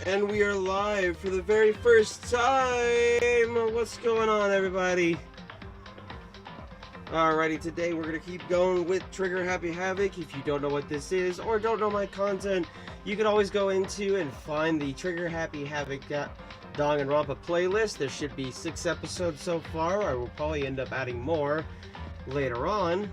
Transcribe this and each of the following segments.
And we are live for the very first time! What's going on, everybody? Alrighty, today we're going to keep going with Trigger Happy Havoc. If you don't know what this is, or don't know my content, you can always go into and find the Trigger Happy Havoc Danganronpa playlist. There should be 6 episodes so far. I will probably end up adding more later on.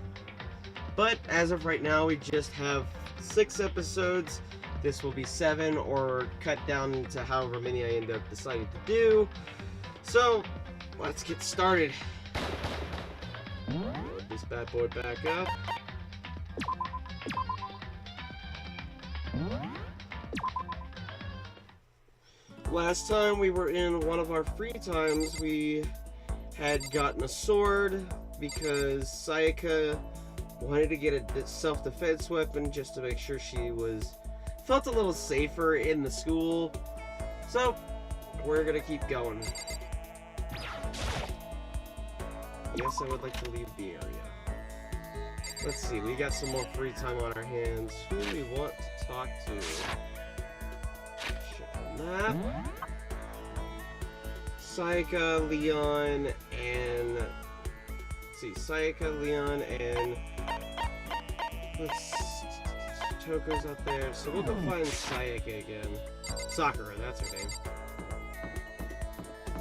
But as of right now, we just have 6 episodes. This will be 7 or cut down to however many I end up deciding to do. So, let's get started. Load this bad boy back up. Last time we were in one of our free times, we had gotten a sword because Sayaka wanted to get a self-defense weapon just to make sure she felt a little safer in the school. So, we're gonna keep going. Yes, I would like to leave the area. Let's see, we got some more free time on our hands. Who do we want to talk to? Check on that. Sayaka, Leon, and... Let's see, Sayaka, Leon, and... Toko's out there, so we'll go find Sayaka again. Sakura, that's her name.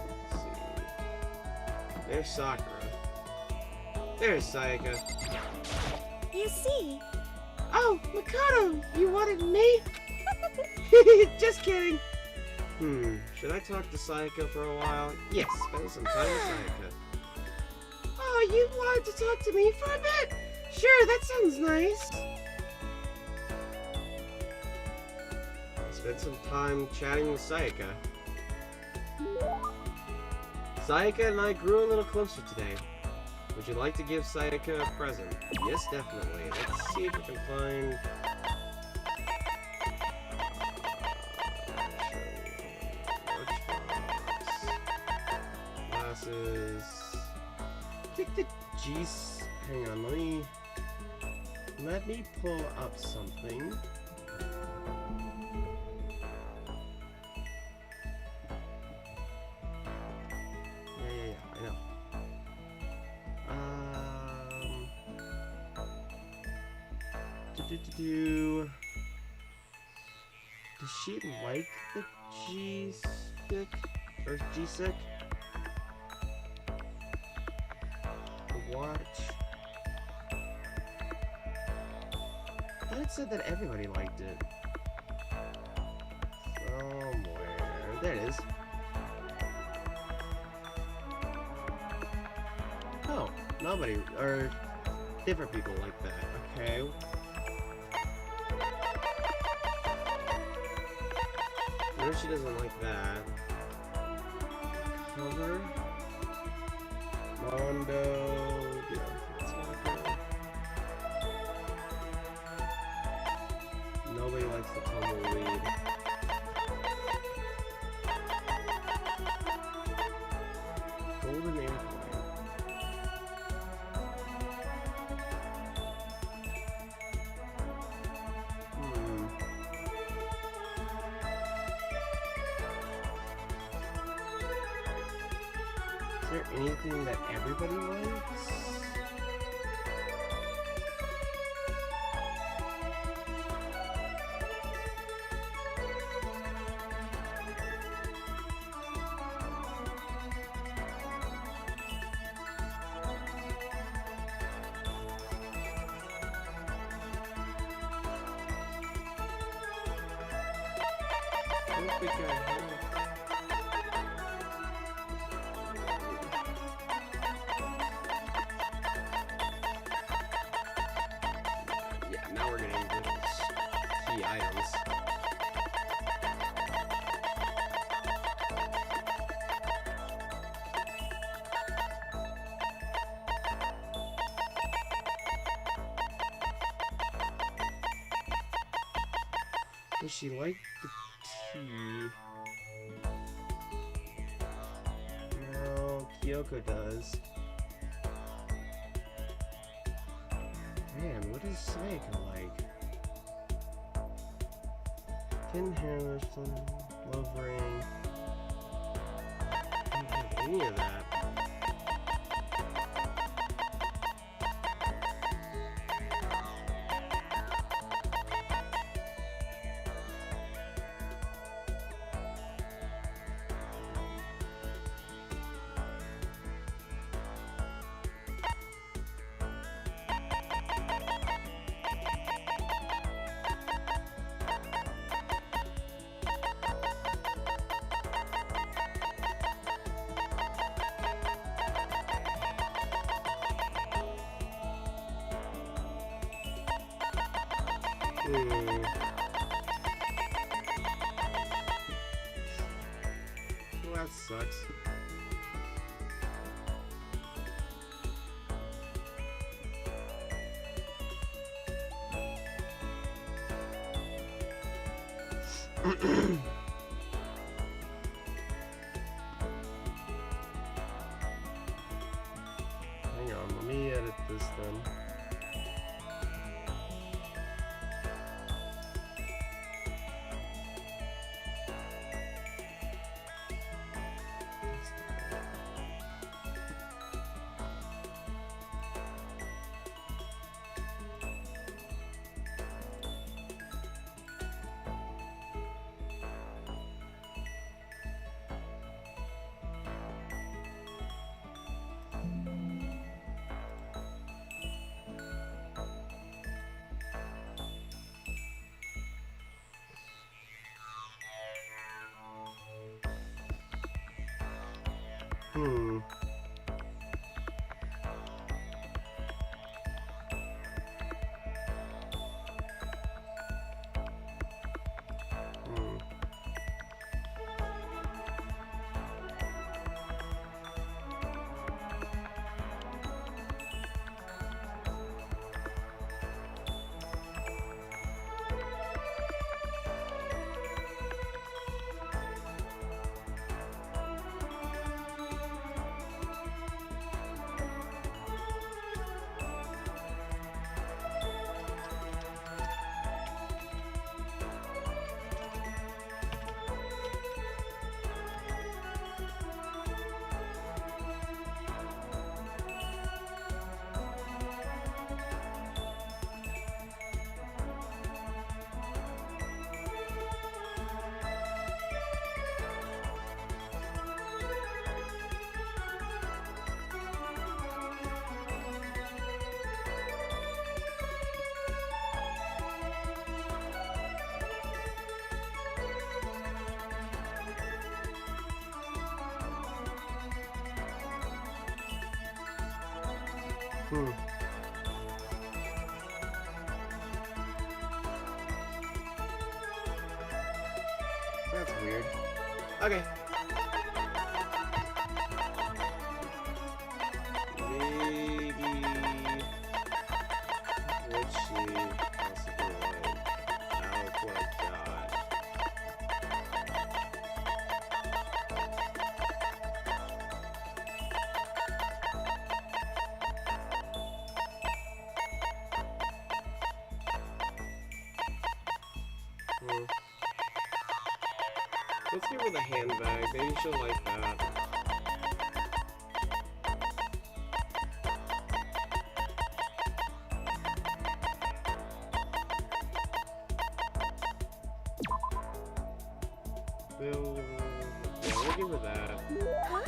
Let's see. There's Sakura. There's Sayaka. You see? Oh, Makoto! You wanted me? Just kidding! Should I talk to Sayaka for a while? Yes, spend some time with Sayaka. Oh, you wanted to talk to me for a bit? Sure, that sounds nice. Spend some time chatting with Sayaka. Sayaka and I grew a little closer today. Would you like to give Sayaka a present? Yes, definitely. Let's see if we can find... Glasses... I think the G's... Hang on, let me pull up something. Does she like the G-stick? Or G-stick? The watch? I thought it said that everybody liked it. Somewhere. There it is. Oh, nobody, or different people like that. Okay. No, she doesn't like that. Cover. Mondo. Yeah, that's like nobody likes the tumbleweed. Golden airplane. Is there anything that everybody likes? I don't think I have. Now we're getting into key items. Does she like the tea? No, Kyoko does. Man, what is Sayaka like? Thin hair, Love ring. I don't have any of that. Well, that sucks. Hang on, let me edit this then. Hmm. That's weird. Okay. Maybe... Would she possibly like what I got? Let's give her the handbag. Maybe she'll like that. We'll give her that. Huh?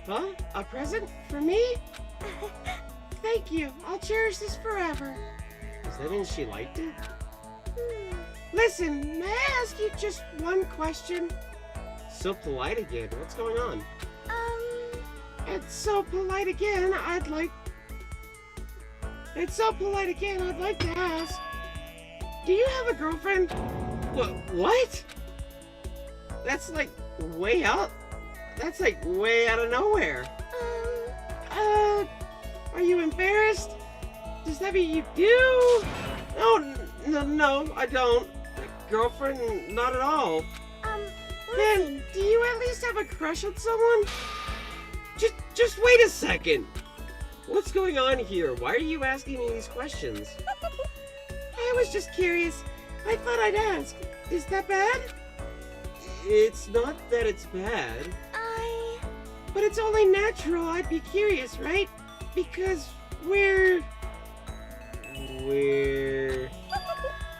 Huh? A present for me? Thank you. I'll cherish this forever. Does that mean she liked it? Listen, may I ask you just one question? So polite again. What's going on? It's so polite again. It's so polite again. I'd like to ask. Do you have a girlfriend? What? That's like way out. That's like way out of nowhere. Are you embarrassed? Does that mean you do? No, I don't. Girlfriend, not at all. Listen. Then, do you at least have a crush on someone? Just wait a second. What's going on here? Why are you asking me these questions? I was just curious. I thought I'd ask. Is that bad? It's not that it's bad. But it's only natural I'd be curious, right? Because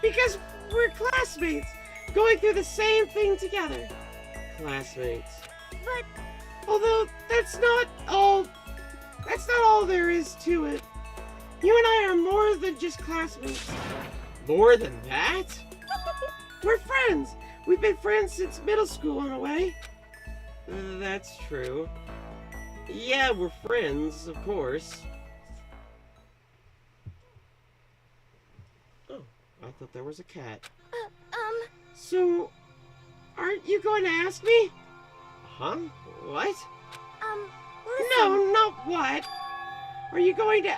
because we're classmates, going through the same thing together. Classmates. But Although that's not all there is to it. You and I are more than just classmates. More than that? We're friends. We've been friends since middle school in a way. That's true. Yeah, we're friends, of course. Oh, I thought there was a cat. So, aren't you going to ask me? Huh? What? listen. No, not what. Are you going to,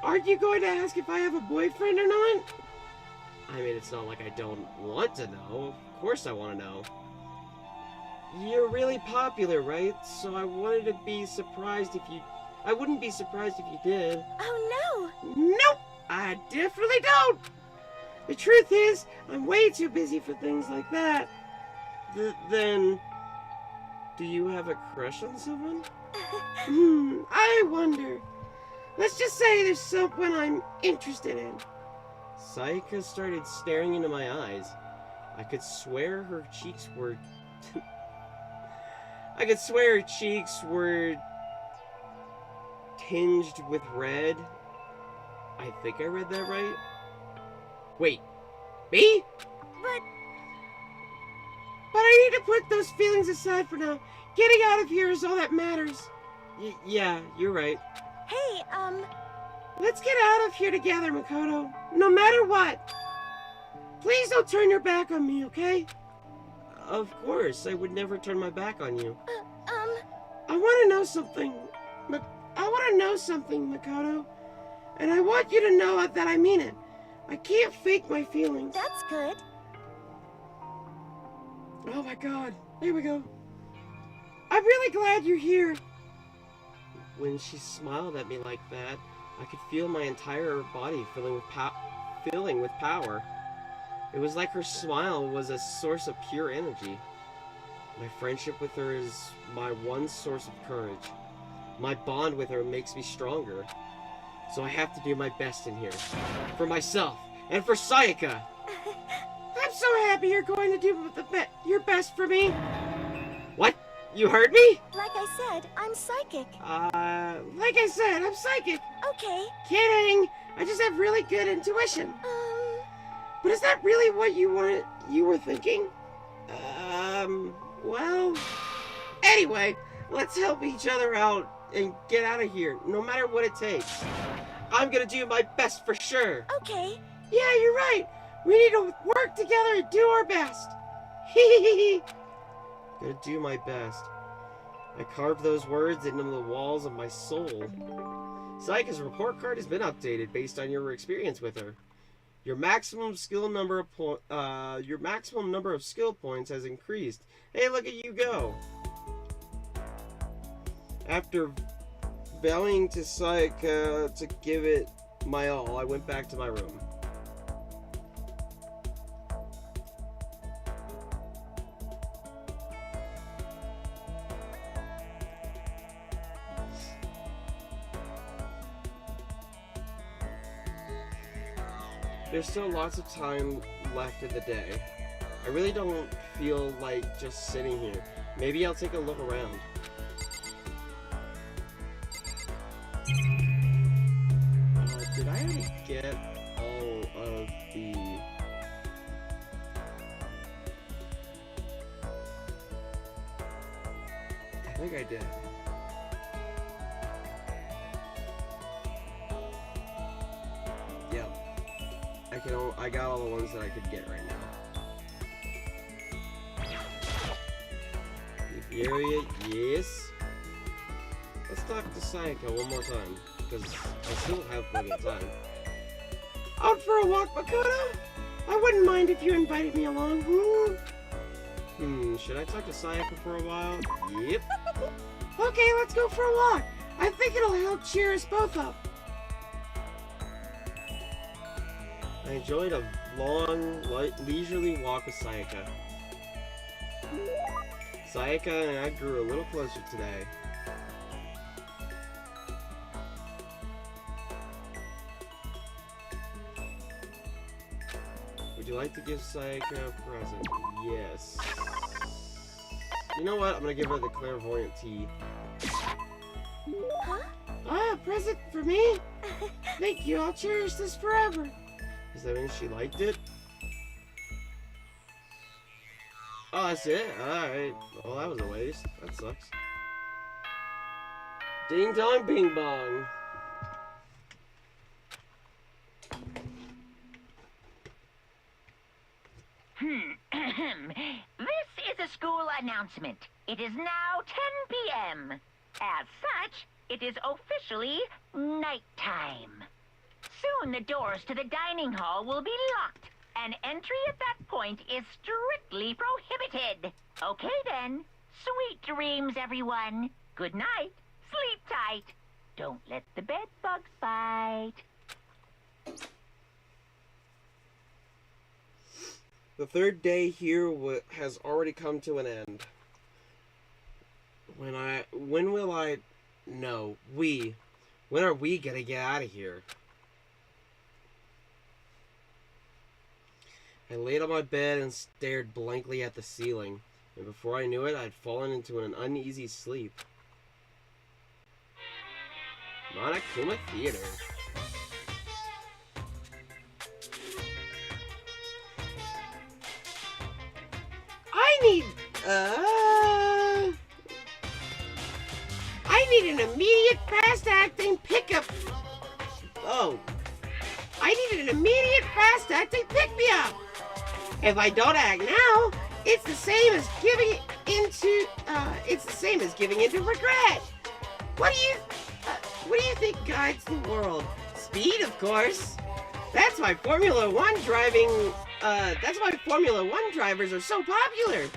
aren't you going to ask if I have a boyfriend or not? I mean, it's not like I don't want to know. Of course I want to know. You're really popular, right? So I wanted to be surprised if you... I wouldn't be surprised if you did. Oh no! Nope! I definitely don't! The truth is, I'm way too busy for things like that. Then... Do you have a crush on someone? I wonder. Let's just say there's someone I'm interested in. Sayaka started staring into my eyes. I could swear her cheeks were... I could swear her cheeks were... tinged with red. I think I read that right. Wait. Me? But I need to put those feelings aside for now. Getting out of here is all that matters. Yeah, you're right. Hey, Let's get out of here together, Makoto. No matter what. Please don't turn your back on me, okay? Of course, I would never turn my back on you. I want to know something. I want to know something, Makoto. And I want you to know that I mean it. I can't fake my feelings. that's good. Oh my god. There we go. I'm really glad you're here. When she smiled at me like that, I could feel my entire body filling with power. It was like her smile was a source of pure energy. My friendship with her is my one source of courage. My bond with her makes me stronger. So I have to do my best in here. For myself, and for Sayaka! I'm so happy you're going to do your best for me. What? You heard me? Like I said, I'm psychic. Like I said, I'm psychic. Okay. Kidding. I just have really good intuition. But is that really what you were thinking? Well... Anyway, let's help each other out and get out of here, no matter what it takes. I'm gonna do my best for sure. Okay. Yeah, you're right. We need to work together and do our best. Hehehe. Gonna do my best. I carved those words into the walls of my soul. Sayaka's report card has been updated based on your experience with her. Your maximum number of skill points has increased. Hey, look at you go. After vowing to Sayaka to give it my all, I went back to my room. There's still lots of time left in the day. I really don't feel like just sitting here. Maybe I'll take a look around. Did I already get all of the... I think I did. Yep. I got all the ones that I could get right now. Area, yes. Let's talk to Sayaka one more time, because I still have plenty of time. Out for a walk, Makoto? I wouldn't mind if you invited me along. Should I talk to Sayaka for a while? Yep. Okay, let's go for a walk. I think it'll help cheer us both up. I enjoyed a long, leisurely walk with Sayaka. Sayaka and I grew a little closer today. Would you like to give Sayaka a present? Yes. You know what? I'm gonna give her the clairvoyant tea. Huh? Ah, a present for me? Thank you, I'll cherish this forever. Does that mean she liked it? Oh, that's it? Alright. Well, that was a waste. That sucks. Ding dong bing bong. This is a school announcement. It is now 10 p.m. As such, it is officially nighttime. Soon the doors to the dining hall will be locked, and entry at that point is strictly prohibited. Okay then. Sweet dreams, everyone. Good night. Sleep tight. Don't let the bed bugs bite. The third day here has already come to an end. When are we gonna get out of here? I laid on my bed and stared blankly at the ceiling, and before I knew it, I'd fallen into an uneasy sleep. Monokuma Theater. I need an immediate fast-acting pickup. Oh. I need an immediate fast-acting pick-me-up. If I don't act now, it's the same as giving into regret. What do you think guides the world? Speed, of course. That's why Formula One drivers are so popular.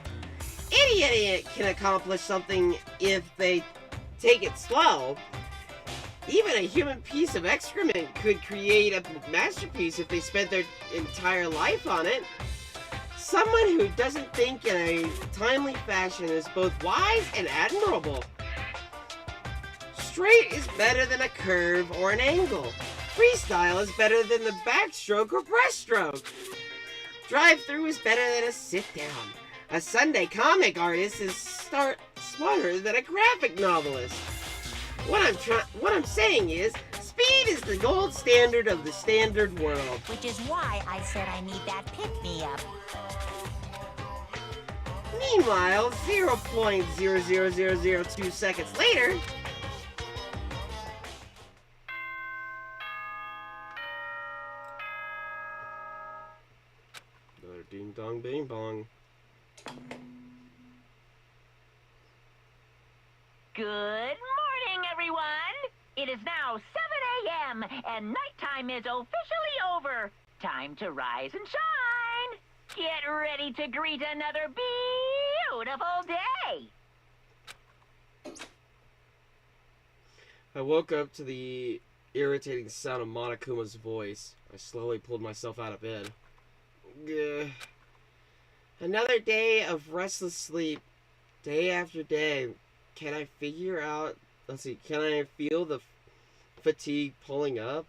Any idiot can accomplish something if they take it slow. Even a human piece of excrement could create a masterpiece if they spent their entire life on it. Someone who doesn't think in a timely fashion is both wise and admirable. Straight is better than a curve or an angle. Freestyle is better than the backstroke or breaststroke. Drive-through is better than a sit-down. A Sunday comic artist is smarter than a graphic novelist. What I'm saying is, speed is the gold standard of the standard world. Which is why I said I need that pick-me-up. Meanwhile, 0.00002 seconds later... Another ding dong bing bong. Good morning, everyone! It is now 7 a.m. and nighttime is officially over. Time to rise and shine! Get ready to greet another beautiful day! I woke up to the irritating sound of Monokuma's voice. I slowly pulled myself out of bed. Gah. Another day of restless sleep. Day after day. Can I figure out... Let's see. Can I feel the fatigue piling up?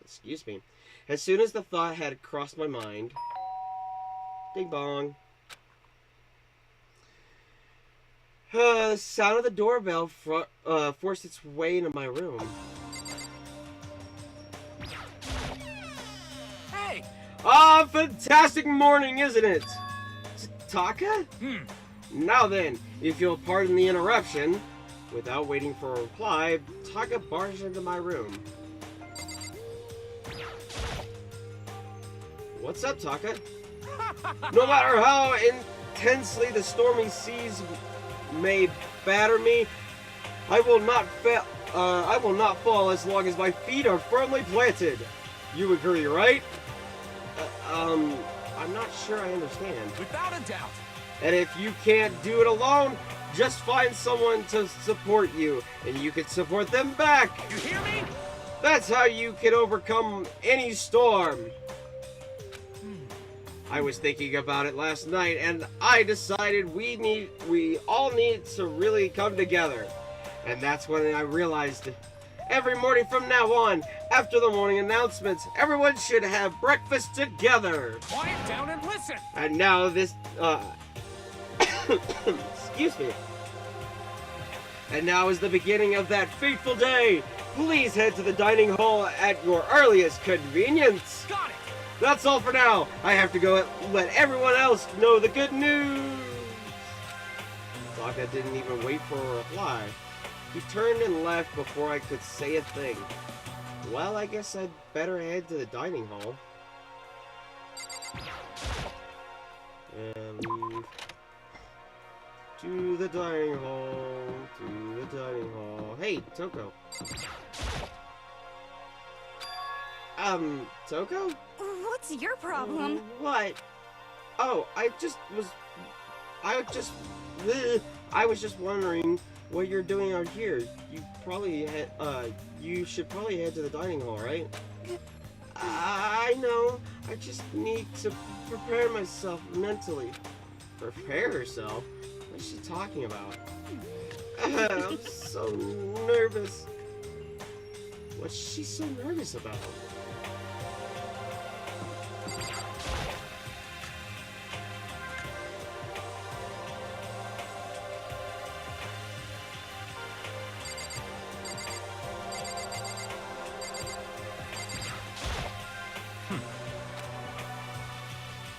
Excuse me. As soon as the thought had crossed my mind... Ding bong. The sound of the doorbell forced its way into my room. Hey! Ah, fantastic morning, isn't it? Taka? Now then, if you'll pardon the interruption, without waiting for a reply, Taka barged into my room. What's up, Taka? No matter how intensely the stormy seas may batter me, I will not fall as long as my feet are firmly planted. You agree, right? I'm not sure I understand. Without a doubt. And if you can't do it alone, just find someone to support you, and you can support them back. You hear me? That's how you can overcome any storm. I was thinking about it last night, and I decided we all need to really come together. And that's when I realized every morning from now on, after the morning announcements, everyone should have breakfast together. Quiet down and listen. And now this, excuse me. And now is the beginning of that fateful day. Please head to the dining hall at your earliest convenience. Got it. That's all for now. I have to go let everyone else know the good news. Sokka didn't even wait for a reply. He turned and left before I could say a thing. Well, I guess I'd better head to the dining hall. And leave. To the dining hall. To the dining hall. Hey, Toko. Toko? What's your problem? What? Oh, I was just wondering what you're doing out here. You should probably head to the dining hall, right? I know. I just need to prepare myself mentally. Prepare herself? What is she talking about? I'm so nervous. What's she so nervous about?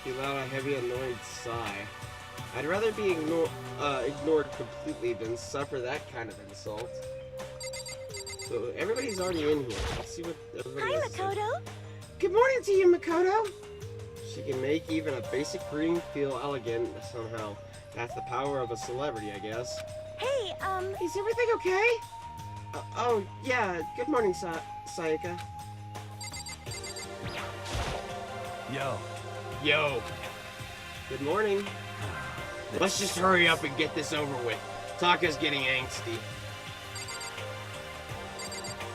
He allowed a heavy, annoyed sigh. I'd rather be ignored completely than suffer that kind of insult. So everybody's already in here. Let's see what everybody Hi, has to say. Makoto. Good morning to you, Makoto. She can make even a basic greeting feel elegant somehow. That's the power of a celebrity, I guess. Hey, Is everything okay? Oh, yeah. Good morning, Sayaka. Yo. Yo. Good morning. Let's just hurry up and get this over with. Taka's getting angsty.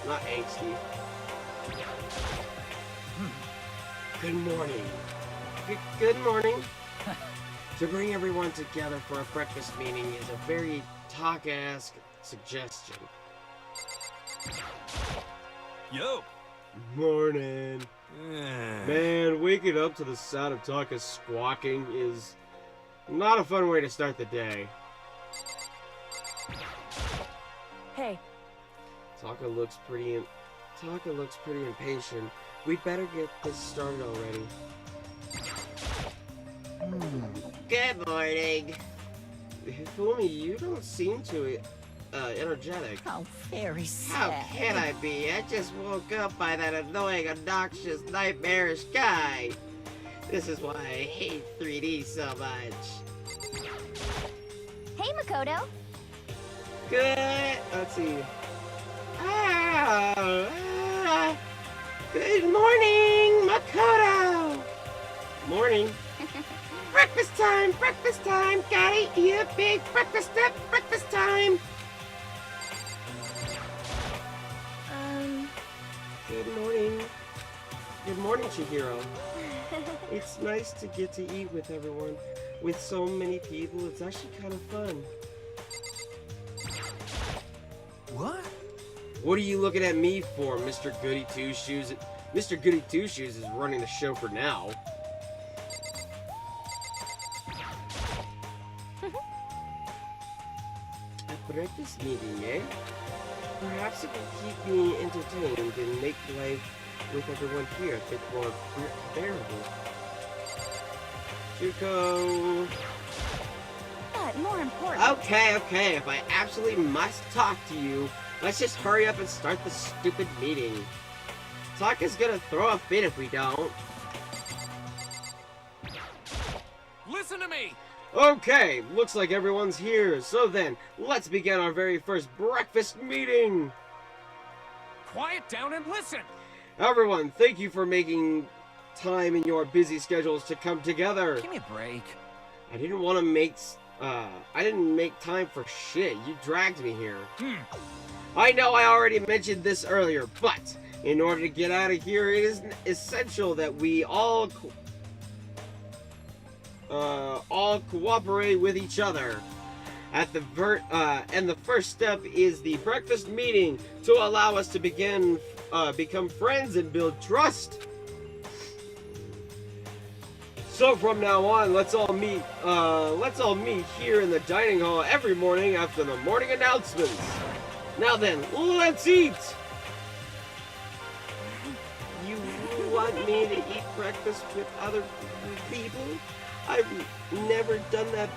Not angsty. Good morning. Good morning. To bring everyone together for a breakfast meeting is a very Taka-esque suggestion. Yo. Morning. Man, waking up to the sound of Taka squawking is not a fun way to start the day. hey, Taka looks pretty impatient. We'd better get this started already. Good morning. Fumi, you don't seem too energetic. how very How sad. can I be? I just woke up by that annoying, obnoxious, nightmarish guy. This is why I hate 3D so much. Hey, Makoto. Good. Let's see. Good morning, Makoto. Morning. Breakfast time. Breakfast time. Gotta eat a big breakfast at breakfast time. Good morning. Good morning, Chihiro. It's nice to get to eat with everyone. With so many people, it's actually kind of fun. What? What are you looking at me for, Mr. Goody Two Shoes? Mr. Goody Two Shoes is running the show for now. A breakfast meeting, eh? Perhaps it will keep me entertained and make life with everyone here a bit more bearable. Zuko. But more important. Okay, if I absolutely must talk to you, let's just hurry up and start the stupid meeting. Taka's gonna throw a fit if we don't. Listen to me. Okay, looks like everyone's here. So then, let's begin our very first breakfast meeting. Quiet down and listen. Everyone, thank you for making time in your busy schedules to come together. Give me a break. I didn't make time for shit. You dragged me here. I know I already mentioned this earlier, but in order to get out of here, it is essential that we all all cooperate with each other. And the first step is the breakfast meeting to allow us to become friends and build trust. So from now on, let's all meet here in the dining hall every morning after the morning announcements. Now then, let's eat. You want me to eat breakfast with other people? I've never done that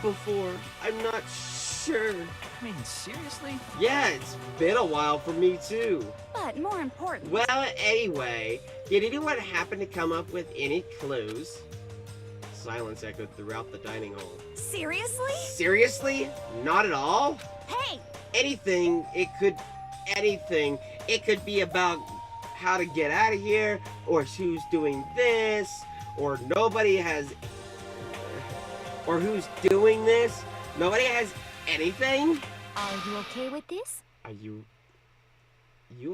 before. I'm not sure. I mean, seriously? Yeah, it's been a while for me too. But more important. Well, anyway, did anyone happen to come up with any clues? Silence echoed throughout the dining hall. Seriously? Seriously? Not at all? Hey! Anything. It could be about how to get out of here, or who's doing this, or who's doing this. Nobody has anything? Are you okay with this? You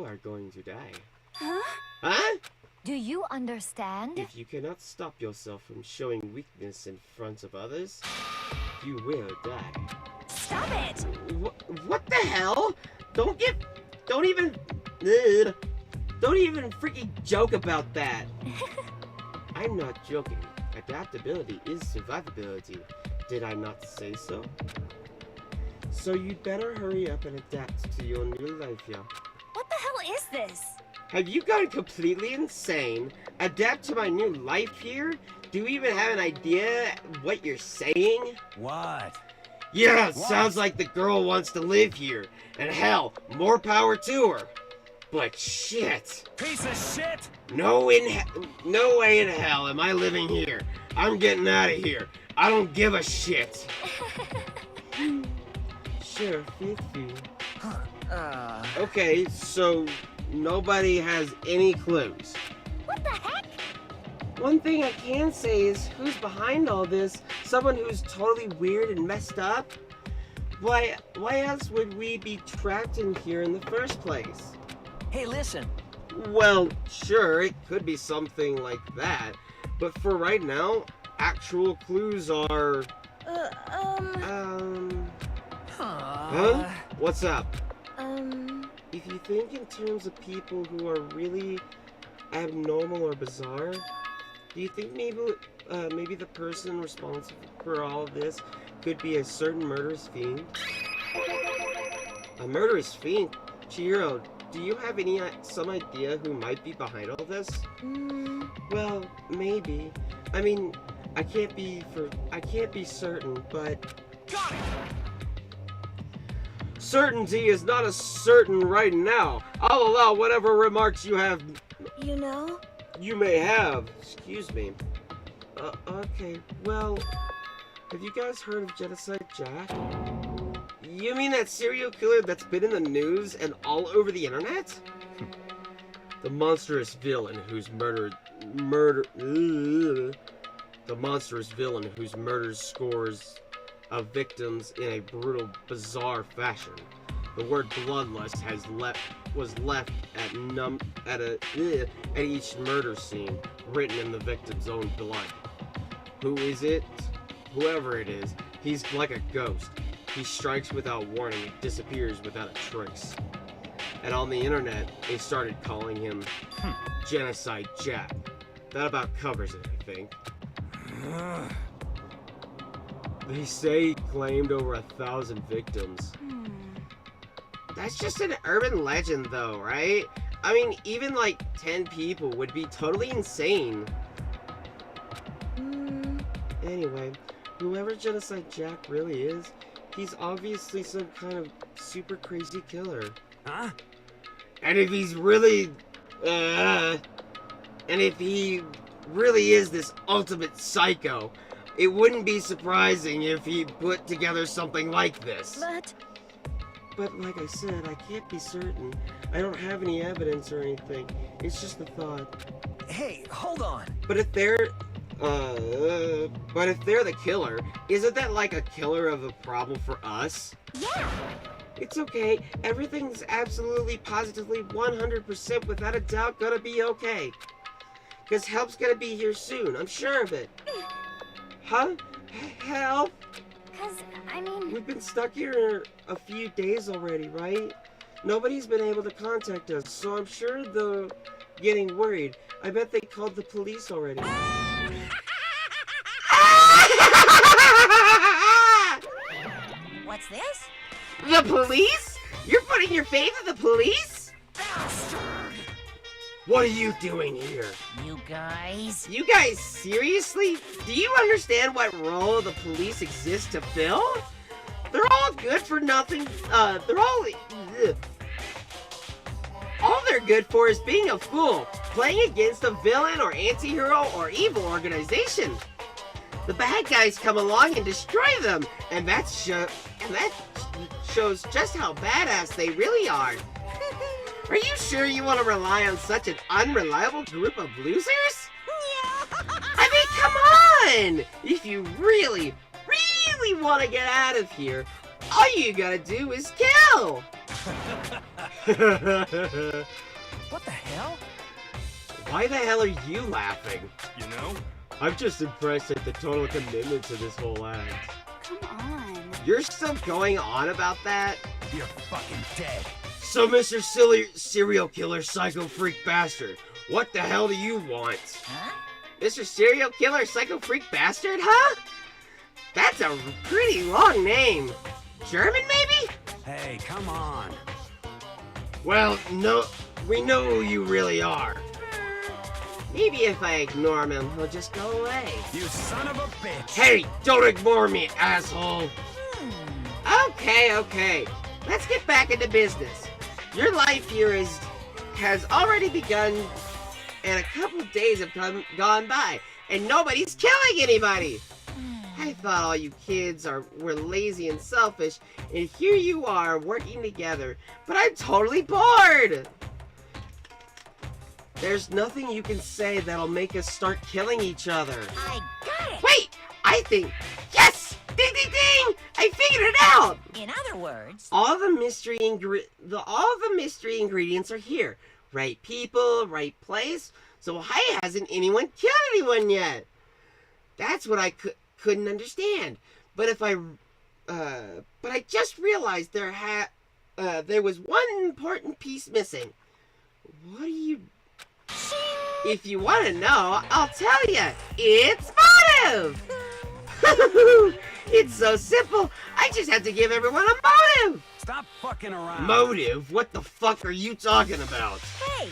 are going to die. Huh? Huh? Do you understand? If you cannot stop yourself from showing weakness in front of others, you will die. Stop it! What the hell? Don't even freaking joke about that. I'm not joking. Adaptability is survivability. Did I not say so? So you'd better hurry up and adapt to your new life, yeah. What the hell is this? Have you gone completely insane? Adapt to my new life here? Do you even have an idea what you're saying? What? Yeah, What? sounds like the girl wants to live here. And hell, more power to her. But shit. Piece of shit! No way in hell am I living here. I'm getting out of here. I don't give a shit. Sure, feel free. Okay, so nobody has any clues. What the heck? One thing I can say is who's behind all this? Someone who's totally weird and messed up? Why else would we be trapped in here in the first place? Hey, listen. Well, sure, it could be something like that. But for right now, actual clues are... Huh? What's up? If you think in terms of people who are really abnormal or bizarre, do you think maybe the person responsible for all of this could be a certain murderous fiend? A murderous fiend? Chihiro, do you have some idea who might be behind all this? Well, maybe. I mean, I can't be certain, but... Got it! Certainty is not as certain right now. I'll allow whatever remarks you have. You know? You may have. Excuse me. Okay. Well, have you guys heard of Genocide Jack? You mean that serial killer that's been in the news and all over the internet? The monstrous villain whose murders scores of victims in a brutal, bizarre fashion. The word bloodlust was left at each murder scene, written in the victim's own blood. Who is it? Whoever it is, he's like a ghost. He strikes without warning and disappears without a trace. And on the internet, they started calling him Genocide Jack. That about covers it, I think. They say he claimed over 1,000 victims. That's just an urban legend though, right? I mean, even like 10 people would be totally insane. Anyway, whoever Genocide Jack really is, he's obviously some kind of super crazy killer. Huh? And if he's really... and if he really is this ultimate psycho, it wouldn't be surprising if he put together something like this. But like I said, I can't be certain. I don't have any evidence or anything. It's just a thought. Hey, hold on. But if they're the killer, isn't that like a killer of a problem for us? Yeah! It's okay. Everything's absolutely, positively, 100% without a doubt gonna be okay. Because help's gonna be here soon. I'm sure of it. Huh? Help! Cause, I mean, We've been stuck here a few days already, right? Nobody's been able to contact us, so I'm sure they're getting worried. I bet they called the police already. what's this? The police? You're putting your faith in the police? What are you doing here? You guys? You guys, seriously? Do you understand what role the police exist to fill? They're all good for nothing. They're all... Ugh. All they're good for is being a fool, playing against a villain or anti-hero or evil organization. The bad guys come along and destroy them, and that shows just how badass they really are. Are you sure you want to rely on such an unreliable group of losers? I mean, come on! If you really want to get out of here, all you gotta do is kill! What the hell? Why the hell are you laughing? You know? I'm just impressed at the total commitment to this whole act. Come on. You're still going on about that? You're fucking dead. So, Mr. Serial Killer Psycho Freak Bastard, what the hell do you want? Huh? Mr. Serial Killer Psycho Freak Bastard, huh? That's a pretty long name. German, maybe? Hey, come on. Well, no, we know who you really are. Maybe if I ignore him, he'll just go away. You son of a bitch. Hey, don't ignore me, asshole. Okay. Let's get back into business. Your life here has already begun, and a couple days have gone by, and nobody's killing anybody. I thought all you kids were lazy and selfish, and here you are working together, but I'm totally bored! There's nothing you can say that'll make us start killing each other. I got it! Wait! I think... Yes! Ding ding ding! I figured it out! In other words... All the mystery ingredients are here. Right people, right place. So why hasn't anyone killed anyone yet? That's what I couldn't understand. But I just realized there was one important piece missing. What do you... If you want to know, I'll tell you. It's motive! It's so simple. I just have to give everyone a motive. Stop fucking around. Motive? What the fuck are you talking about? Hey,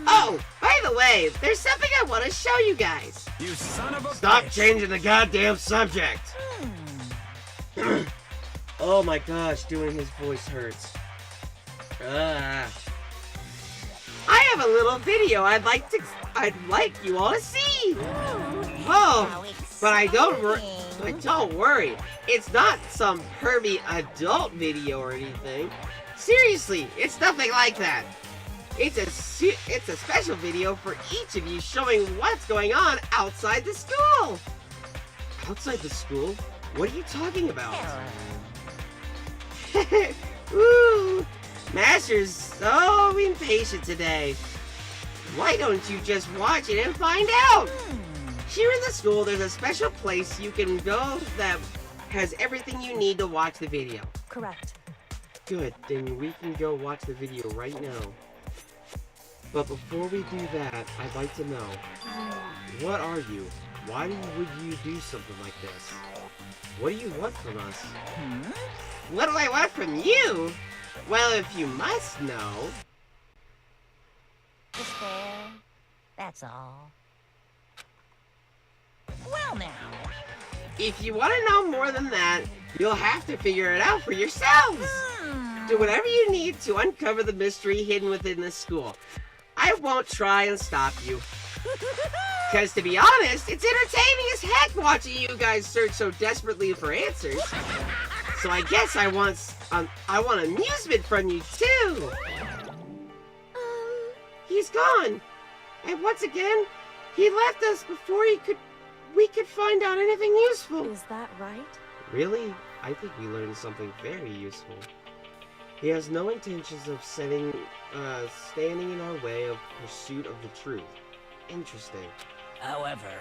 Oh, by the way, there's something I want to show you guys. You son of a Stop bitch. changing the goddamn subject. Oh my gosh, doing his voice hurts. I have a little video I'd like you all to see. Oh, but don't worry. It's not some pervy adult video or anything. Seriously, it's nothing like that. It's a special video for each of you showing what's going on outside the school. Outside the school? What are you talking about? Ooh, Master's so impatient today. Why don't you just watch it and find out? Here in the school, there's a special place you can go that has everything you need to watch the video. correct. Good, then we can go watch the video right now. But before we do that, I'd like to know, what are you? Why would you do something like this? What do you want from us? What do I want from you? Well, if you must know... Despair. That's all. Well now. If you want to know more than that, you'll have to figure it out for yourselves. Do whatever you need to uncover the mystery hidden within this school. I won't try and stop you. Because to be honest, it's entertaining as heck watching you guys search so desperately for answers. So I guess I want amusement from you too. He's gone. And once again, he left us before we could find out anything useful. Is that right? Really? I think we learned something very useful. He has no intentions of standing in our way of pursuit of the truth. Interesting. However,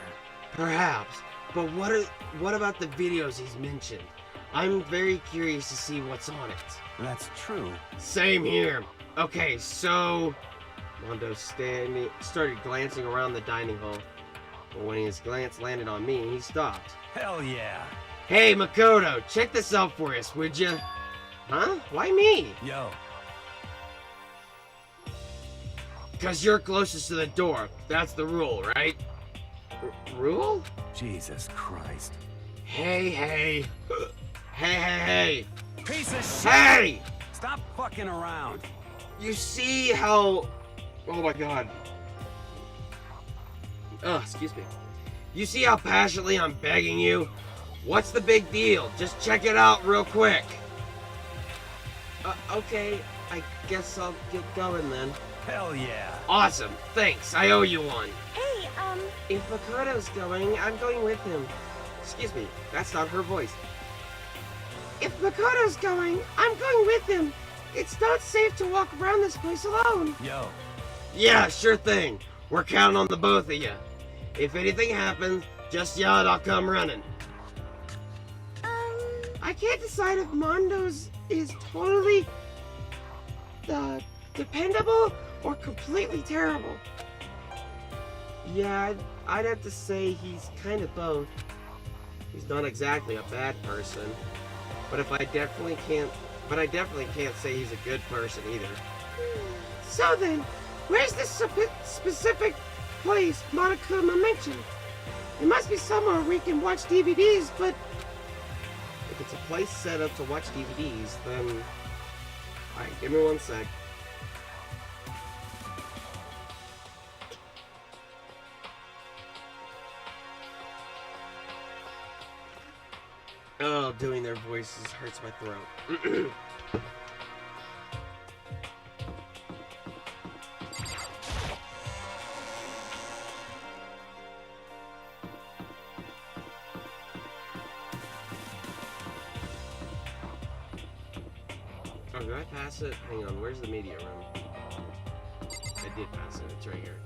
Perhaps, But what about the videos he's mentioned? I'm very curious to see what's on it. That's true. Same here. Okay, so Mondo started glancing around the dining hall. But when his glance landed on me, he stopped. Hell yeah. Hey, Makoto, check this out for us, would ya? Huh? Why me? Yo. Because you're closest to the door. That's the rule, right? Rule? Jesus Christ. Hey, hey. Hey. Piece of shit. Hey! Stop fucking around. You see how... Oh my god. Oh, excuse me. You see how passionately I'm begging you? What's the big deal? Just check it out real quick. Okay. I guess I'll get going then. Hell yeah. Awesome. Thanks. I owe you one. Hey, If Makoto's going, I'm going with him. Excuse me. That's not her voice. If Makoto's going, I'm going with him. It's not safe to walk around this place alone. Yo. Yeah, sure thing. We're counting on the both of you. If anything happens, just yell and I'll come running. I can't decide if Mondo's is totally dependable or completely terrible. Yeah, I'd have to say he's kind of both. He's not exactly a bad person, but I definitely can't say he's a good person either. So then, where's this specific place Monokuma mentioned? It must be somewhere we can watch DVDs, but if it's a place set up to watch DVDs, then... Alright, give me one sec. Oh, doing their voices hurts my throat. Oh, did I pass it? Hang on, where's the media room? I did pass it, it's right here.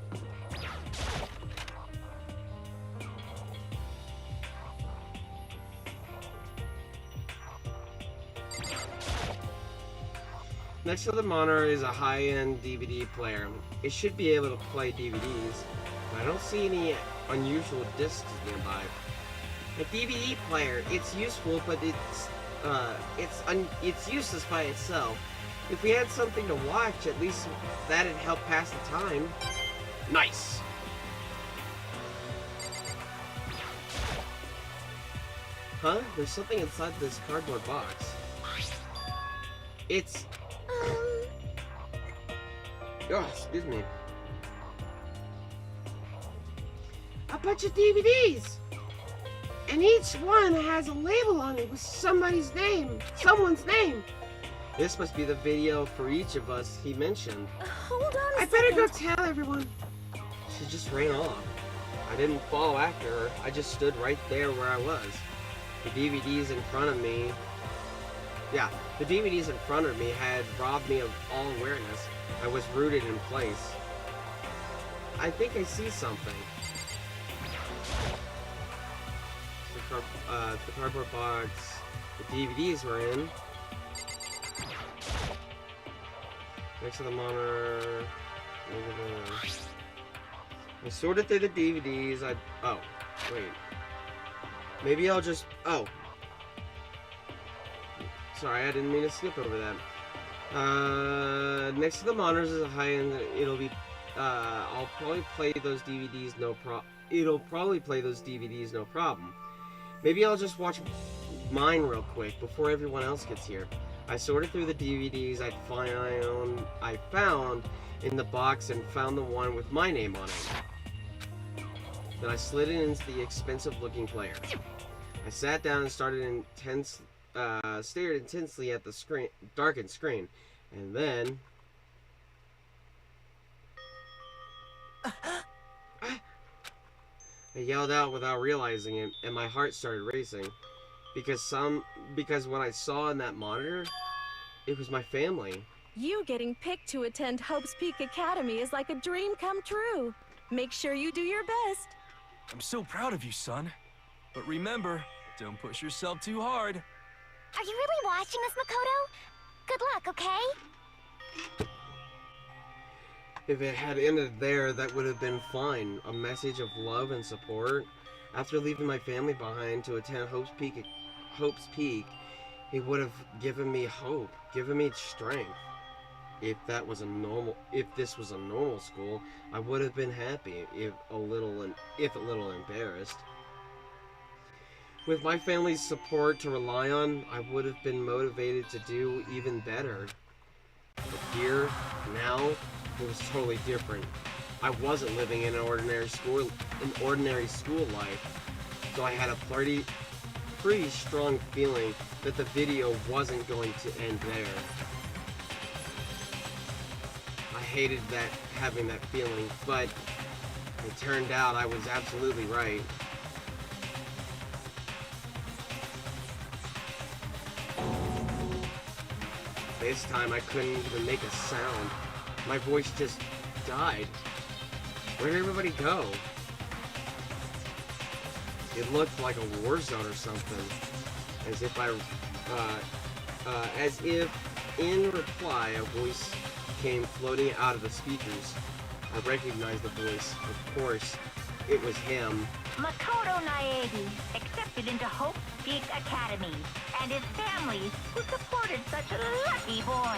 Next to the monitor is a high-end DVD player. It should be able to play DVDs, but I don't see any unusual discs nearby. A DVD player, it's useful, but it's useless by itself. If we had something to watch, at least that'd help pass the time. Nice. Huh? There's something inside this cardboard box. It's... Oh, excuse me. A bunch of DVDs! And each one has a label on it with someone's name. This must be the video for each of us he mentioned. hold on a I better go tell everyone. She just ran off. I didn't follow after her. I just stood right there where I was. The DVDs in front of me... Yeah, the DVDs in front of me had robbed me of all awareness. I was rooted in place. I think I see something. The cardboard box the DVDs were in. Next to the monitor. I sorted through the DVDs. Oh, wait. Maybe I'll just... Oh. Sorry, I didn't mean to skip over that. Next to the monitors is a high-end. It'll be... I'll probably play those DVDs It'll probably play those DVDs no problem. Maybe I'll just watch mine real quick before everyone else gets here. I sorted through the DVDs I found in the box and found the one with my name on it. Then I slid it into the expensive-looking player. I sat down and stared intensely at the darkened screen, and then... I yelled out without realizing it, and my heart started racing. Because what I saw in that monitor, it was my family. You getting picked to attend Hope's Peak Academy is like a dream come true. Make sure you do your best. I'm so proud of you, son. But remember, don't push yourself too hard. Are you really watching this, Makoto? Good luck, okay? If it had ended there, that would have been fine. A message of love and support. After leaving my family behind to attend Hope's Peak, it would have given me hope, given me strength. If this was a normal school, I would have been happy, if a little embarrassed. With my family's support to rely on, I would have been motivated to do even better. But here, now, it was totally different. I wasn't living in an ordinary school life, so I had a pretty strong feeling that the video wasn't going to end there. I hated having that feeling, but it turned out I was absolutely right. This time I couldn't even make a sound. My voice just died. Where did everybody go? It looked like a war zone or something. As if in reply a voice came floating out of the speakers. I recognized the voice. Of course, it was him. Makoto Naebi accepted into Hope Peak Academy, and his family, who supported such a lucky boy.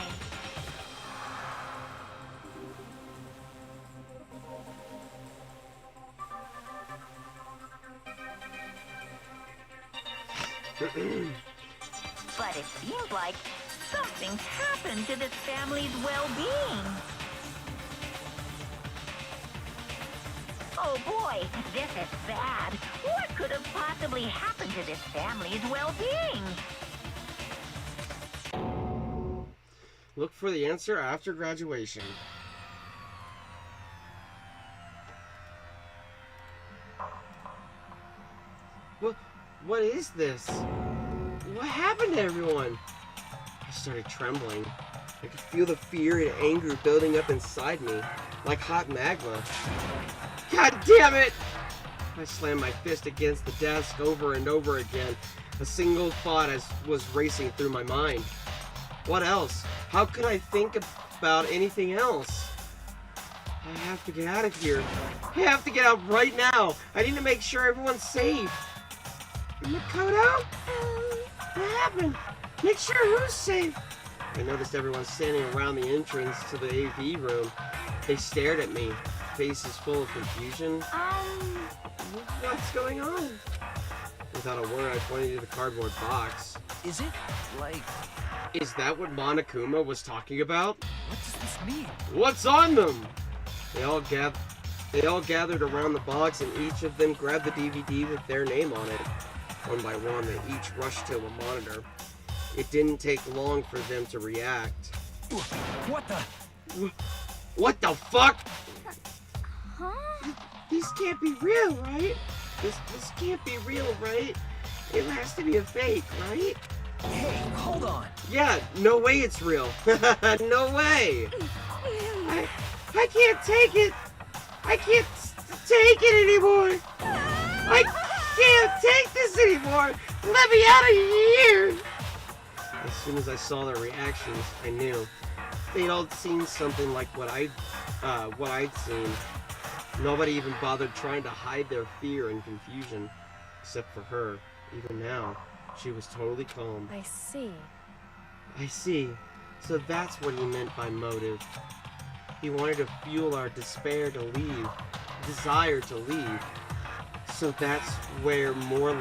But it seems like something's happened to this family's well-being. Oh boy, this is bad. What could have possibly happened to this family's well-being? Look for the answer after graduation. What is this? What happened to everyone? I started trembling. I could feel the fear and anger building up inside me, like hot magma. God damn it! I slammed my fist against the desk over and over again. A single thought was racing through my mind. What else? How could I think about anything else? I have to get out of here. I have to get out right now. I need to make sure everyone's safe. Makoto? What happened? Make sure who's safe. I noticed everyone standing around the entrance to the AV room. They stared at me, faces full of confusion. What's going on? Without a word, I pointed to the cardboard box. Is it, like... Is that what Monokuma was talking about? What does this mean? What's on them? They all gathered around the box, and each of them grabbed the DVD with their name on it. One by one, they each rushed to a monitor. It didn't take long for them to react. What the... What the fuck? Huh? These can't be real, right? This can't be real, right? It has to be a fake, right? Hey, hold on. Yeah, no way it's real. No way. I can't take it. I can't take it anymore. I can't take this anymore. Let me out of here. As soon as I saw their reactions, I knew they'd all seen something like what I'd seen. Nobody even bothered trying to hide their fear and confusion, except for her. Even now, she was totally calm. I see. I see. So that's what he meant by motive. He wanted to fuel our despair to leave, desire to leave. So that's where we're more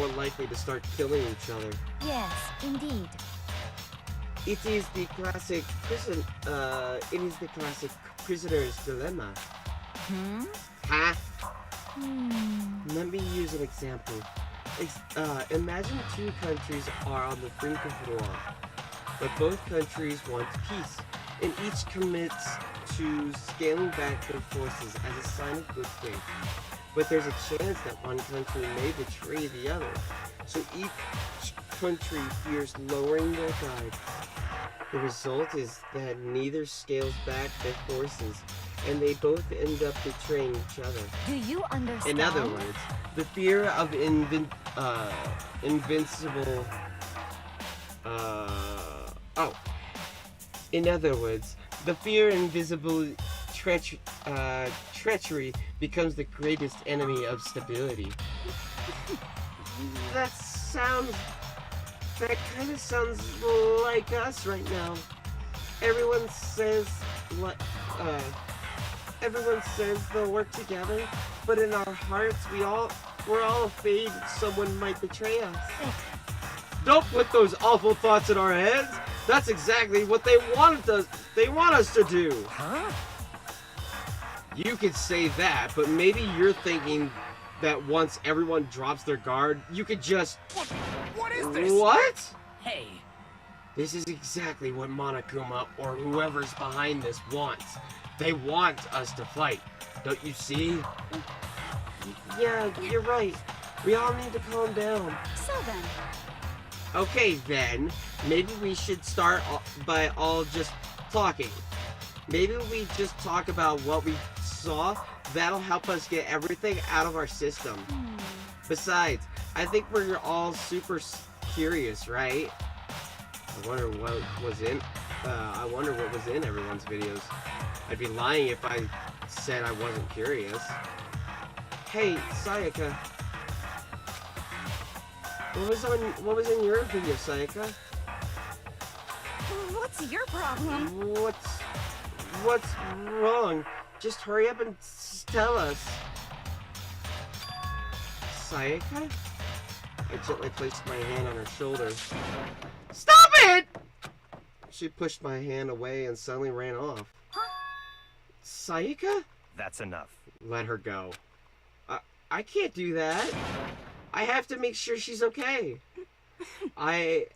likely to start killing each other. Yes, indeed. It is the classic prisoner's dilemma. Huh? Let me use an example. Imagine two countries are on the brink of war, but both countries want peace, and each commits to scaling back their forces as a sign of good faith. But there's a chance that one country may betray the other, so each country fears lowering their guard. The result is that neither scales back their forces, and they both end up betraying each other. Do you understand? In other words, the fear of invincible. In other words, the fear invisible treachery becomes the greatest enemy of stability. That kind of sounds like us right now. Everyone says they'll work together, but in our hearts, we're all afraid someone might betray us. Don't put those awful thoughts in our heads. That's exactly what they want us to do. Huh? You could say that, but maybe you're thinking that once everyone drops their guard, you could just... What is this? What? Hey, This is exactly what Monokuma or whoever's behind this wants. They want us to fight. Don't you see? Yeah, you're right. We all need to calm down. So then, Okay then, maybe we should start by all just talking. Maybe we just talk about what we saw. That'll help us get everything out of our system. Besides, I think we're all super curious, right? I wonder what was in everyone's videos. I'd be lying if I said I wasn't curious. Hey, Sayaka. What was in your video, Sayaka? What's your problem? What's wrong? Just hurry up and tell us. Sayaka? I gently placed my hand on her shoulder. Stop it! She pushed my hand away and suddenly ran off. Sayaka? That's enough. Let her go. I can't do that. I have to make sure she's okay. I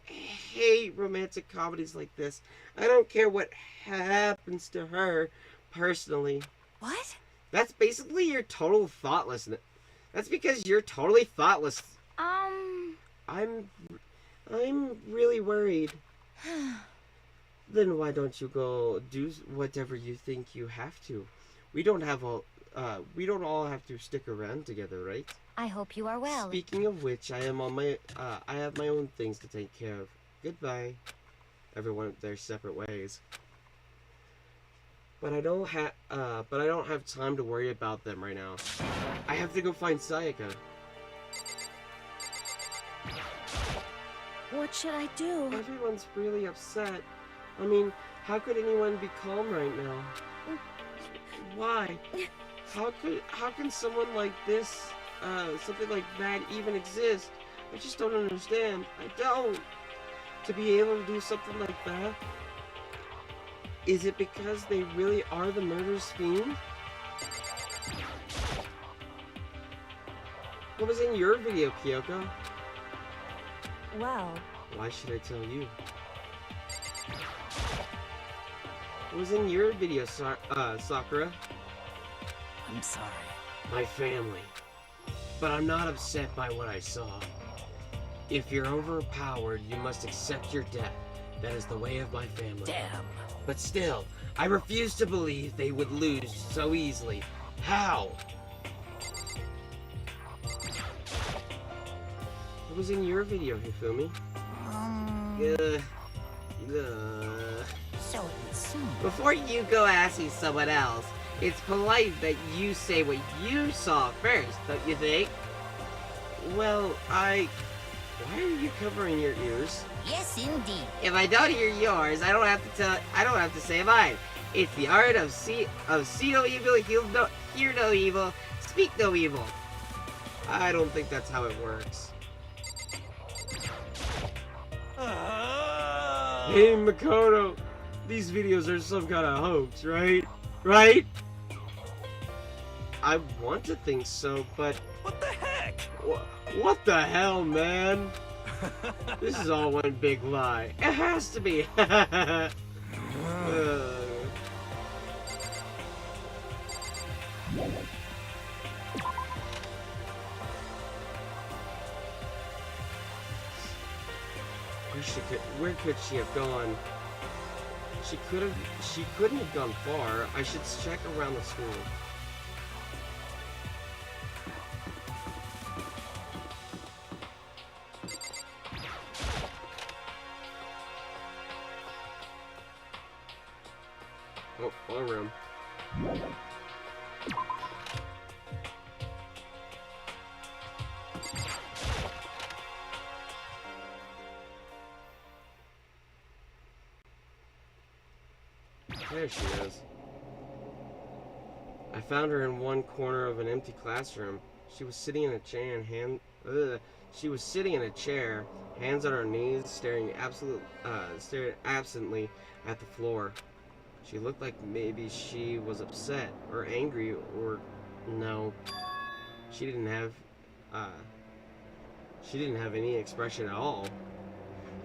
hate romantic comedies like this. I don't care what happens to her personally. What? That's basically your total thoughtlessness. That's because you're totally thoughtless. I'm really worried. Then why don't you go do whatever you think you have to? We don't all have to stick around together, right? I hope you are well. Speaking of which, I have my own things to take care of. Goodbye. Everyone went their separate ways. But I don't have time to worry about them right now. I have to go find Sayaka. What should I do? Everyone's really upset. I mean, how could anyone be calm right now? Why? How can someone like this, something like that even exist? I just don't understand. I don't. To be able to do something like that? Is it because they really are the murderous fiend? What was in your video, Kyoko? Well, Why should I tell you? What was in your video, Sakura? I'm sorry. My family. But I'm not upset by what I saw. If you're overpowered, you must accept your death. That is the way of my family. Damn. But still, I refuse to believe they would lose so easily. How? What was in your video, Hifumi? So soon. Before you go asking someone else, it's polite that you say what you saw first, don't you think? Well, why are you covering your ears? Yes, indeed. If I don't hear yours, I don't have to say mine. It's the art of see no evil, hear no evil, speak no evil. I don't think that's how it works. Hey Makoto, these videos are some kind of hoax, right? Right? I want to think so, but What the heck? what the hell, man? This is all one big lie. It has to be. Where could she have gone? She couldn't have gone far. I should check around the school. Oh, one room. There she is. I found her in one corner of an empty classroom. She was sitting in a chair and she was sitting in a chair, hands on her knees, staring absently at the floor. She looked like maybe she was upset or angry, or no. She didn't have any expression at all.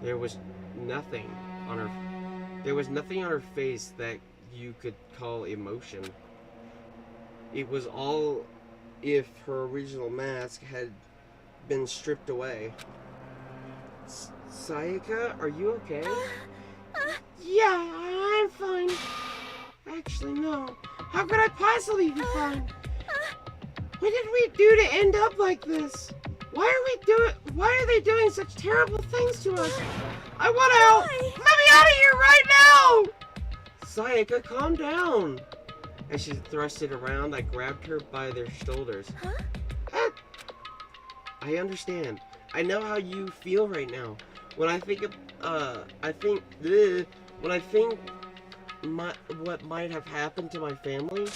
There was nothing on her face that you could call emotion. It was all if her original mask had been stripped away. Sayaka, are you okay? Yeah, I'm fine. Actually, no. How could I possibly be fine? What did we do to end up like this? Why are they doing such terrible things to us? I want out! Let me out of here right now! Sayaka, calm down. As she thrusted around, I grabbed her by their shoulders. I understand. I know how you feel right now. When I think of, what might have happened to my family.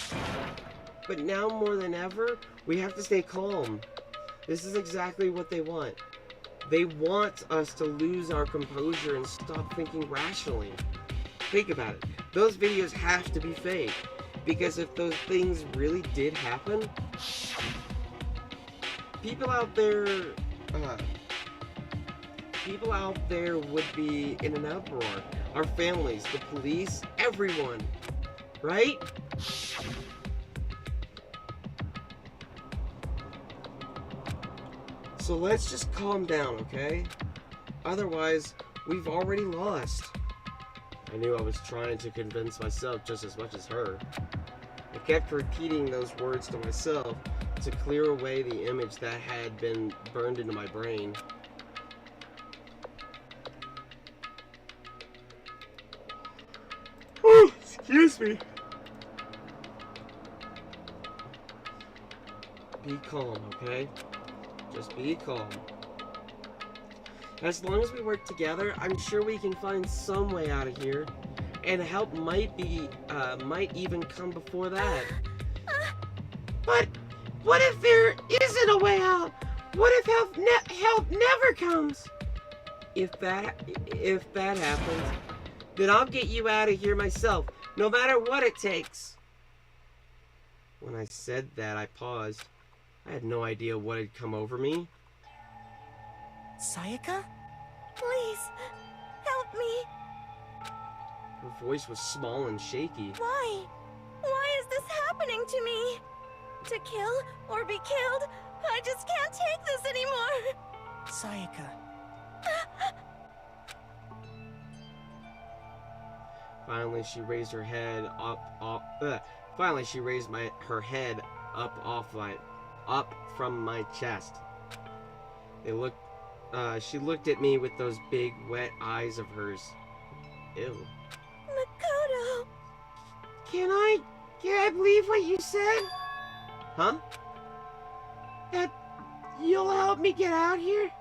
But now more than ever, we have to stay calm. This is exactly what they want. They want us to lose our composure and stop thinking rationally. Think about it. Those videos have to be fake. Because if those things really did happen, people out there would be in an uproar. Our families, the police, everyone. Right? So let's just calm down, okay? Otherwise, we've already lost. I knew I was trying to convince myself just as much as her. I kept repeating those words to myself to clear away the image that had been burned into my brain. Excuse me. Be calm, okay? Just be calm. As long as we work together, I'm sure we can find some way out of here. And help might even come before that. But what if there isn't a way out? What if help never comes? If that happens, then I'll get you out of here myself, no matter what it takes. When I said that, I paused. I had no idea what had come over me. Sayaka? Please, help me. Her voice was small and shaky. Why? Why is this happening to me? To kill or be killed? I just can't take this anymore. Sayaka. Finally, she raised her head her head up from my chest. She looked at me with those big, wet eyes of hers. Ew. Makoto! Can I believe what you said? Huh? That you'll help me get out here?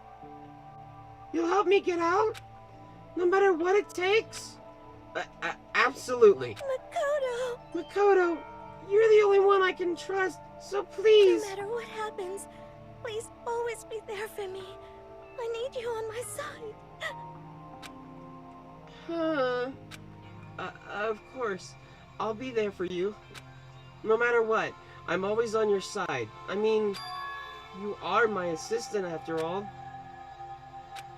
You'll help me get out? No matter what it takes? Absolutely. Makoto, you're the only one I can trust, so please. No matter what happens, please always be there for me. I need you on my side. Of course. I'll be there for you. No matter what, I'm always on your side. I mean, you are my assistant after all.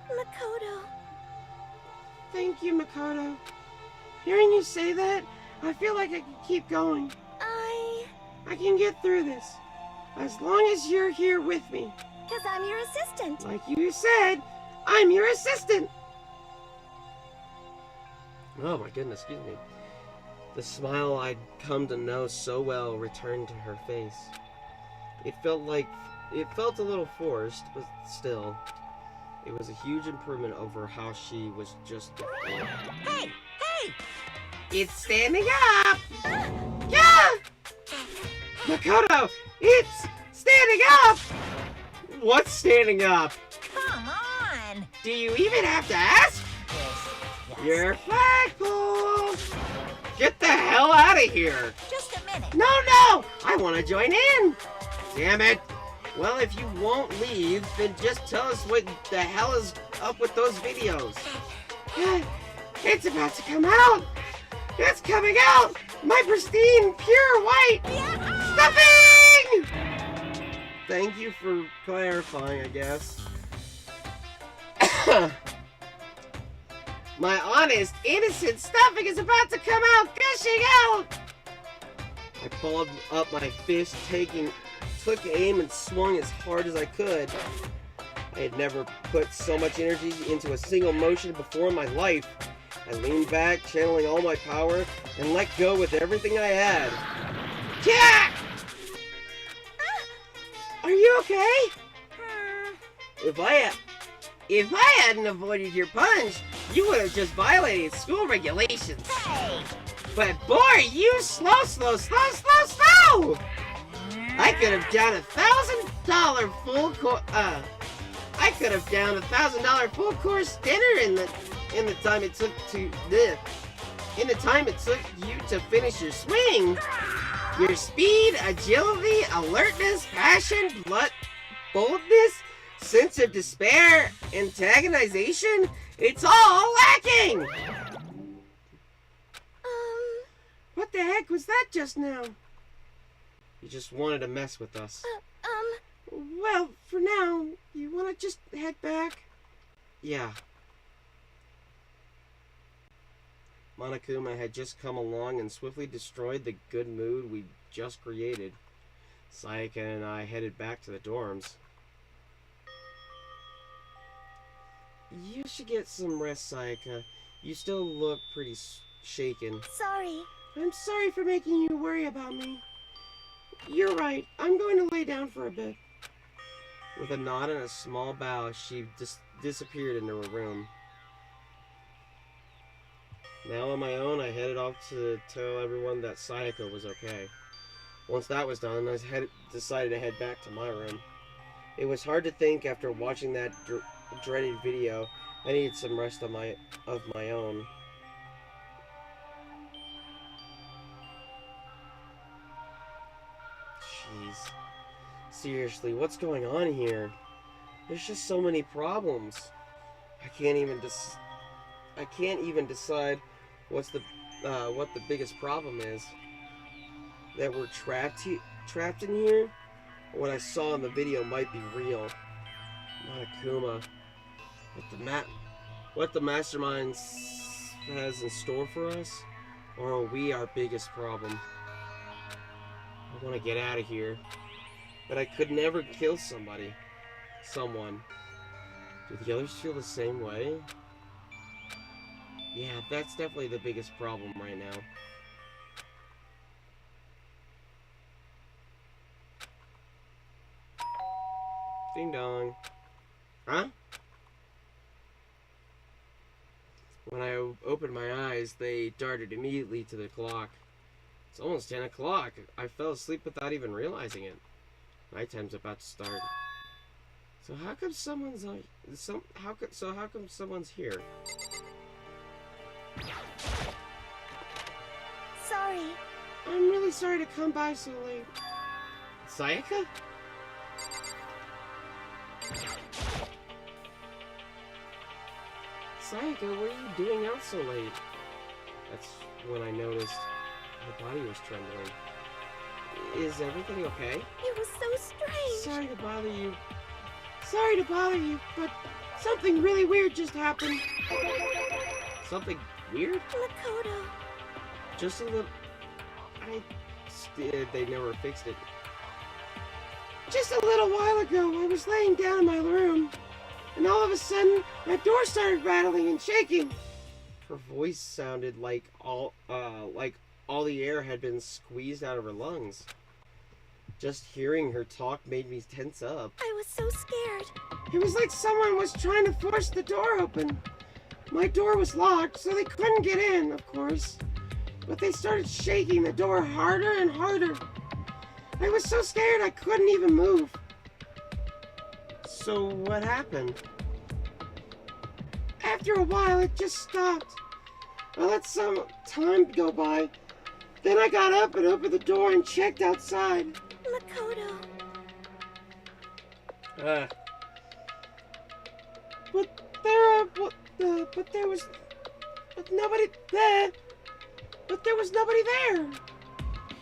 Makoto. Thank you, Makoto. Hearing you say that, I feel like I can keep going. I can get through this. As long as you're here with me. 'Cause I'm your assistant. Like you said, I'm your assistant. Oh my goodness, excuse me. The smile I'd come to know so well returned to her face. It felt a little forced, but still, it was a huge improvement over how she was just before. Hey! Hey! It's standing up! Yeah! Makoto, it's standing up! What's standing up? Come on! Do you even have to ask? Yes. You're flagpole! Get the hell out of here! Just a minute. No! I want to join in! Damn it! Well, if you won't leave, then just tell us what the hell is up with those videos. It's about to come out! It's coming out! My pristine, pure white stuffing! Thank you for clarifying, I guess. My honest, innocent stuffing is about to come out, gushing out! I pulled up my fist, took aim, and swung as hard as I could. I had never put so much energy into a single motion before in my life. I leaned back, channeling all my power, and let go with everything I had. Jack! Are you okay? If I hadn't avoided your punch, you would have just violated school regulations. Hey! But boy, you slow! I could have downed $1,000 full course dinner in the time it took you to finish your swing. Your speed, agility, alertness, passion, boldness, sense of despair, antagonization, it's all lacking! What the heck was that just now? You just wanted to mess with us. Well, for now, you want to just head back? Yeah. Monokuma had just come along and swiftly destroyed the good mood we just created. Sayaka and I headed back to the dorms. You should get some rest, Sayaka. You still look pretty shaken. Sorry. I'm sorry for making you worry about me. You're right. I'm going to lay down for a bit. With a nod and a small bow, she disappeared into her room. Now on my own, I headed off to tell everyone that Sayaka was okay. Once that was done, I decided to head back to my room. It was hard to think after watching that dreaded video. I needed some rest of my own. Jeez. Seriously, what's going on here? There's just so many problems. I can't even decide what the biggest problem is. That we're trapped in here? What I saw in the video might be real. Monokuma. What the mastermind has in store for us? Or are we our biggest problem? I want to get out of here. But I could never kill someone. Do the others feel the same way? Yeah, that's definitely the biggest problem right now. Ding dong. Huh? When I opened my eyes, they darted immediately to the clock. It's almost 10 o'clock. I fell asleep without even realizing it. Nighttime's about to start. So how come someone's how come someone's here? Sorry. I'm really sorry to come by so late. Sayaka? Sayaka, what are you doing out so late? That's when I noticed my body was trembling. Is everything okay? It was so strange. Sorry to bother you. Sorry to bother you, but something really weird just happened. Something weird? Makoto. Just a little... They never fixed it. Just a little while ago, I was laying down in my room, and all of a sudden, my door started rattling and shaking. Her voice sounded like all the air had been squeezed out of her lungs. Just hearing her talk made me tense up. I was so scared. It was like someone was trying to force the door open. My door was locked, so they couldn't get in, of course. But they started shaking the door harder and harder. I was so scared I couldn't even move. So what happened? After a while, it just stopped. I let some time go by. Then I got up and opened the door and checked outside. Makoto. But there was nobody there. But there was nobody there.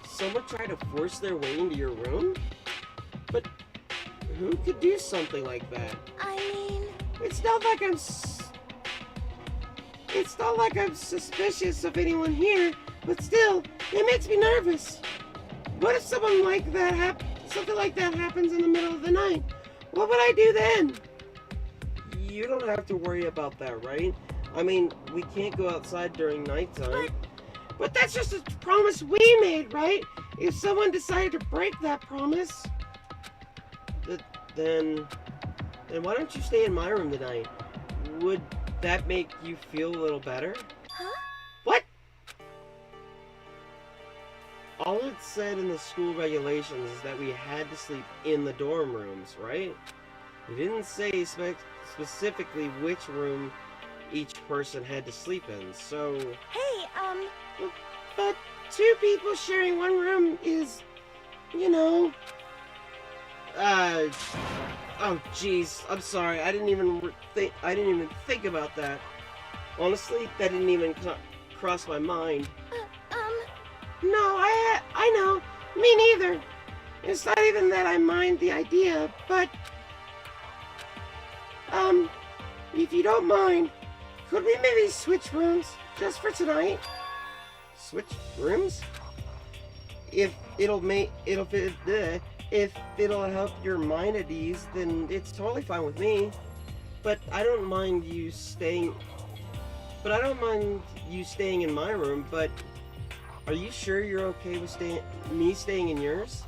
Someone tried to force their way into your room? But who could do something like that? I mean... It's not like I'm suspicious of anyone here, but still, it makes me nervous. What if something like that happens in the middle of the night? What would I do then? You don't have to worry about that, right? I mean, we can't go outside during nighttime. But that's just a promise we made, right? If someone decided to break that promise, then why don't you stay in my room tonight? Would that make you feel a little better? Huh? What? All it said in the school regulations is that we had to sleep in the dorm rooms, right? It didn't say specifically which room each person had to sleep in, so... Hey, But two people sharing one room is, you know... Oh, jeez. I'm sorry. I didn't even think about that. Honestly, that didn't even cross my mind. No, I know. Me neither. It's not even that I mind the idea, but... if you don't mind, could we maybe switch rooms just for tonight? Switch rooms? If it'll help your mind at ease, then it's totally fine with me. But I don't mind you staying in my room, but are you sure you're okay with me staying in yours?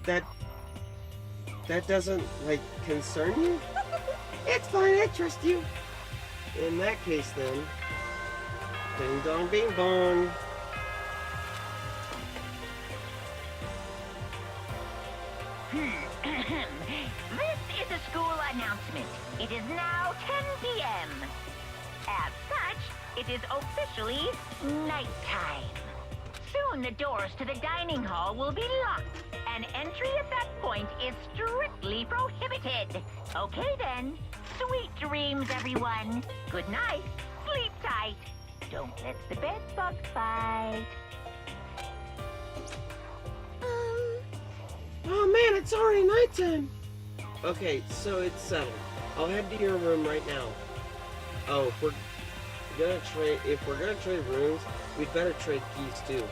That doesn't, like, concern you? It's fine, I trust you. In that case, then. Ding dong, bing bong. This is a school announcement. It is now 10 p.m. As such, it is officially nighttime. Soon the doors to the dining hall will be locked, and entry at that point is strictly prohibited. Okay then, sweet dreams, everyone. Good night, sleep tight. Don't let the bed bugs bite. Oh man, it's already nighttime. Okay, so it's settled. I'll head to your room right now. Oh, if we're gonna trade rooms, we'd better trade keys too.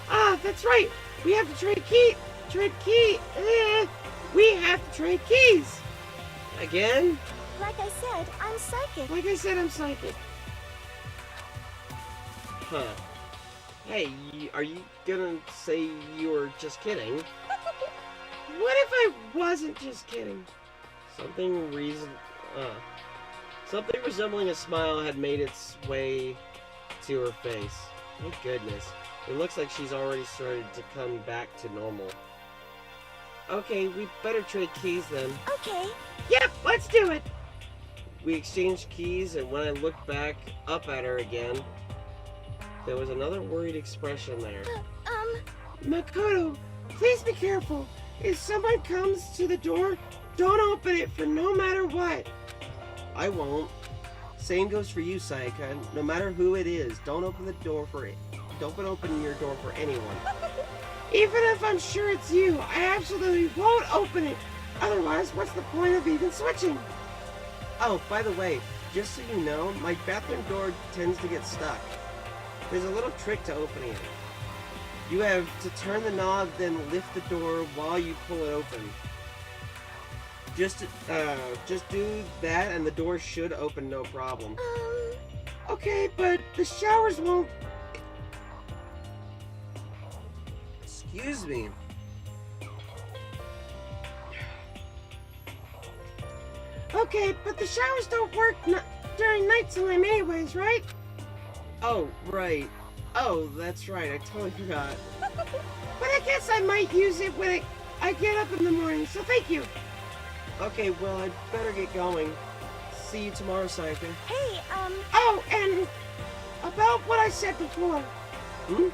Ah, that's right. We have to trade keys. We have to trade keys. Again? like I said, I'm psychic. Huh. Hey, are you gonna say you were just kidding? What if I wasn't just kidding? Something resembling a smile had made its way to her face. Thank goodness. It looks like she's already started to come back to normal. Okay, we better trade keys then. Okay. Yep, let's do it! We exchanged keys, and when I looked back up at her again, there was another worried expression there. Makoto, please be careful. If someone comes to the door, don't open it for no matter what. I won't. Same goes for you, Sayaka. No matter who it is, don't open open your door for anyone. Even if I'm sure it's you, I absolutely won't open it. Otherwise, what's the point of even switching? Oh, by the way, just so you know, my bathroom door tends to get stuck. There's a little trick to opening it. You have to turn the knob, then lift the door while you pull it open. Just do that and the door should open no problem. Okay, but the showers won't... Excuse me. Okay, but the showers don't work during nighttime anyways, right? Oh, right. Oh, that's right, I totally forgot. But I guess I might use it when I get up in the morning, so thank you. Okay, well, I'd better get going. See you tomorrow, Sayaka. Hey, Oh, and about what I said before. Hmm?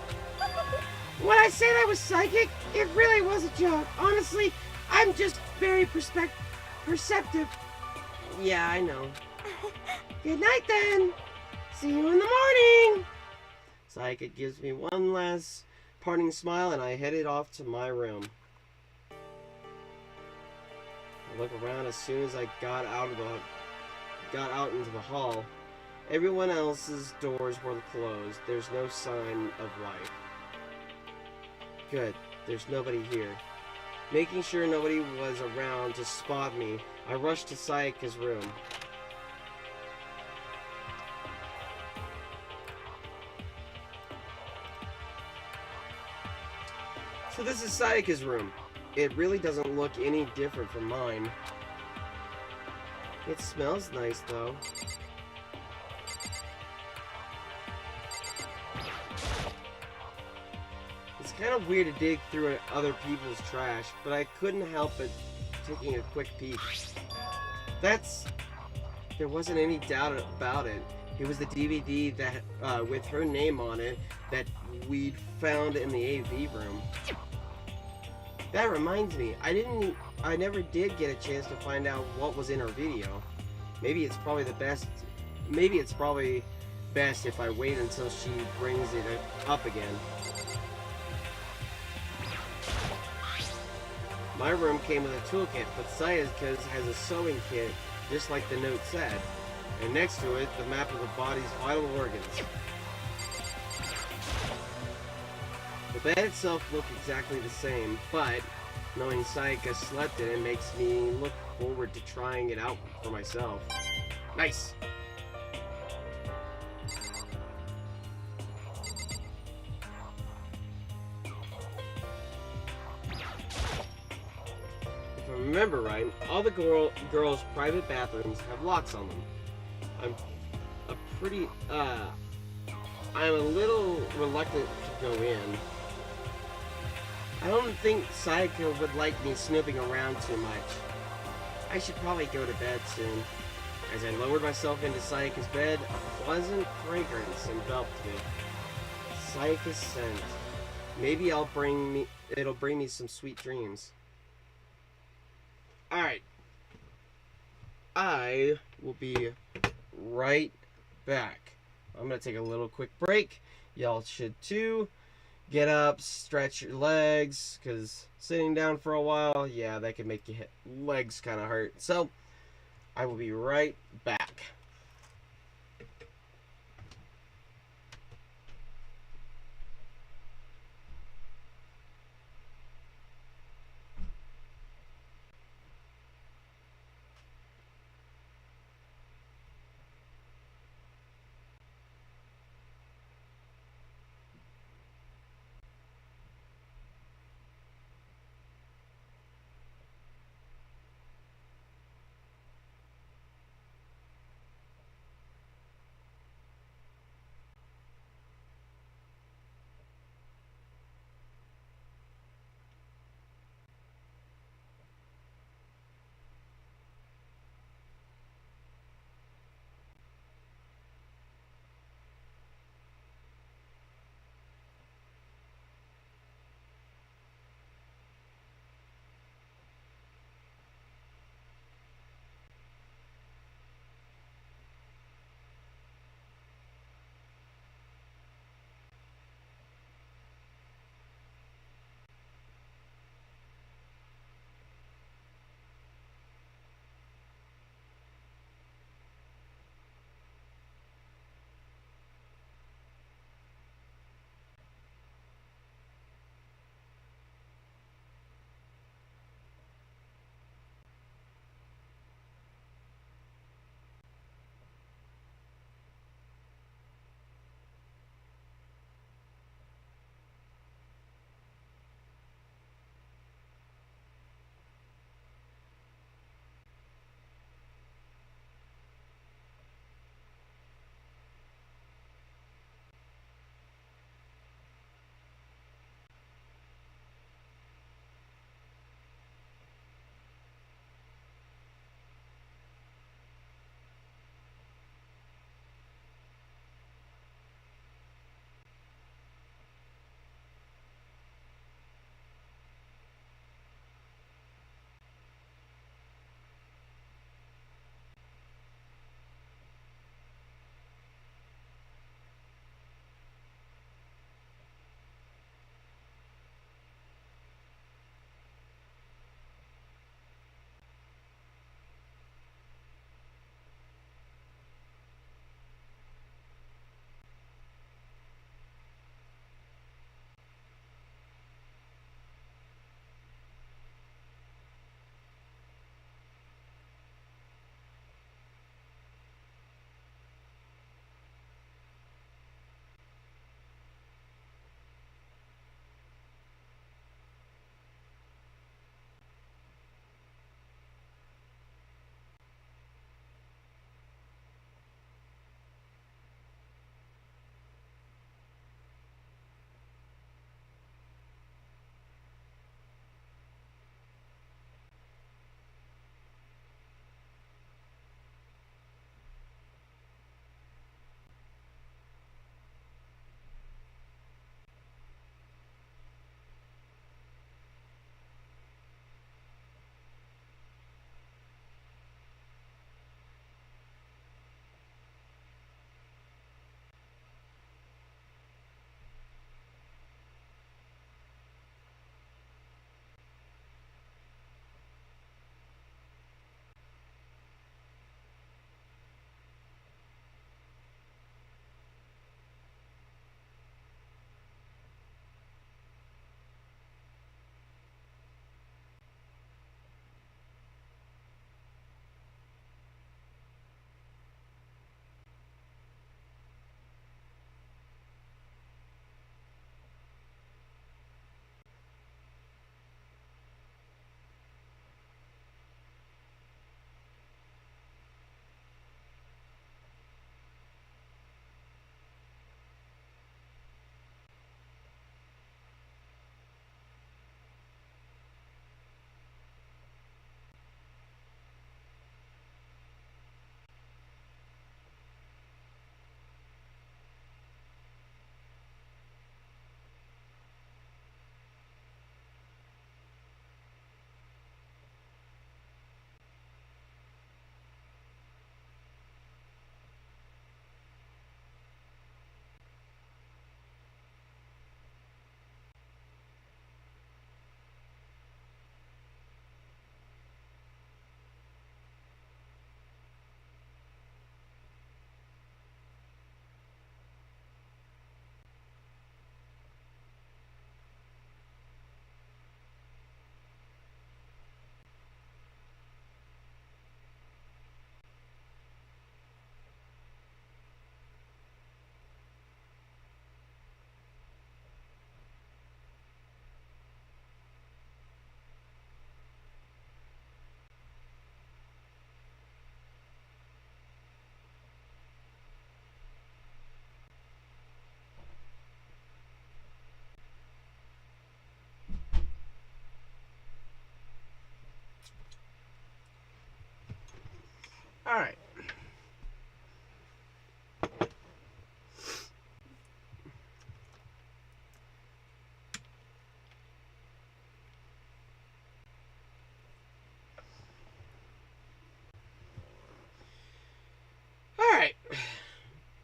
When I said I was psychic, it really was a joke. Honestly, I'm just very perceptive. Yeah, I know. Good night, then. See you in the morning. Sayaka gives me one last parting smile, and I headed off to my room. I look around as soon as I got out into the hall. Everyone else's doors were closed. There's no sign of life. Good. There's nobody here. Making sure nobody was around to spot me, I rushed to Sayaka's room. So this is Sayaka's room. It really doesn't look any different from mine. It smells nice, though. It's kind of weird to dig through other people's trash, but I couldn't help but taking a quick peek. There wasn't any doubt about it. It was the DVD that, with her name on it, that we'd found in the AV room. That reminds me, I never did get a chance to find out what was in her video. Maybe it's probably best if I wait until she brings it up again. My room came with a toolkit, but Sayaka's has a sewing kit, just like the note said. And next to it, the map of the body's vital organs. The bed itself looked exactly the same, but knowing Sayaka slept in it makes me look forward to trying it out for myself. Nice! If I remember right, all the girls' private bathrooms have locks on them. I'm a little reluctant to go in. I don't think Sayaka would like me snooping around too much. I should probably go to bed soon. As I lowered myself into Sayaka's bed, a pleasant fragrance enveloped me. Sayaka's scent. Maybe it'll bring me some sweet dreams. Alright. I will be right back. I'm gonna take a little quick break. Y'all should too. Get up, stretch your legs, because sitting down for a while, yeah, that can make your legs kind of hurt. So, I will be right back.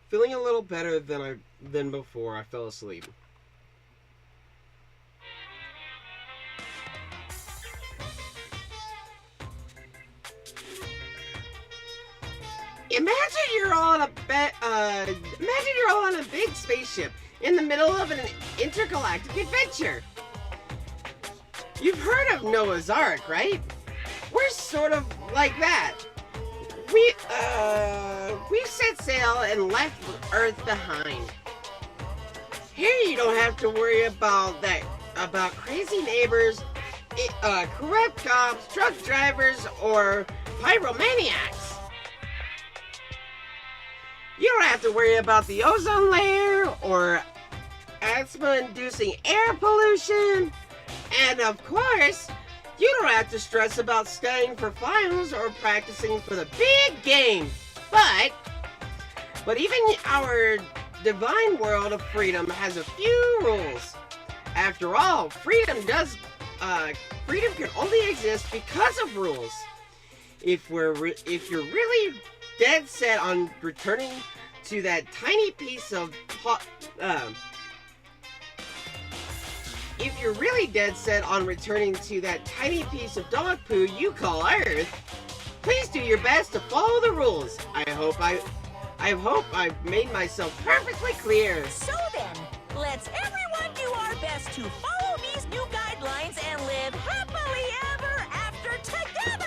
Feeling a little better than before I fell asleep. Imagine you're on a big spaceship in the middle of an intergalactic adventure. You've heard of Noah's Ark, right? We're sort of like that. We've set sail and left Earth behind. Here you don't have to worry about crazy neighbors, corrupt cops, truck drivers, or pyromaniacs. You don't have to worry about the ozone layer or asthma-inducing air pollution. And of course, you don't have to stress about studying for finals or practicing for the big game. But even our divine world of freedom has a few rules. After all, freedom can only exist because of rules. If you're really dead set on returning to that tiny piece of if you're really dead set on returning to that tiny piece of dog poo you call Earth, please do your best to follow the rules. I hope I've made myself perfectly clear. So then, let's everyone do our best to follow these new guidelines and live happily ever after together!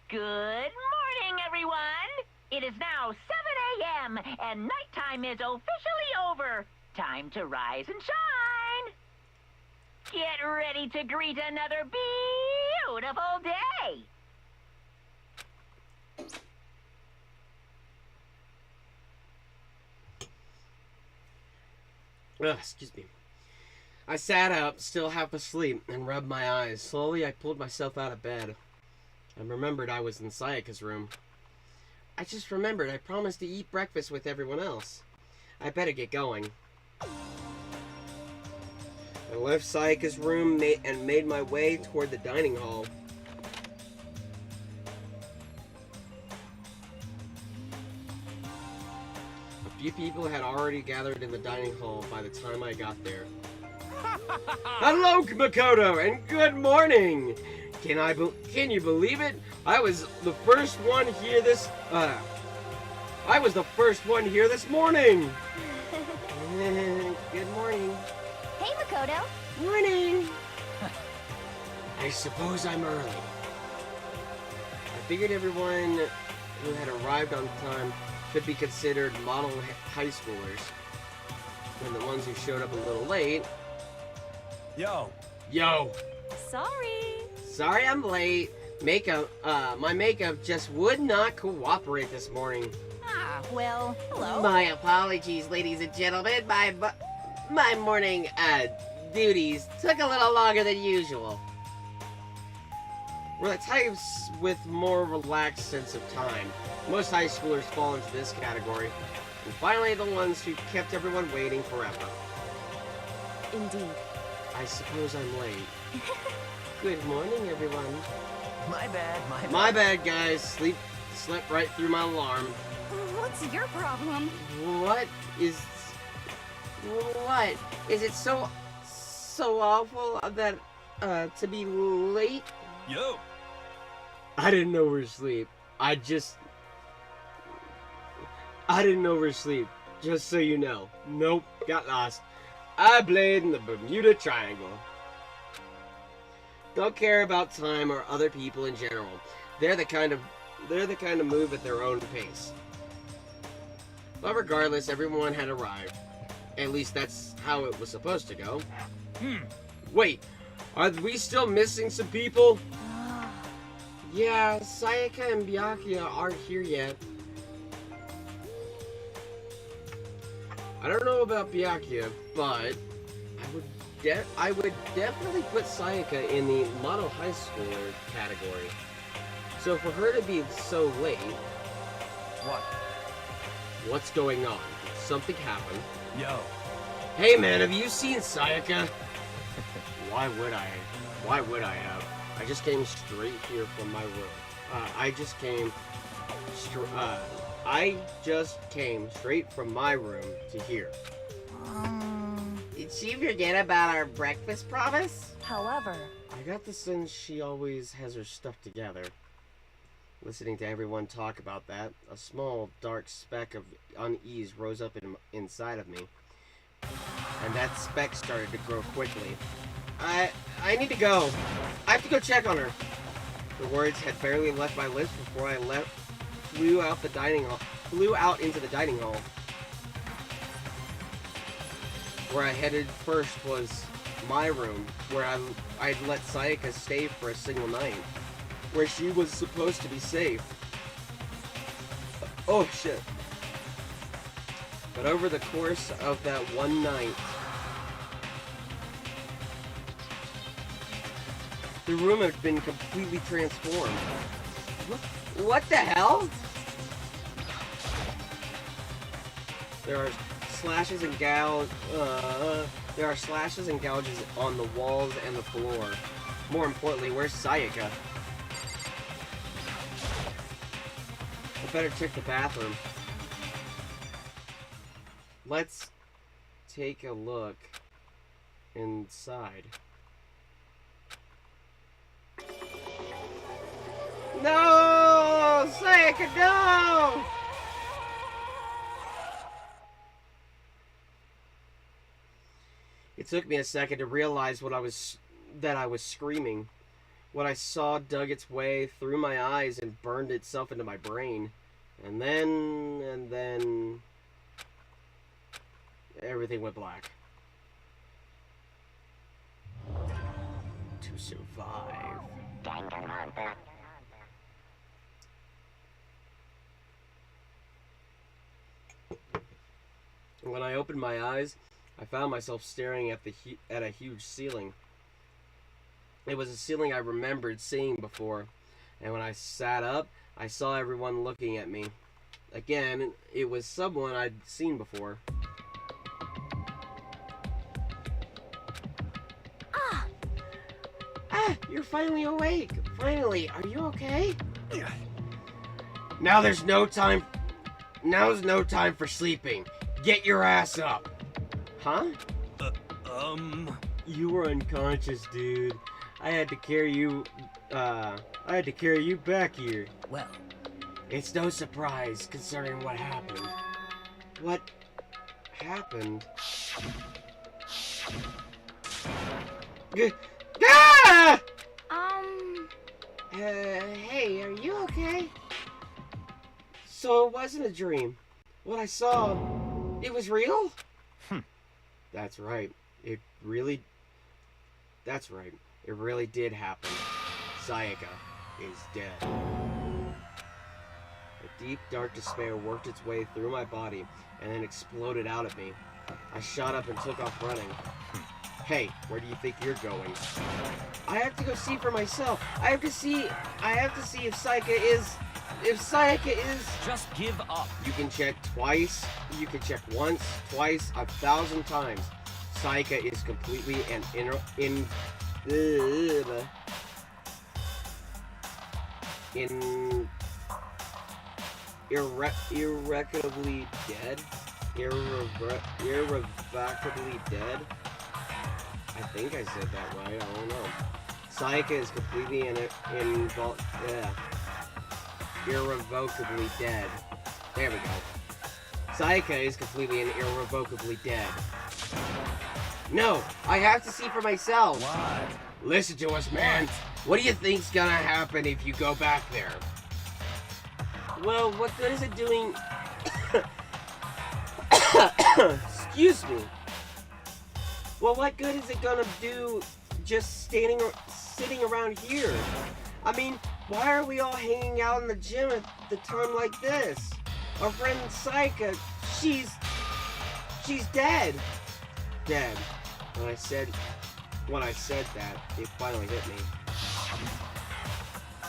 Good morning, everyone! It is now 7 a.m. and nighttime is officially over. Time to rise and shine! Get ready to greet another beautiful day! Ugh, excuse me. I sat up, still half asleep, and rubbed my eyes. Slowly, I pulled myself out of bed. I remembered I was in Sayaka's room. I just remembered I promised to eat breakfast with everyone else. I better get going. I left Sayaka's room and made my way toward the dining hall. A few people had already gathered in the dining hall by the time I got there. Hello, Makoto, and good morning! Can you believe it? I was the first one here this morning. Good morning. Hey, Makoto. Morning. I suppose I'm early. I figured everyone who had arrived on time could be considered model high schoolers. And the ones who showed up a little late. Yo. Sorry I'm late. My makeup just would not cooperate this morning. Ah, well, hello. My apologies, ladies and gentlemen. My morning duties took a little longer than usual. We're the types with more relaxed sense of time. Most high schoolers fall into this category. And finally, the ones who kept everyone waiting forever. Indeed. I suppose I'm late. Good morning, everyone. My bad. My bad, guys. Slept right through my alarm. What's your problem? What? Is it so awful that to be late? Yo. I didn't know we're asleep. I didn't know we're asleep. Just so you know. Nope, got lost. I played in the Bermuda Triangle. Don't care about time or other people in general. They're the kind of move at their own pace. But regardless, everyone had arrived. At least that's how it was supposed to go. Wait, are we still missing some people? Yeah, Sayaka and Byakuya aren't here yet. I don't know about Byakuya, but I would definitely put Sayaka in the model high schooler category. So for her to be so late... What? What's going on? Something happened. Yo. Hey man, have you seen Sayaka? Why would I? Why would I have? I just came straight here from my room. I just came straight from my room to here. Did she forget about our breakfast promise? However, I got the sense she always has her stuff together. Listening to everyone talk about that, a small, dark speck of unease rose up inside of me. And that speck started to grow quickly. I need to go. I have to go check on her. The words had barely left my lips before I flew out into the dining hall. Where I headed first was my room, where I'd let Sayaka stay for a single night, where she was supposed to be safe. Oh shit. But over the course of that one night, the room had been completely transformed. What the hell? There are slashes and gouges on the walls and the floor. More importantly, where's Sayaka? I better check the bathroom. Let's take a look inside. No! Sayaka, no! It took me a second to realize that I was screaming. What I saw dug its way through my eyes and burned itself into my brain. And then everything went black. To survive. Danganronpa. When I opened my eyes, I found myself staring at a huge ceiling. It was a ceiling I remembered seeing before, and when I sat up, I saw everyone looking at me. Again, it was someone I'd seen before. You're finally awake. Finally, are you okay? Now's no time for sleeping. Get your ass up. Huh? You were unconscious, dude. I had to carry you back here. Well, It's no surprise concerning what happened. What happened? Ah! Hey, are you okay? So it wasn't a dream. What I saw, it was real? That's right. It really did happen. Sayaka is dead. A deep, dark despair worked its way through my body and then exploded out at me. I shot up and took off running. Hey, where do you think you're going? I have to go see for myself. I have to see if Sayaka is... just give up. You can check twice. You can check once, twice, 1,000 times. Sayaka is completely and irrevocably dead. Irrevocably dead. I think I said that right. I don't know. Sayaka is completely irrevocably dead. There we go. Sayaka is completely and irrevocably dead. No, I have to see for myself. Why? Listen to us, man. What do you think's gonna happen if you go back there? Well, what good is it doing? Excuse me. Well, what good is it gonna do just sitting around here? I mean, why are we all hanging out in the gym at the time like this? Our friend Sayaka, she's dead. Dead. When I said that, it finally hit me.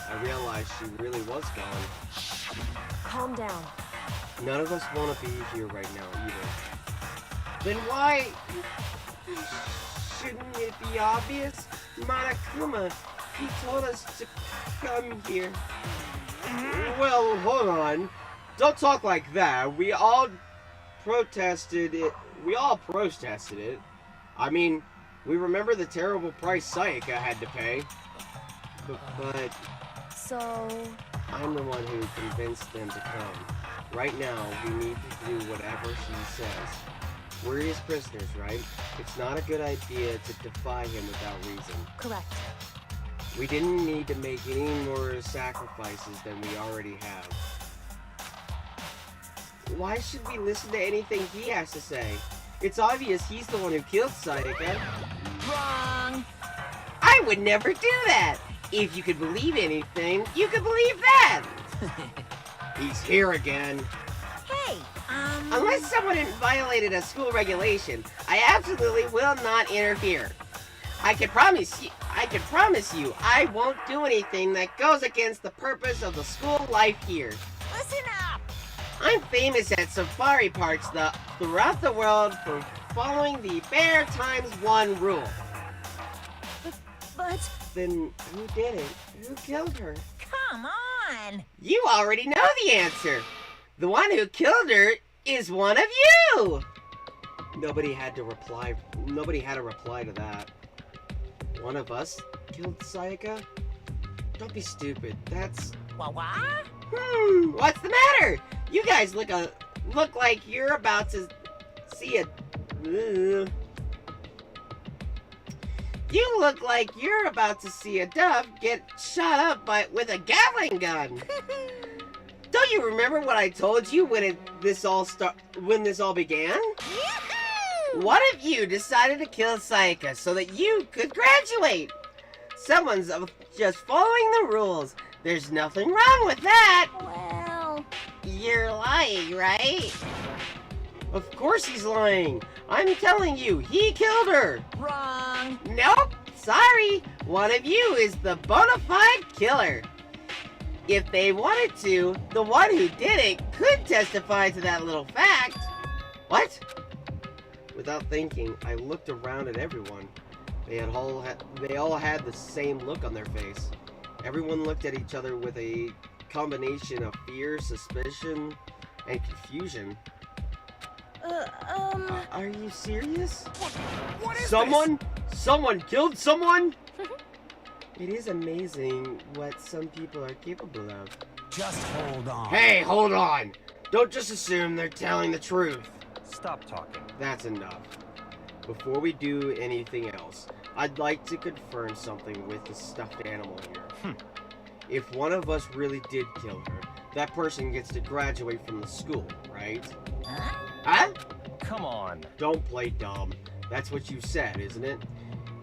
I realized she really was gone. calm down. None of us want to be here right now either. Then why shouldn't it be obvious? Monokuma, he told us to come here. Well, hold on. Don't talk like that. We all protested it. I mean, we remember the terrible price Sayaka had to pay. But So... I'm the one who convinced them to come. Right now, we need to do whatever she says. We're his prisoners, right? It's not a good idea to defy him without reason. Correct. We didn't need to make any more sacrifices than we already have. Why should we listen to anything he has to say? It's obvious he's the one who killed Sayaka. Wrong. I would never do that! If you could believe anything, you could believe that! He's here again. Hey, Unless someone violated a school regulation, I absolutely will not interfere. I can promise you, I won't do anything that goes against the purpose of the school life here. listen up. I'm famous at safari parks throughout the world for following the Bear times 1 rule. But... Then who did it? Who killed her? Come on. You already know the answer. The one who killed her is one of you. Nobody had a reply to that. One of us killed Sayaka? Don't be stupid. That's... What? What's the matter? You guys look like you're about to see a... You look like you're about to see a dove get shot up with a Gatling gun. Don't you remember what I told you when this all began? One of you decided to kill Sayaka so that you could graduate. Someone's just following the rules. There's nothing wrong with that. well... You're lying, right? Of course he's lying. I'm telling you, he killed her. Wrong. Nope, sorry. One of you is the bona fide killer. If they wanted to, the one who did it could testify to that little fact. What? Without thinking, I looked around at everyone. They all had the same look on their face. Everyone looked at each other with a combination of fear, suspicion, and confusion. Are you serious? What is Someone killed someone? It is amazing what some people are capable of. this? Just hold on. Hey, hold on! Don't just assume they're telling the truth. Stop talking. That's enough. Before we do anything else, I'd like to confirm something with the stuffed animal here. If one of us really did kill her, that person gets to graduate from the school, right? Huh? Come on. Don't play dumb. That's what you said, isn't it?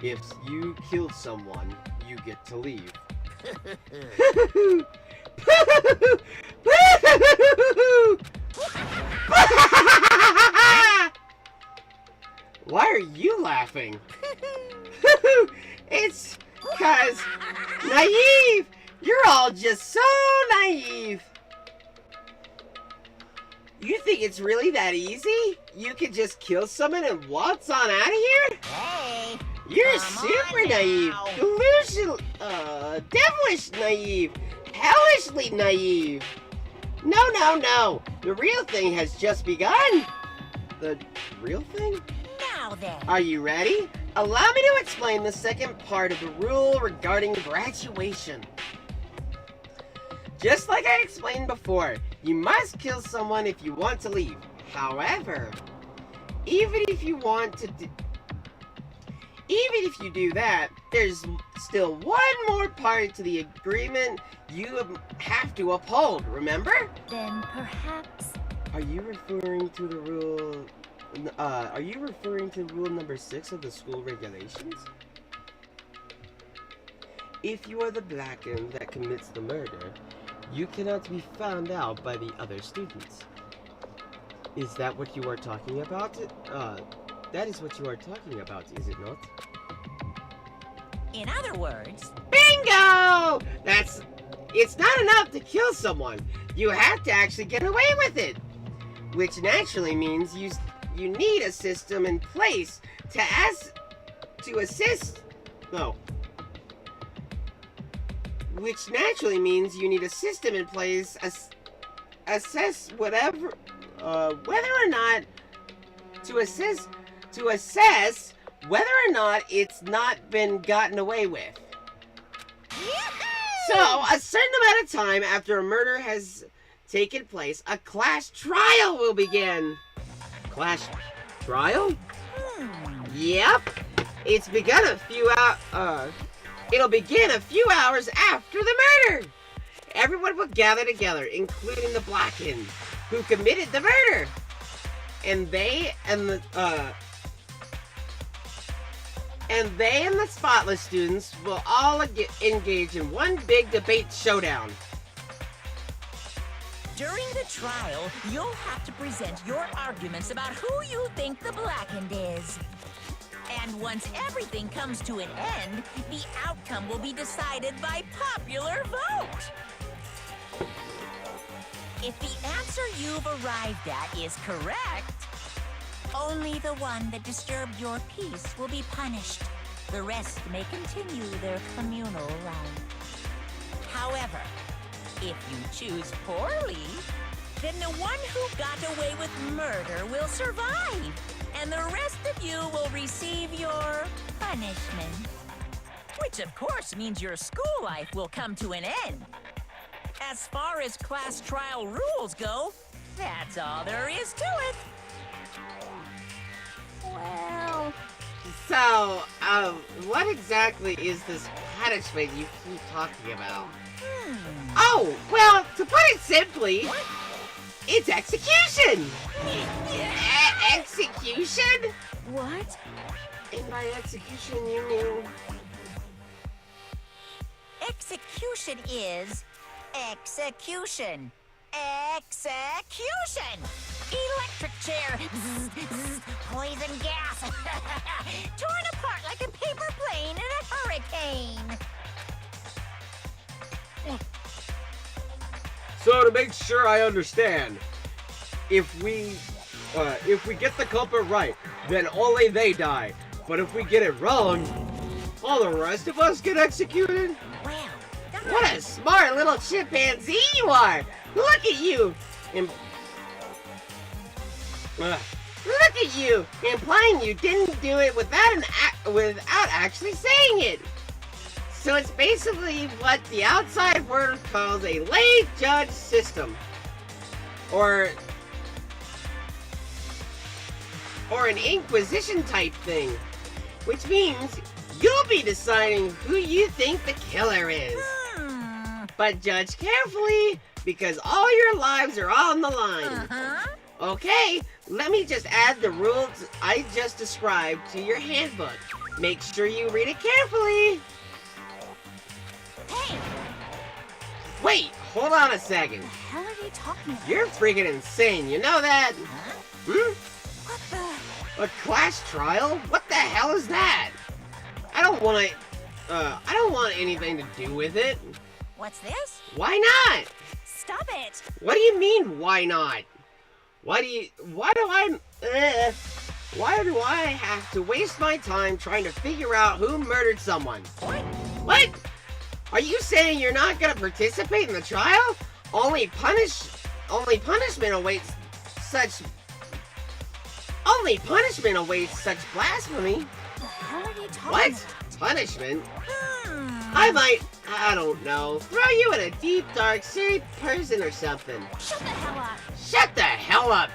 If you killed someone, you get to leave. Why are you laughing? It's 'cause naive! You're all just so naive! You think it's really that easy? You could just kill someone and waltz on out of here? Hey. You're Come super on naive, now. delusional, devilish naive, hellishly naive. No. The real thing has just begun. The real thing? Now then. Are you ready? Allow me to explain the second part of the rule regarding graduation. Just like I explained before, you must kill someone if you want to leave. However, even if you do that, there's still one more part to the agreement you have to uphold, remember? Then perhaps... Are you referring to the rule... are you referring to rule number 6 of the school regulations? If you are the black one that commits the murder, you cannot be found out by the other students. Is that what you are talking about? That is what you are talking about, is it not? In other words, Bingo! It's not enough to kill someone. You have to actually get away with it. which naturally means you need a system in place to assist. No. Which naturally means you need a system in place assess whatever whether or not to assess whether or not it's not been gotten away with. So, a certain amount of time after a murder has taken place, a class trial will begin. Class trial? Yep. It's begun it'll begin a few hours after the murder. Everyone will gather together, including the Blackened, who committed the murder. And they and the spotless students will all engage in one big debate showdown. During the trial, you'll have to present your arguments about who you think the Blackened is. And once everything comes to an end, the outcome will be decided by popular vote. If the answer you've arrived at is correct, only the one that disturbed your peace will be punished. The rest may continue their communal life. However, if you choose poorly, then the one who got away with murder will survive, and the rest of you will receive your punishment. Which of course means your school life will come to an end. As far as class trial rules go, that's all there is to it. Well... So, what exactly is this punishment you keep talking about? Oh, well, to put it simply, it's execution! Execution? What? And by execution, you mean... Execution is execution. Execution! Electric chair. Zzz, zzz, poison gas. Torn apart like a paper plane in a hurricane. So to make sure I understand, if we get the culprit right, then only they die. But if we get it wrong, all the rest of us get executed? Well, What a smart little chimpanzee you are! Look at you! Look at you! Implying you didn't do it without actually saying it! So it's basically what the outside world calls a lay judge system. Or an inquisition type thing. Which means you'll be deciding who you think the killer is. But judge carefully, because all your lives are on the line. Okay, let me just add the rules I just described to your handbook. Make sure you read it carefully. Hey! Wait, hold on a second. What the hell are you talking about? You're freaking insane, you know that? Hmm? What the... A class trial? What the hell is that? I don't want anything to do with it. what's this? Why not? Stop it! What do you mean, why not? Why do I have to waste my time trying to figure out who murdered someone? What? Are you saying you're not gonna participate in the trial? Only punishment awaits such blasphemy. The hell are you talking What? about? Punishment? I don't know, throw you in a deep, dark, silly prison or something. Shut the hell up! Shut the hell up!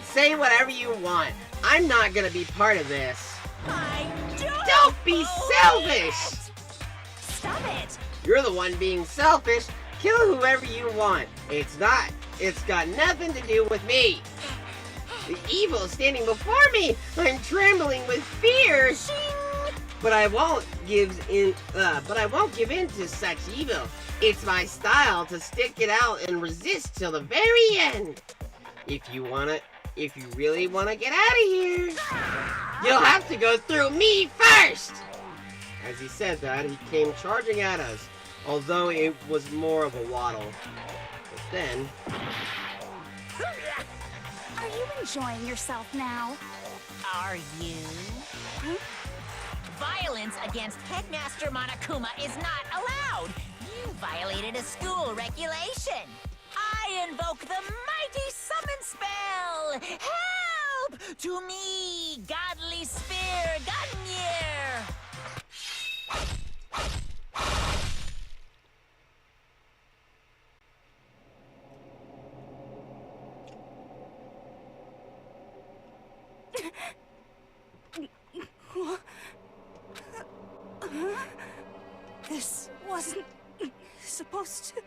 Say whatever you want. I'm not gonna be part of this. I Don't be selfish! Stop it! You're the one being selfish. Kill whoever you want. It's got nothing to do with me. The evil is standing before me. I'm trembling with fear. But I won't give in to such evil. It's my style to stick it out and resist till the very end. If you really wanna get out of here, you'll have to go through me first. As he said that, he came charging at us, although it was more of a waddle. But then... enjoying yourself now? Are you? Violence against Headmaster Monokuma is not allowed. You violated a school regulation. I invoke the mighty summon spell. Help to me, godly spear, Gungnir. This wasn't supposed to...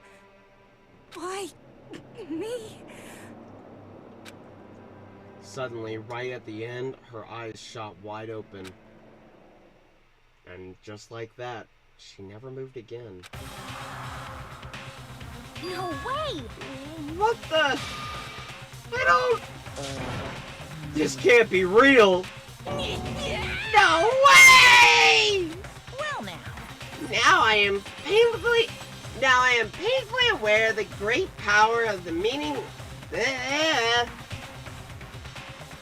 Why me? Suddenly, right at the end, her eyes shot wide open. And just like that, she never moved again. No way! What the? I don't... This can't be real! No way! Well now. Now I am painfully aware of the great power of the meaning.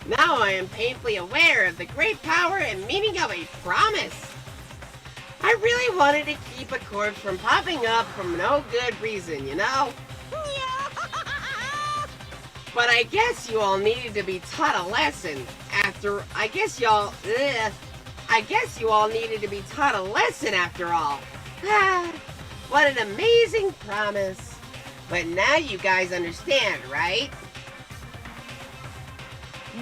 Now I am painfully aware of the great power and meaning of a promise. I really wanted to keep a corpse from popping up for no good reason, you know? But I guess you all needed to be taught a lesson I guess you all needed to be taught a lesson after all. What an amazing promise. But now you guys understand, right?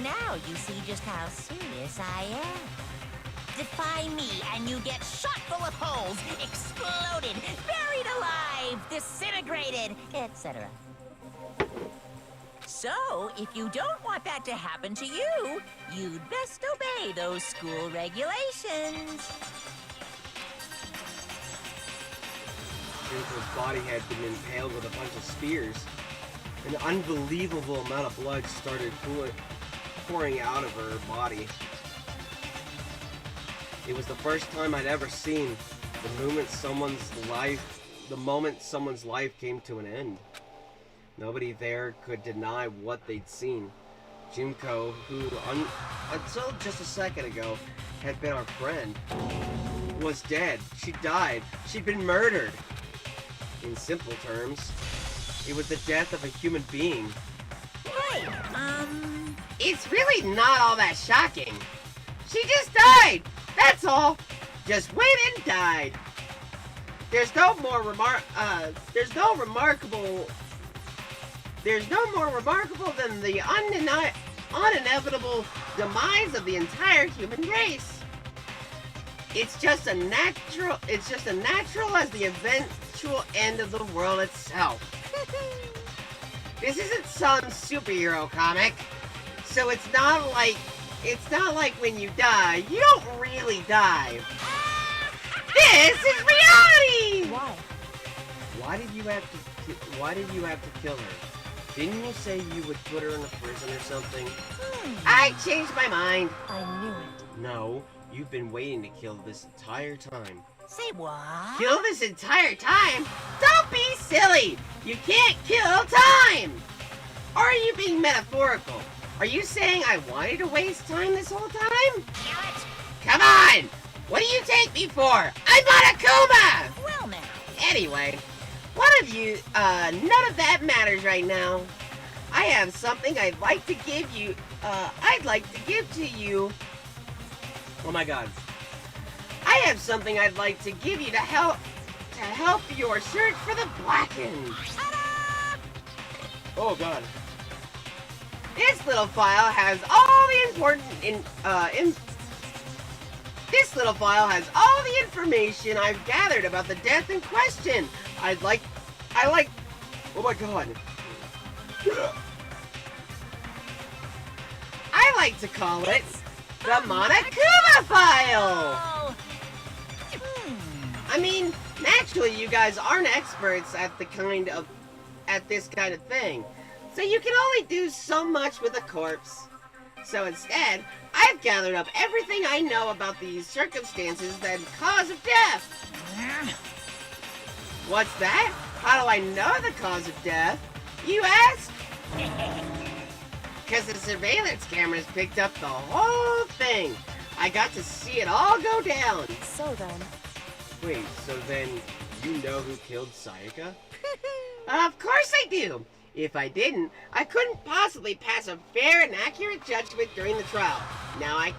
Now you see just how serious I am. Defy me and you get shot full of holes, exploded, buried alive, disintegrated, etc. So, if you don't want that to happen to you, you'd best obey those school regulations. Junko's body had been impaled with a bunch of spears. An unbelievable amount of blood started pouring out of her body. It was the first time I'd ever seen the moment someone's life came to an end. Nobody there could deny what they'd seen. Junko, who until just a second ago had been our friend, was dead. She died. She'd been murdered. In simple terms, it was the death of a human being. Wait, It's really not all that shocking. She just died. That's all. Just went and died. There's no more remarkable than the uninevitable demise of the entire human race. It's just as natural as the eventual end of the world itself. This isn't some superhero comic, so it's not like when you die, you don't really die. This is reality! why? Why did you have to kill her? Didn't you say you would put her in a prison or something? I changed my mind. I knew it. No, you've been waiting to kill this entire time. Say what? Kill this entire time? Don't be silly! You can't kill time! Or are you being metaphorical? Are you saying I wanted to waste time this whole time? Kill it! Come on! What do you take me for? I'm Monokuma! Well now. Anyway, one of you, none of that matters right now. I have something I'd like to give to you. Oh my god. I have something I'd like to give you to help your search for the Blackened. Oh god. This little file has all the information I've gathered about the death in question. I like, oh my god. I like to call it the Monokuma file. Oh. I mean, naturally you guys aren't experts at this kind of thing. So you can only do so much with a corpse. So instead, I've gathered up everything I know about these circumstances and cause of death. What's that? How do I know the cause of death? You ask? because the surveillance cameras picked up the whole thing. I got to see it all go down. So then... Wait, so then you know who killed Sayaka? Of course I do. If I didn't, I couldn't possibly pass a fair and accurate judgment during the trial. Now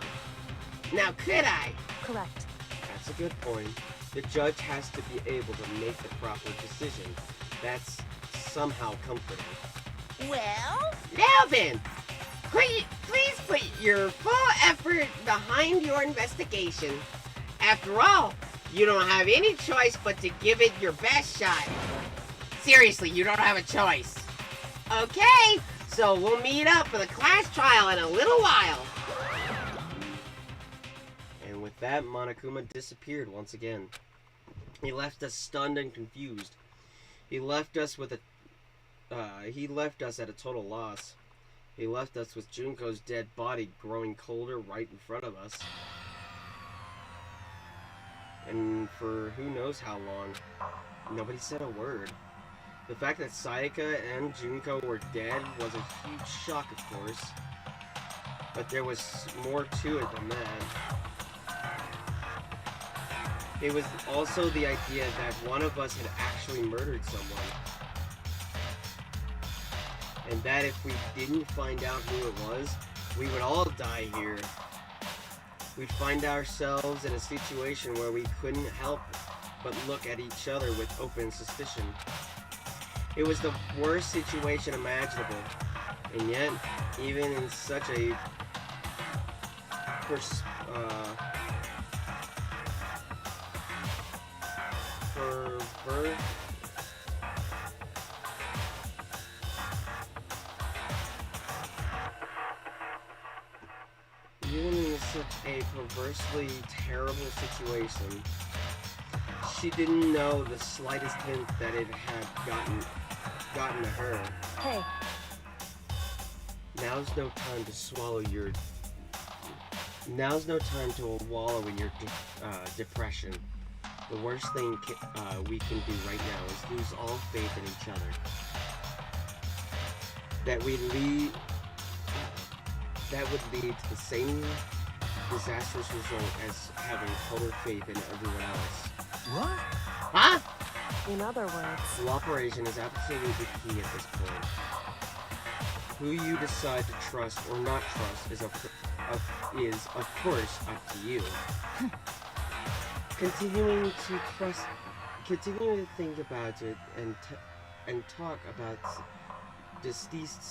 could I? Correct. That's a good point. The judge has to be able to make the proper decision. That's somehow comforting. Well, Now then, please put your full effort behind your investigation. After all, you don't have any choice but to give it your best shot. Seriously, you don't have a choice. Okay, so we'll meet up for the class trial in a little while. And with that, Monokuma disappeared once again. He left us stunned and confused. He left us at a total loss. He left us with Junko's dead body growing colder right in front of us. And for who knows how long, nobody said a word. The fact that Sayaka and Junko were dead was a huge shock, of course. But there was more to it than that. It was also the idea that one of us had actually murdered someone. And that if we didn't find out who it was, we would all die here. We'd find ourselves in a situation where we couldn't help but look at each other with open suspicion. It was the worst situation imaginable, and yet, even in such a perversely terrible situation, she didn't know the slightest hint that it had gotten to her. Hey. Now's no time to wallow in your depression. The worst thing we can do right now is lose all faith in each other. That would lead to the same disastrous result as having total faith in everyone else. What? Huh? In other words... Cooperation is absolutely key at this point. Who you decide to trust or not trust is of course up to you. Continuing to think about it and talk about deceased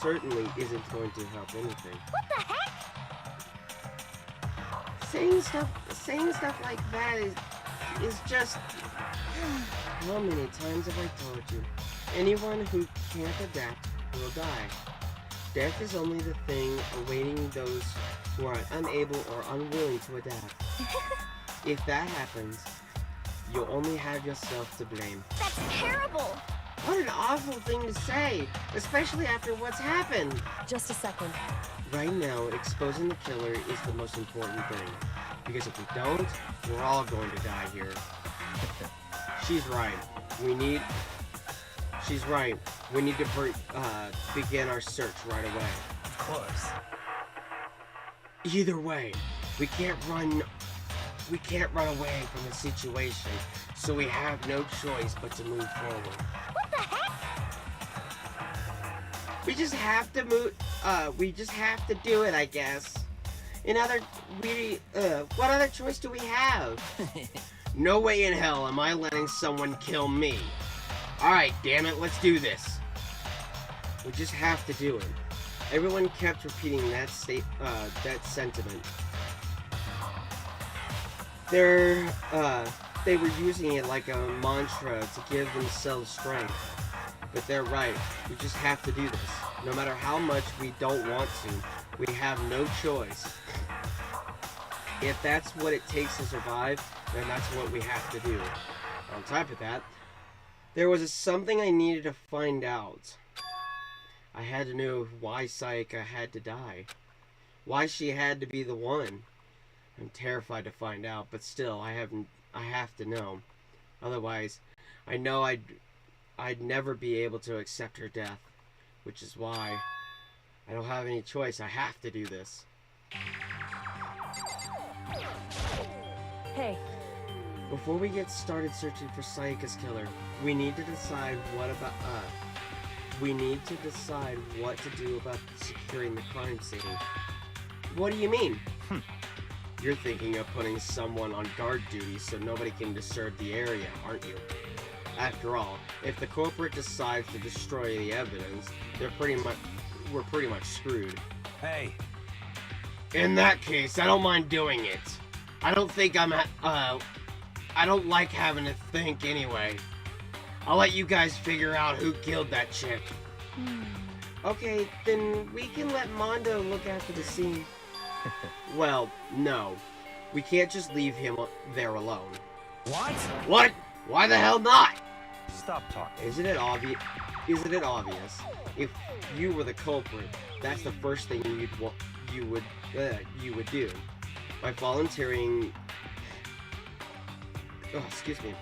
certainly isn't going to help anything. What the heck? Saying stuff like that is just... How many times have I told you? Anyone who can't adapt will die. Death is only the thing awaiting those who are unable or unwilling to adapt. If that happens, you'll only have yourself to blame. That's terrible! What an awful thing to say, especially after what's happened. Just a second. Right now, exposing the killer is the most important thing. Because if we don't, we're all going to die here. She's right. We need to begin our search right away. Of course. Either way, we can't run away from the situation, so we have no choice but to move forward. What the heck? We just have to do it, I guess. What other choice do we have? No way in hell am I letting someone kill me. Alright, damn it, let's do this. We just have to do it. Everyone kept repeating that sentiment. They were using it like a mantra to give themselves strength. But they're right, we just have to do this. No matter how much we don't want to, we have no choice. If that's what it takes to survive, then that's what we have to do. On top of that, there was something I needed to find out. I had to know why Sayaka had to die. Why she had to be the one. I'm terrified to find out, but still, I have to know. Otherwise, I know I'd never be able to accept her death. which is why I don't have any choice. I have to do this. Hey, Before we get started searching for Sayaka's killer, we need to decide what to do about securing the crime scene. What do you mean? You're thinking of putting someone on guard duty so nobody can disturb the area, aren't you? After all, if the culprit decides to destroy the evidence, we're pretty much screwed. Hey, In that case, I don't mind doing it. I don't like having to think anyway. I'll let you guys figure out who killed that chick. Okay, then we can let Mondo look after the scene. Well, no. We can't just leave him there alone. what? What? Why the hell not? Stop talking. Isn't it obvious? If you were the culprit, that's the first thing you would do. By volunteering... Oh, excuse me.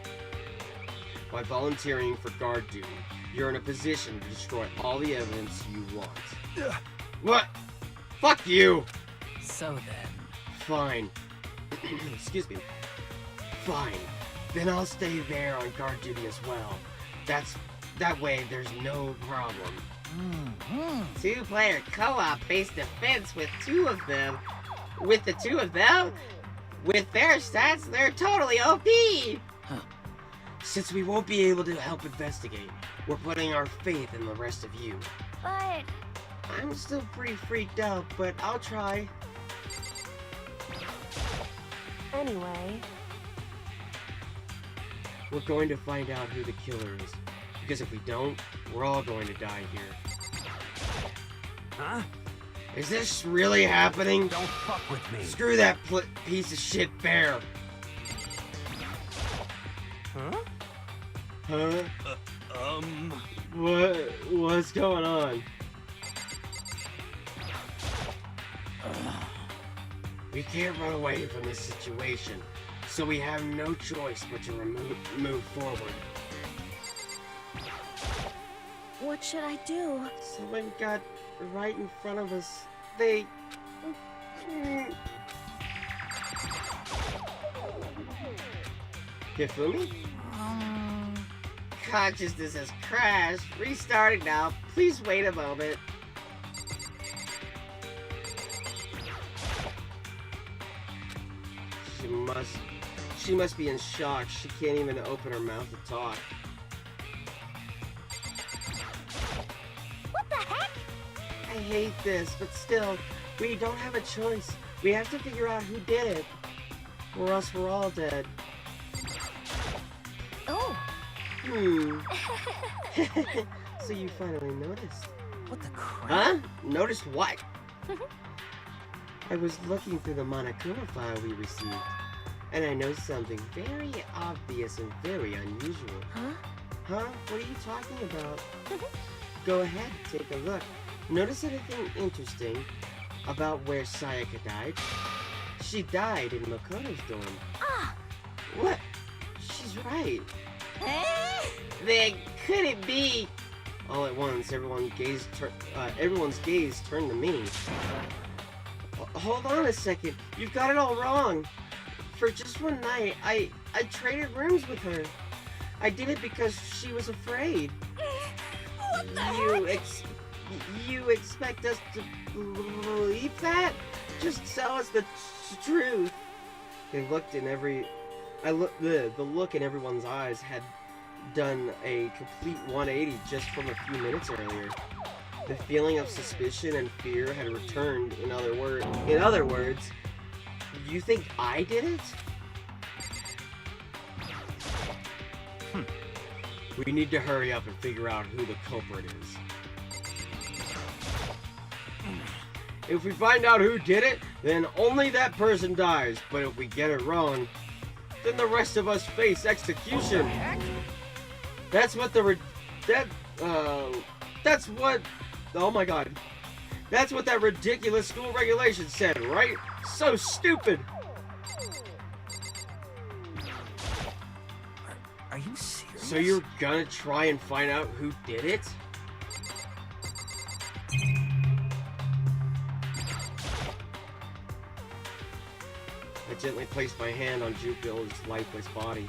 By volunteering for guard duty, you're in a position to destroy all the evidence you want. What? Fuck you! So then. Fine. Excuse me. Fine. Then I'll stay there on guard duty as well. That way there's no problem. Two-player co-op based defense with the two of them? With their stats, they're totally OP! Since we won't be able to help investigate, we're putting our faith in the rest of you. But I'm still pretty freaked out, but I'll try. anyway, We're going to find out who the killer is. Because if we don't, we're all going to die here. Huh? Is this really happening? Don't fuck with me. Screw that piece of shit bear. Huh? Huh? What's going on? We can't run away from this situation, so we have no choice but to move forward. what should I do? Someone got right in front of us. They... Hifumi? Consciousness has crashed. Restarting now. Please wait a moment. She must be in shock. She can't even open her mouth to talk. what the heck? I hate this, but still, we don't have a choice. We have to figure out who did it, or else we're all dead. Oh, So you finally noticed. What the crap? Huh? Noticed what? I was looking through the Monokuma file we received, and I noticed something very obvious and very unusual. Huh? Huh? What are you talking about? Go ahead, take a look. Notice anything interesting about where Sayaka died? She died in Makoto's dorm. ah, What? She's right. Then could it be? All at once, everyone's gaze turned to me. Hold on a second. You've got it all wrong. For just one night, I traded rooms with her. I did it because she was afraid. What the heck? You expect us to believe that? Just tell us the truth. They looked in the look in everyone's eyes had done a complete 180 just from a few minutes earlier. The feeling of suspicion and fear had returned. In other words, you think I did it? We need to hurry up and figure out who the culprit is. If we find out who did it, then only that person dies. But if we get it wrong, then the rest of us face execution. That's what oh my god. That's what that ridiculous school regulation said, right? So stupid. Are you serious? So you're gonna try and find out who did it? gently placed my hand on Jupil's lifeless body.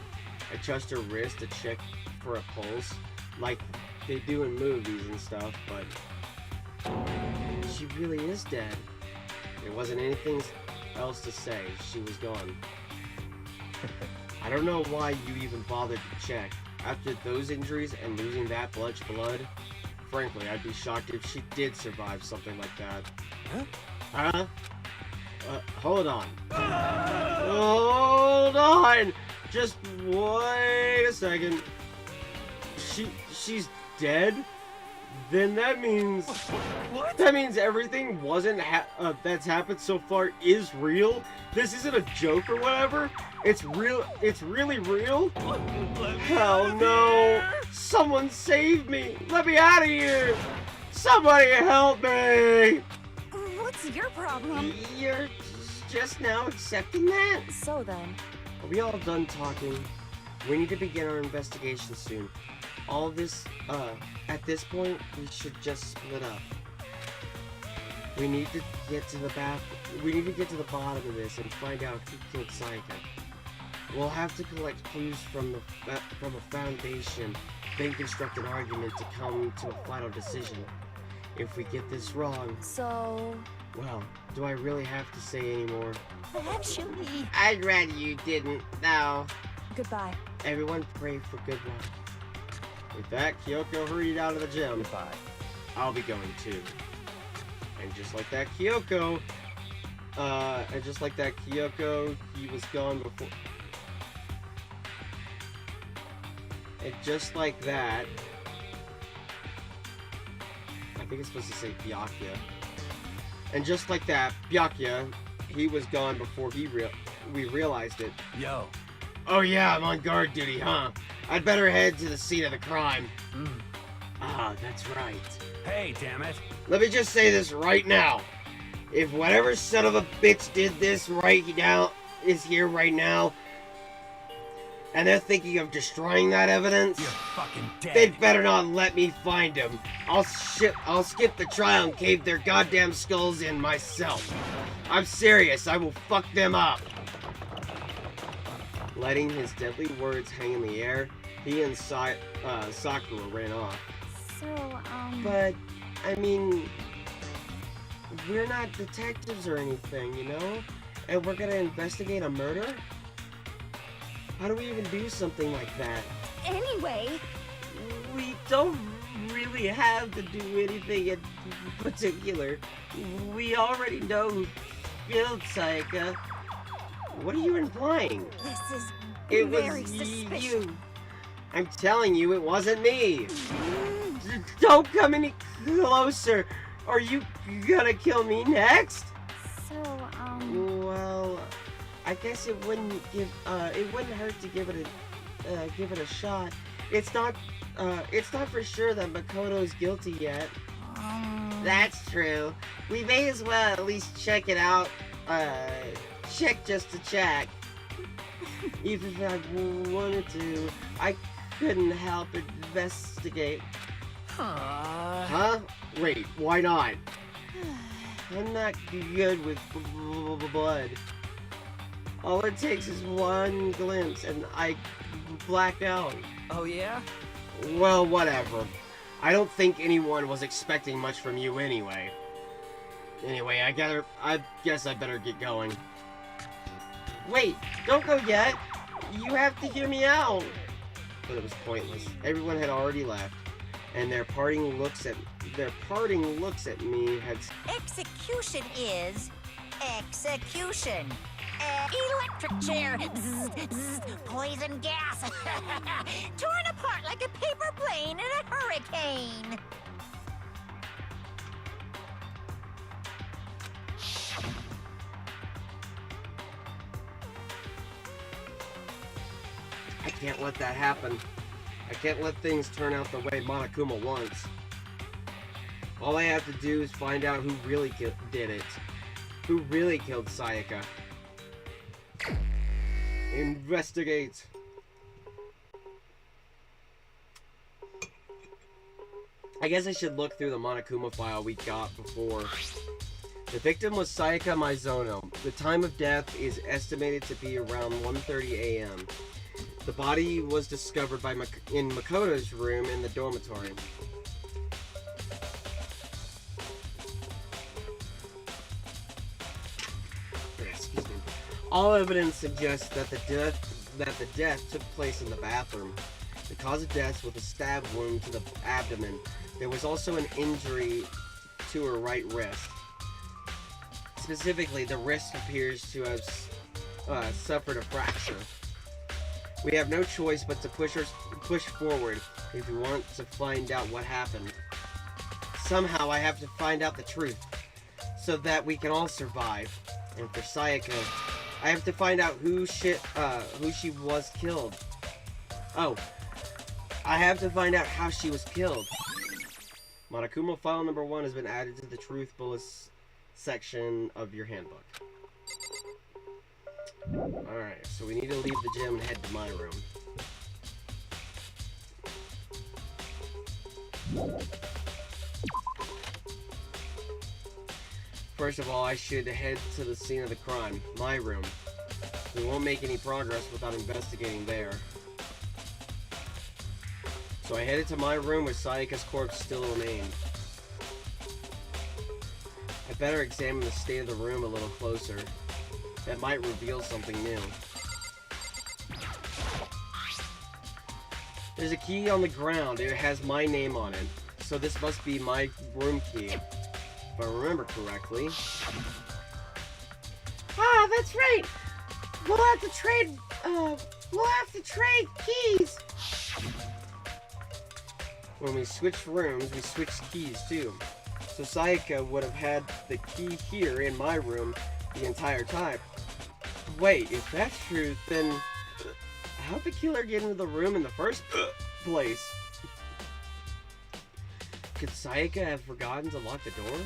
I touched her wrist to check for a pulse, like they do in movies and stuff, but she really is dead. There wasn't anything else to say. She was gone. I don't know why you even bothered to check. After those injuries and losing that much blood, frankly, I'd be shocked if she did survive something like that. Huh? Hold on. Hold on! Just wait a second. She's dead? Then that means... What? That means everything that's happened so far is real? This isn't a joke or whatever? It's real? It's really real? Hell no! Someone save me! Let me out of here! Somebody help me! What's your problem? You're just now accepting that? So then, Are we all done talking? We need to begin our investigation soon. All this, at this point, we should just split up. We need to get to the bottom of this and find out who killed Sayaka. We'll have to collect clues from a foundation, then construct an argument to come to a final decision. If we get this wrong, so... well, do I really have to say any more? Actually... I'd rather you didn't. Now, Goodbye. everyone pray for good luck. With that, Kyoko hurried out of the gym. Goodbye. I'll be going too. And just like that, Kyoko, he was gone before. And just like that, I think it's supposed to say Byakuya. And just like that, Byakuya, he was gone before we realized it. Yo. Oh yeah, I'm on guard duty, huh? I'd better head to the scene of the crime. Ah, that's right. Hey, damn it. Let me just say this right now. If whatever son of a bitch did this right now is here right now, and they're thinking of destroying that evidence, You're fucking dead. they'd better not let me find him. I'll skip the trial and cave their goddamn skulls in myself. I'm serious, I will fuck them up. Letting his deadly words hang in the air, he and Sakura ran off. So, But, I mean, we're not detectives or anything, you know? And we're gonna investigate a murder? How do we even do something like that? Anyway, We don't really have to do anything in particular. We already know who killed Sayaka. What are you implying? this is It very was suspicious. you. I'm telling you, it wasn't me. Don't come any closer. Are you gonna kill me next? So, Well, I guess it wouldn't hurt to give it a shot. It's not for sure that Makoto's guilty yet. That's true. We may as well at least check it out. Check just to check. Even if I wanted to, I couldn't help but investigate. Huh? Wait, why not? I'm not good with blood. All it takes is one glimpse and I black out. Oh yeah? Well, whatever. I don't think anyone was expecting much from you anyway. Anyway, I guess I better get going. Wait, don't go yet. You have to hear me out. But it was pointless. Everyone had already left, and their parting looks at me had. Execution is execution. Electric chair, zzz, zzz, poison gas, torn apart like a paper plane in a hurricane. I can't let that happen. I can't let things turn out the way Monokuma wants. All I have to do is find out who really did it. Who really killed Sayaka. Investigate. I guess I should look through the Monokuma file we got before. The victim was Sayaka Mizono. The time of death is estimated to be around 1:30 a.m. The body was discovered by in Makoto's room in the dormitory. Excuse me. All evidence suggests that the death took place in the bathroom. The cause of death was a stab wound to the abdomen. There was also an injury to her right wrist. Specifically, the wrist appears to have suffered a fracture. We have no choice but to push forward if we want to find out what happened. Somehow, I have to find out the truth so that we can all survive. And for Sayaka, I have to find out who she was killed. Oh, I have to find out how she was killed. Monokuma file number 1 has been added to the truth bullets section of your handbook. Alright, so we need to leave the gym and head to my room. First of all, I should head to the scene of the crime, my room. We won't make any progress without investigating there. So I headed to my room where Sayaka's corpse still remained. I better examine the state of the room a little closer. That might reveal something new. There's a key on the ground. It has my name on it. So this must be my room key, if I remember correctly. Ah, that's right! We'll have to trade keys! When we switched rooms, we switched keys too. So Sayaka would have had the key here in my room the entire time. Wait, if that's true, then how'd the killer get into the room in the first place? Could Sayaka have forgotten to lock the door?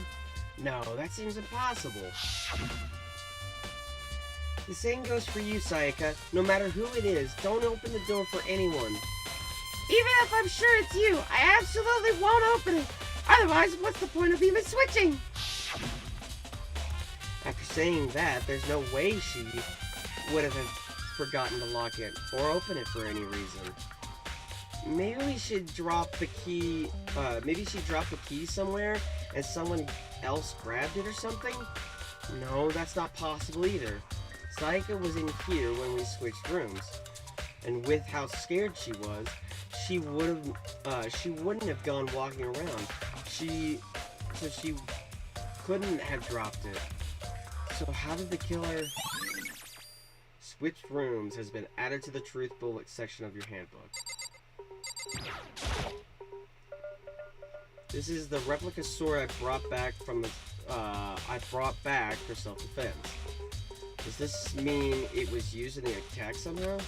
No, that seems impossible. The same goes for you, Sayaka. No matter who it is, don't open the door for anyone. Even if I'm sure it's you, I absolutely won't open it. Otherwise, what's the point of even switching? After saying that, there's no way she would have forgotten to lock it or open it for any reason. Maybe we should drop the key, maybe she dropped the key somewhere and someone else grabbed it or something? No, that's not possible either. Sayaka was in here when we switched rooms. And with how scared she was, she wouldn't have gone walking around. So she couldn't have dropped it. So how did the killer... Switched rooms has been added to the truth bullet section of your handbook. This is the replica sword I brought back from the for self-defense. Does this mean it was used in the attack somehow?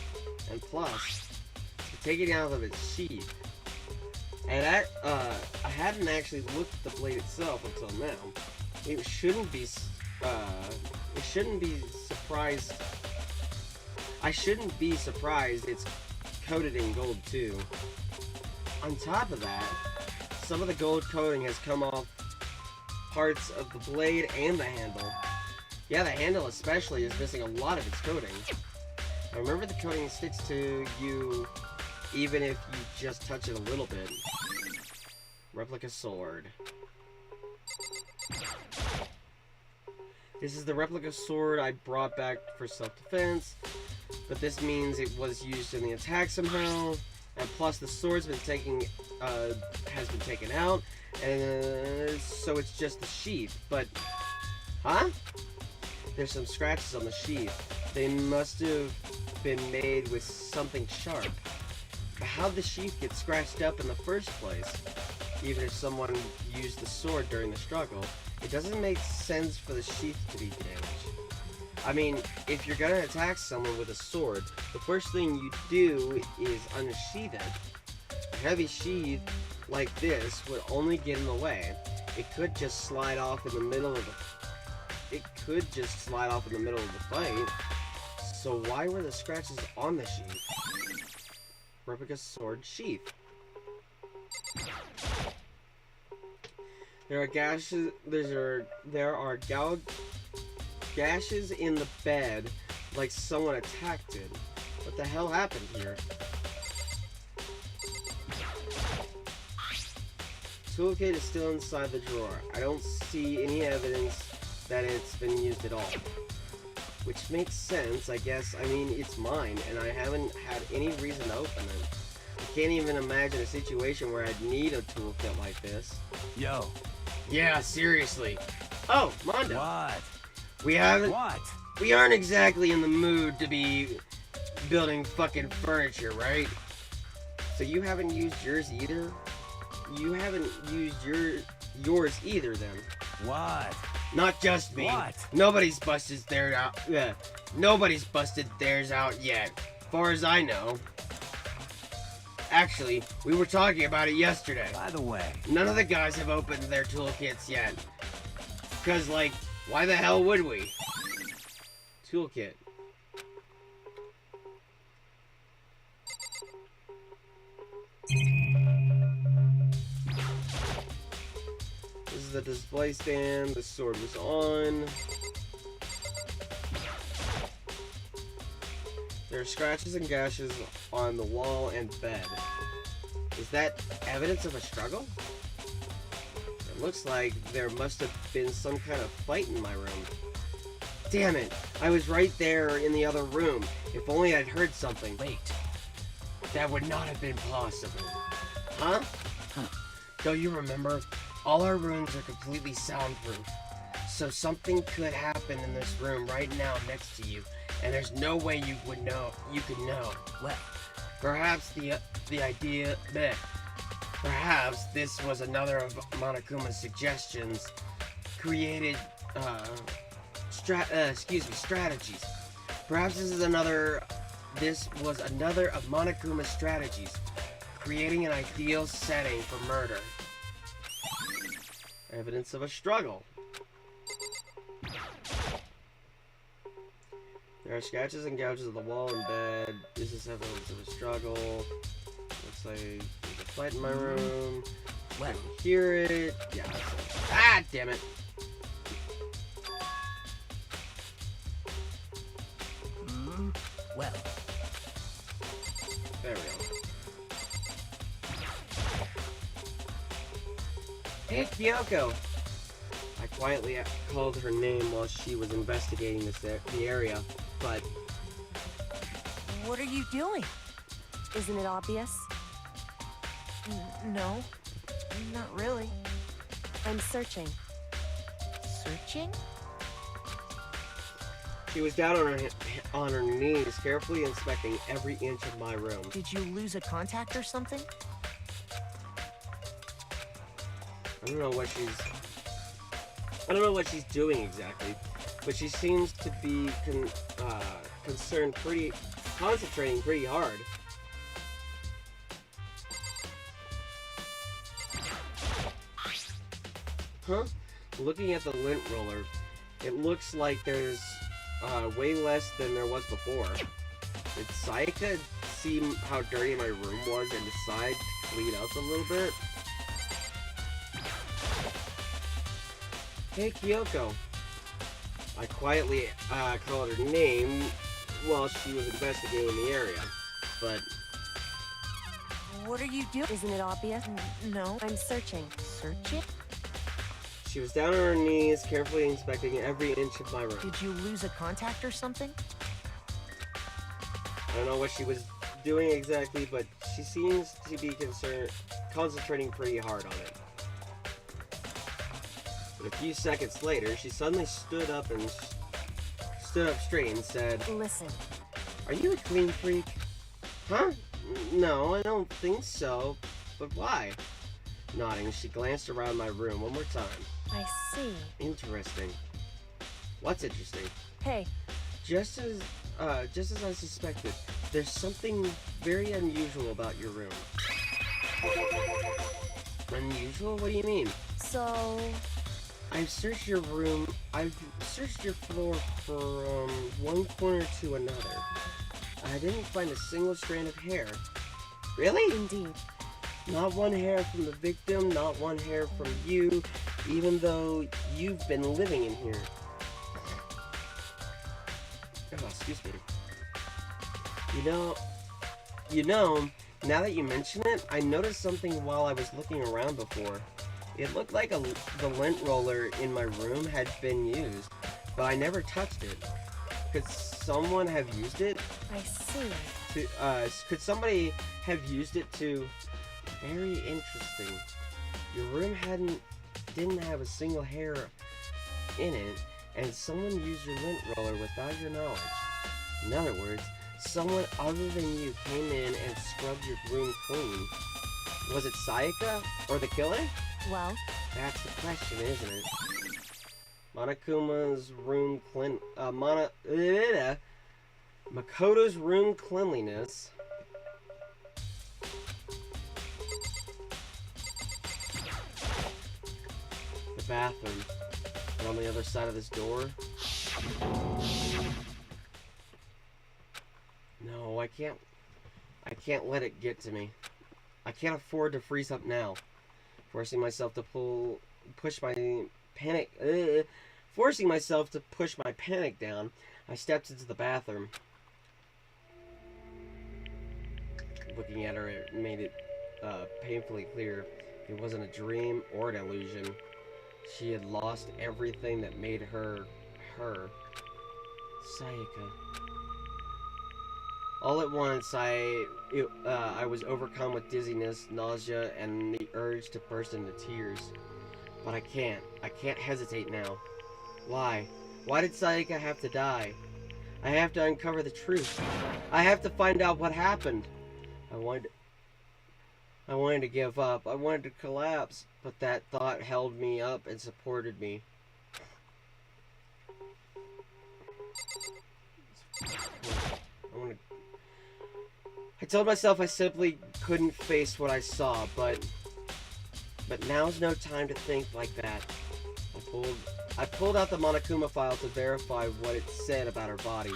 And plus, to take it out of its sheath. And I hadn't actually looked at the blade itself until now. It shouldn't be surprised. I shouldn't be surprised it's coated in gold too. On top of that, some of the gold coating has come off parts of the blade and the handle. Yeah, the handle especially is missing a lot of its coating. Now remember, the coating sticks to you even if you just touch it a little bit. Replica sword. This is the replica sword I brought back for self-defense, but this means it was used in the attack somehow, and plus the sword's been has been taken out, and so it's just the sheath. But, huh? There's some scratches on the sheath. They must have been made with something sharp. But how'd the sheath get scratched up in the first place? Even if someone used the sword during the struggle, it doesn't make sense for the sheath to be damaged. I mean, if you're gonna attack someone with a sword, the first thing you do is unsheath it. A heavy sheath like this would only get in the way. It could just slide off in the middle of the fight. So why were the scratches on the sheath? Replica sword sheath. There are gashes. There are gashes in the bed, like someone attacked it. What the hell happened here? Toolkit is still inside the drawer. I don't see any evidence that it's been used at all. Which makes sense, I guess. I mean, it's mine, and I haven't had any reason to open it. I can't even imagine a situation where I'd need a toolkit like this. Yo. Yeah, seriously. Oh, Mondo. What? We haven't... What? We aren't exactly in the mood to be building fucking furniture, right? So you haven't used yours either? You haven't used yours either, then? What? Not just me. What? Nobody's busted theirs out. Nobody's busted theirs out yet, far as I know. Actually, we were talking about it yesterday. By the way. None of the guys have opened their toolkits yet. Cause, like, why the hell would we? Toolkit. This is the display stand. The sword was on. There are scratches and gashes on the wall and bed. Is that evidence of a struggle? It looks like there must have been some kind of fight in my room. Damn it! I was right there in the other room. If only I'd heard something. Wait. That would not have been possible. Huh? Don't you remember? All our rooms are completely soundproof. So something could happen in this room right now next to you, and there's no way you could know. Well, Perhaps perhaps this was another of Monokuma's suggestions, created, strategies. Perhaps this was another of Monokuma's strategies, creating an ideal setting for murder. Evidence of a struggle. There are scratches and gouges on the wall and bed. This is evidence of a struggle. Looks like there's a fight in my room. well, I can hear it. Yeah. Ah, damn it. well. There we go. Hey, Kyoko. I quietly called her name while she was investigating the area, but What are you doing? Isn't it obvious? No, not really. I'm searching. Searching? she was down on her knees, carefully inspecting every inch of my room. Did you lose a contact or something? I don't know what she's doing exactly, but she seems to be concentrating pretty hard. Huh? Looking at the lint roller, it looks like there's way less than there was before. Did Sayaka see how dirty my room was and decide to clean up a little bit? Hey, Kyoko. I quietly called her name while she was investigating the area, but What are you doing? Isn't it obvious? No, I'm searching. Searching? she was down on her knees, carefully inspecting every inch of my room. Did you lose a contact or something? I don't know what she was doing exactly, but she seems to be concentrating pretty hard on it. But a few seconds later, she suddenly stood up straight and said, Listen, "Are you a clean freak?" Huh? No, I don't think so. But why? Nodding, she glanced around my room one more time. I see. Interesting. What's interesting? Hey, Just as I suspected, there's something very unusual about your room. Unusual? What do you mean? so... I've searched your room. I've searched your floor from one corner to another. I didn't find a single strand of hair. Really? Indeed. Not one hair from the victim, not one hair from you, even though you've been living in here. Oh, excuse me. You know, now that you mention it, I noticed something while I was looking around before. It looked like the lint roller in my room had been used, but I never touched it. Could someone have used it? I see. Could somebody have used it to... Very interesting. Your room didn't have a single hair in it, and someone used your lint roller without your knowledge. In other words, someone other than you came in and scrubbed your room clean. Was it Sayaka or the killer? Well, That's the question, isn't it? Monokuma's room Makoto's room cleanliness. The bathroom. And on the other side of this door. No, I can't let it get to me. I can't afford to freeze up now. Forcing myself to push my panic down, I stepped into the bathroom. Looking at her, it made it painfully clear it wasn't a dream or an illusion. She had lost everything that made her, her. Sayaka. All at once, I was overcome with dizziness, nausea, and the urge to burst into tears. But I can't hesitate now. Why? Why did Sayaka have to die? I have to uncover the truth. I have to find out what happened. I wanted to give up. I wanted to collapse. But that thought held me up and supported me. I told myself I simply couldn't face what I saw, but now's no time to think like that. I pulled out the Monokuma file to verify what it said about her body.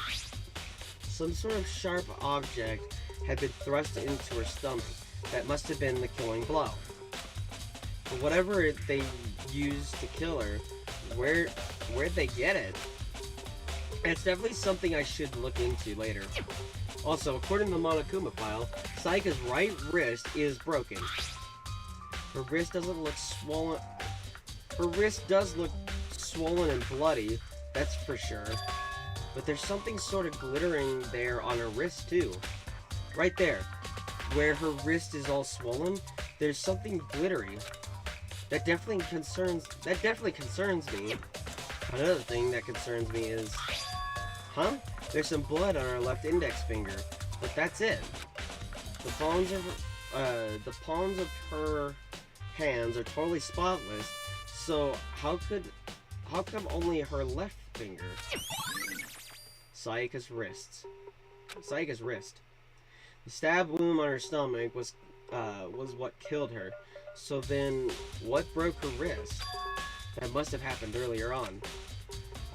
Some sort of sharp object had been thrust into her stomach. That must have been the killing blow. But whatever they used to kill her, where'd they get it? It's definitely something I should look into later. Also, according to the Monokuma file, Sayaka's right wrist is broken. Her wrist doesn't look swollen. Her wrist does look swollen and bloody, that's for sure. But there's something sort of glittering there on her wrist too. Right there, where her wrist is all swollen, there's something glittery. That definitely concerns me. Another thing that concerns me is, there's some blood on her left index finger, but that's it. The palms of her hands are totally spotless. So how come only her left finger? Sayaka's wrist. The stab wound on her stomach was what killed her. So then, what broke her wrist? That must have happened earlier on.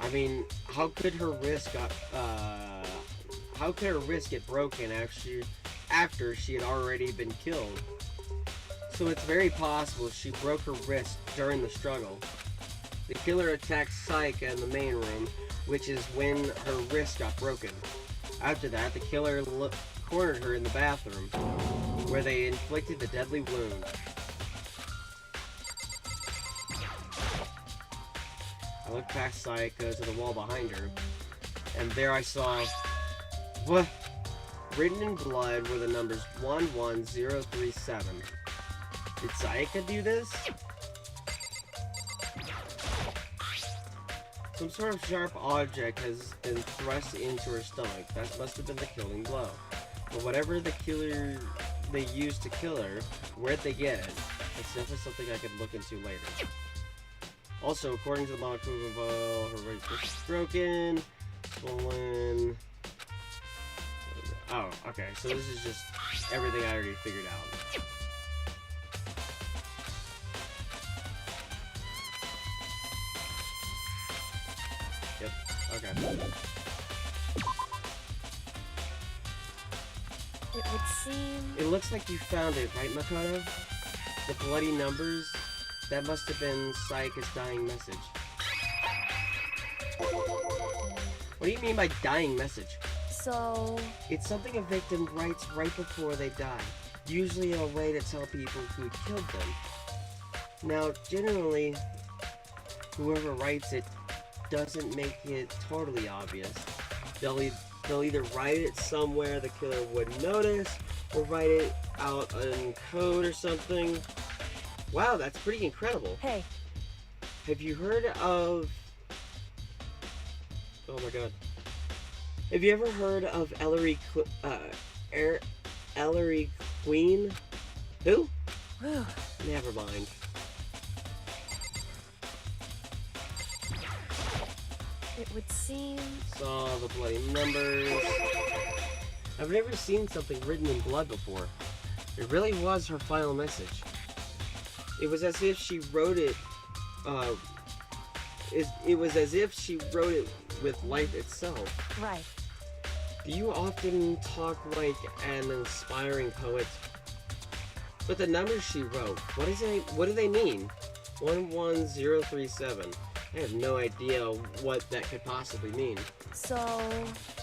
I mean, how could her wrist get broken after she had already been killed? So it's very possible she broke her wrist during the struggle. The killer attacked Sayaka in the main room, which is when her wrist got broken. After that, the killer cornered her in the bathroom, where they inflicted the deadly wound. I looked past Sayaka to the wall behind her, and there I saw... What? Written in blood were the numbers 11037. Did Sayaka do this? Some sort of sharp object has been thrust into her stomach. That must have been the killing blow. But whatever the killer they used to kill her, where'd they get it? It's definitely something I could look into later. Also, according to the Monokuma file, her right wrist is broken, swollen. Oh, okay. So this is just everything I already figured out. Yep. Okay. it would seem... It looks like you found it, right, Makoto? The bloody numbers That must have been Sayaka's dying message. What do you mean by dying message? So... It's something a victim writes right before they die. Usually a way to tell people who killed them. Now, generally, whoever writes it doesn't make it totally obvious. They'll either write it somewhere the killer wouldn't notice, or write it out in code or something. Wow, that's pretty incredible. Hey. Have you heard of... Oh my god. Have you ever heard of Ellery Queen? Who? Whew. Never mind. It would seem... Saw the bloody numbers. I've never seen something written in blood before. It really was her final message. It was as if she wrote it, it was as if she wrote it with life itself. Right. Do you often talk like an inspiring poet? But the numbers she wrote, what do they mean? 11037. I have no idea what that could possibly mean. So...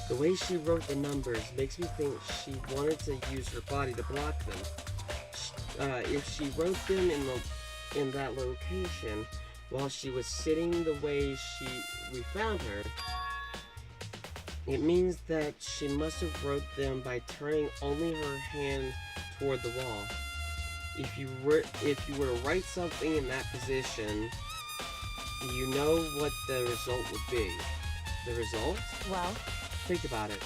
The way she wrote the numbers makes me think she wanted to use her body to block them. If she wrote them in that location while she was sitting the way we found her, it means that she must have wrote them by turning only her hand toward the wall. If you were to write something in that position, you know what the result would be. The result? Well? Think about it.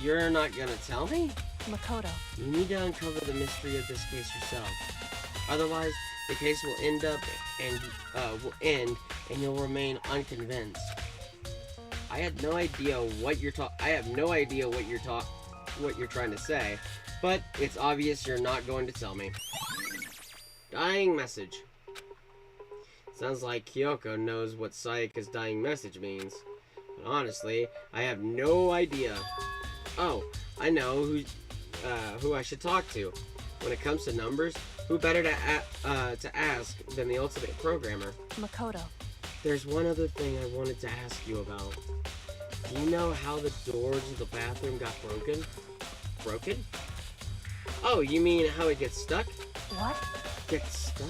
You're not gonna tell me? Makoto. You need to uncover the mystery of this case yourself. Otherwise, the case will end and you'll remain unconvinced. I have no idea what you're trying to say, but it's obvious you're not going to tell me. Dying message. Sounds like Kyoko knows what Sayaka's dying message means. But honestly, I have no idea. Oh, I know who I should talk to. When it comes to numbers, who better to ask than the ultimate programmer? Makoto. There's one other thing I wanted to ask you about. Do you know how the doors of the bathroom got broken? Broken? Oh, you mean how it gets stuck? What? Gets stuck?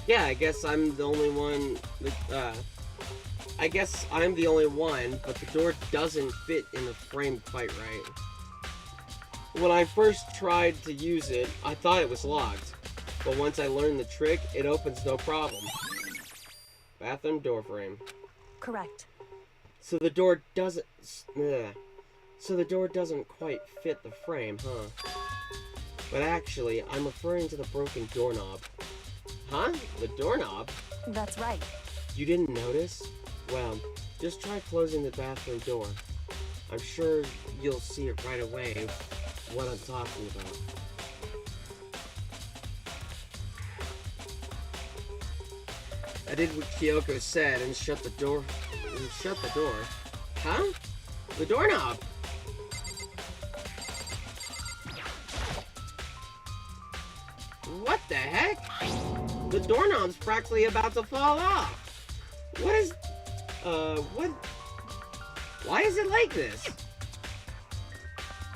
Yeah, I guess I'm the only one but the door doesn't fit in the frame quite right. When I first tried to use it, I thought it was locked. But once I learned the trick, it opens no problem. Bathroom door frame. Correct. So the door doesn't quite fit the frame, huh? But actually, I'm referring to the broken doorknob. Huh? The doorknob? That's right. You didn't notice? Well, just try closing the bathroom door. I'm sure you'll see it right away what I'm talking about. I did what Kyoko said and shut the door. Huh? The doorknob! What the heck? The doorknob's practically about to fall off. Why is it like this?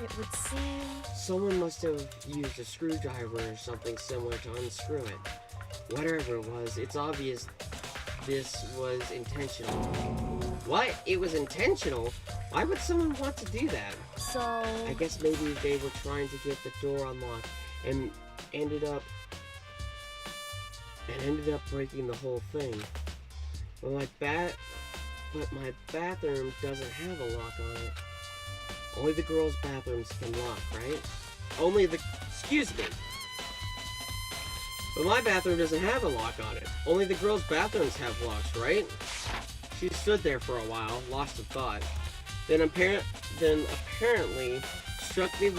It would seem... Someone must have used a screwdriver or something similar to unscrew it. Whatever it was, it's obvious this was intentional. What? It was intentional? Why would someone want to do that? So... I guess maybe they were trying to get the door unlocked and ended up breaking the whole thing. But my bathroom doesn't have a lock on it. Only the girls' bathrooms can lock, right? Excuse me. But my bathroom doesn't have a lock on it. Only the girls' bathrooms have locks, right? She stood there for a while, lost in thought. Then apparently struck me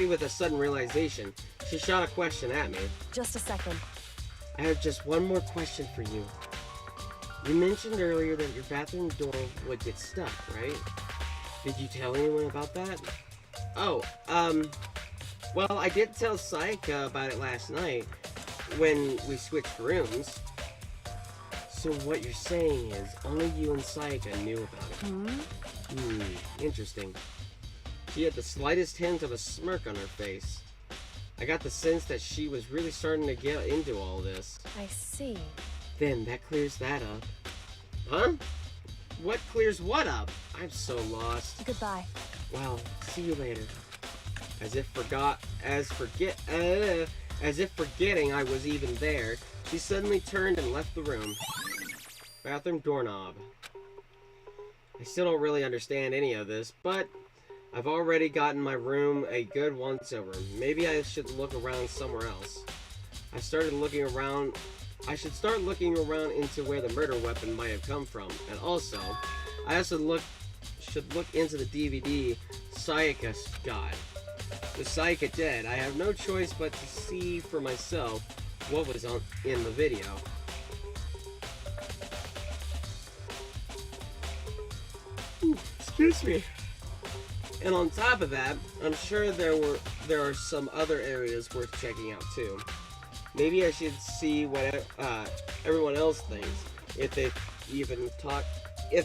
with a sudden realization. She shot a question at me. Just a second. I have just one more question for you. You mentioned earlier that your bathroom door would get stuck, right? Did you tell anyone about that? Oh, Well, I did tell Sayaka about it last night when we switched rooms. So what you're saying is only you and Sayaka knew about it. Interesting. She had the slightest hint of a smirk on her face. I got the sense that she was really starting to get into all this. I see. Then that clears that up. Huh? What clears what up? I'm so lost. Goodbye. Well, see you later. As if forgetting I was even there, she suddenly turned and left the room. Bathroom doorknob. I still don't really understand any of this, but I've already gotten my room a good once-over. Maybe I should look around somewhere else. I should start looking around into where the murder weapon might have come from. And also, I also should look into the DVD Sayaka got. With Sayaka dead, I have no choice but to see for myself what was in the video. Excuse me. And on top of that, I'm sure there are some other areas worth checking out too. Maybe I should see what everyone else thinks, if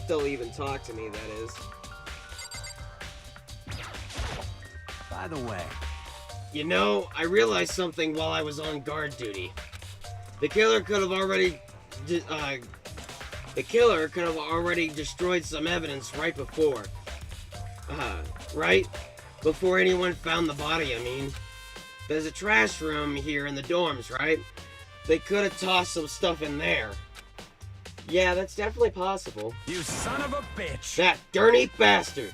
they'll even talk to me, that is. By the way, You know, I realized something while I was on guard duty. The killer could have already destroyed some evidence right before. Right? Before anyone found the body, I mean. There's a trash room here in the dorms, right? They could have tossed some stuff in there. Yeah, that's definitely possible. you son of a bitch! That dirty bastard!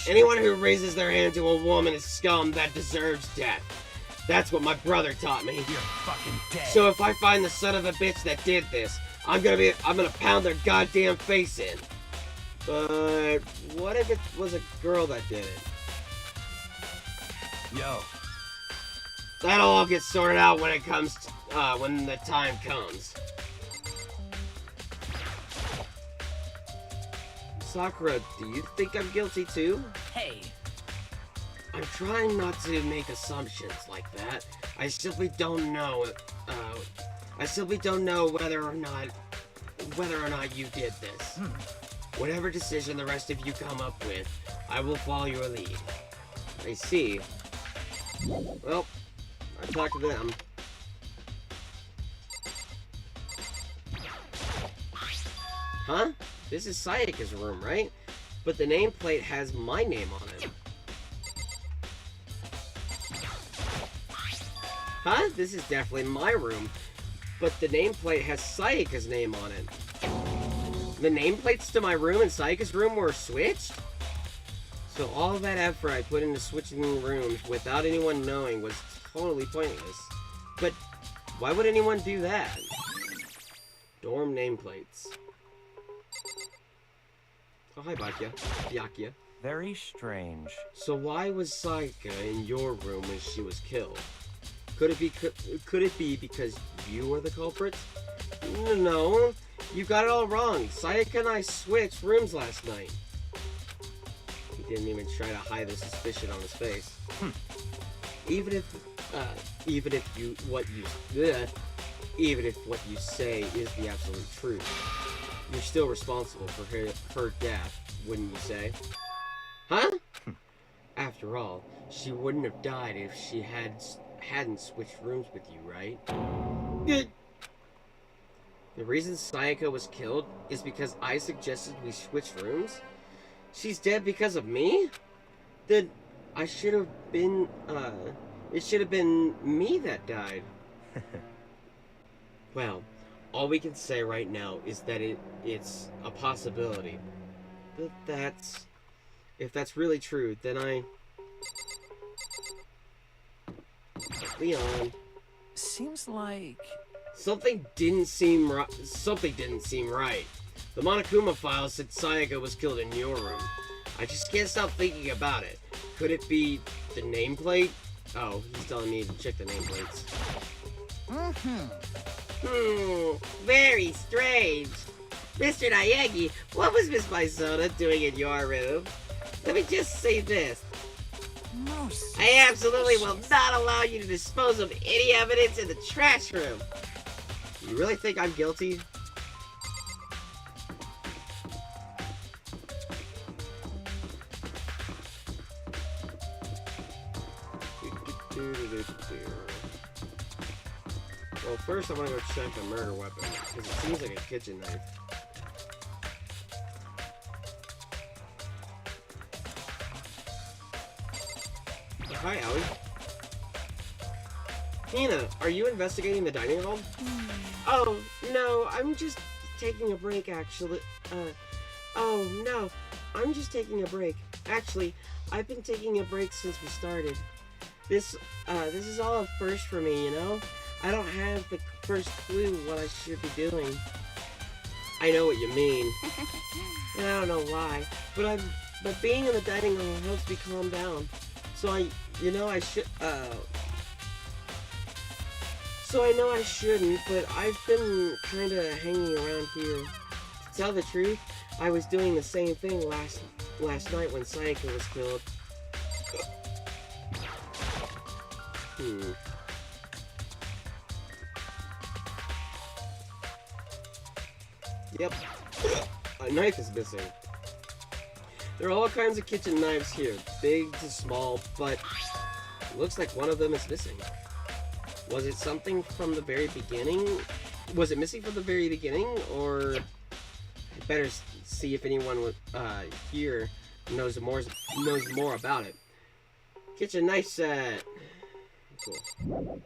Anyone who raises their hand to a woman is scum that deserves death. That's what my brother taught me. You're fucking dead. So if I find the son of a bitch that did this, I'm gonna pound their goddamn face in. But what if it was a girl that did it? Yo, That'll all get sorted out when when the time comes. Sakura, do you think I'm guilty too? Hey, I'm trying not to make assumptions like that. I simply don't know. I simply don't know whether or not you did this. Whatever decision the rest of you come up with, I will follow your lead. I see. Well, I'll talk to them. Huh? This is Sayaka's room, right? But the nameplate has my name on it. Huh? This is definitely my room. But the nameplate has Sayaka's name on it. The nameplates to my room and Sayaka's room were switched? So all that effort I put into switching rooms without anyone knowing was totally pointless. But why would anyone do that? Dorm nameplates. Oh, hi, Byakuya. very strange. So why was Sayaka in your room when she was killed? Could it be because you were the culprit? No, you got it all wrong. Sayaka and I switched rooms last night. He didn't even try to hide the suspicion on his face. Even if what you say is the absolute truth, you're still responsible for her death, wouldn't you say? Huh? After all, she wouldn't have died if she hadn't switched rooms with you, right? The reason Sayaka was killed is because I suggested we switch rooms? She's dead because of me? Then it should have been me that died. Well, all we can say right now is that it's a possibility. But if that's really true, then Leon. seems like... Something didn't seem right. The Monokuma file said Sayaka was killed in your room. I just can't stop thinking about it. Could it be the nameplate? Oh, he's telling me to check the nameplates. Very strange. Mr. Naegi, what was Miss Maisona doing in your room? Let me just say this. Most. I absolutely will not allow you to dispose of any evidence in the trash room. You really think I'm guilty? Well, first I want to go check the murder weapon, because it seems like a kitchen knife. Hi, Allie. Hina, are you investigating the dining hall? Oh, no, I'm just taking a break, actually. Oh, no, I'm just taking a break. Actually, I've been taking a break since we started. This is all a first for me, you know? I don't have the first clue what I should be doing. I know what you mean. And I don't know why, but being in the dining hall helps me calm down. So I know I shouldn't, but I've been kind of hanging around here. To tell the truth, I was doing the same thing last night when Sayaka was killed. Yep. A knife is missing. There are all kinds of kitchen knives here, big to small, but it looks like one of them is missing. Was it something from the very beginning? Was it missing from the very beginning, or I better see if anyone here knows more about it. Kitchen knife set. Cool.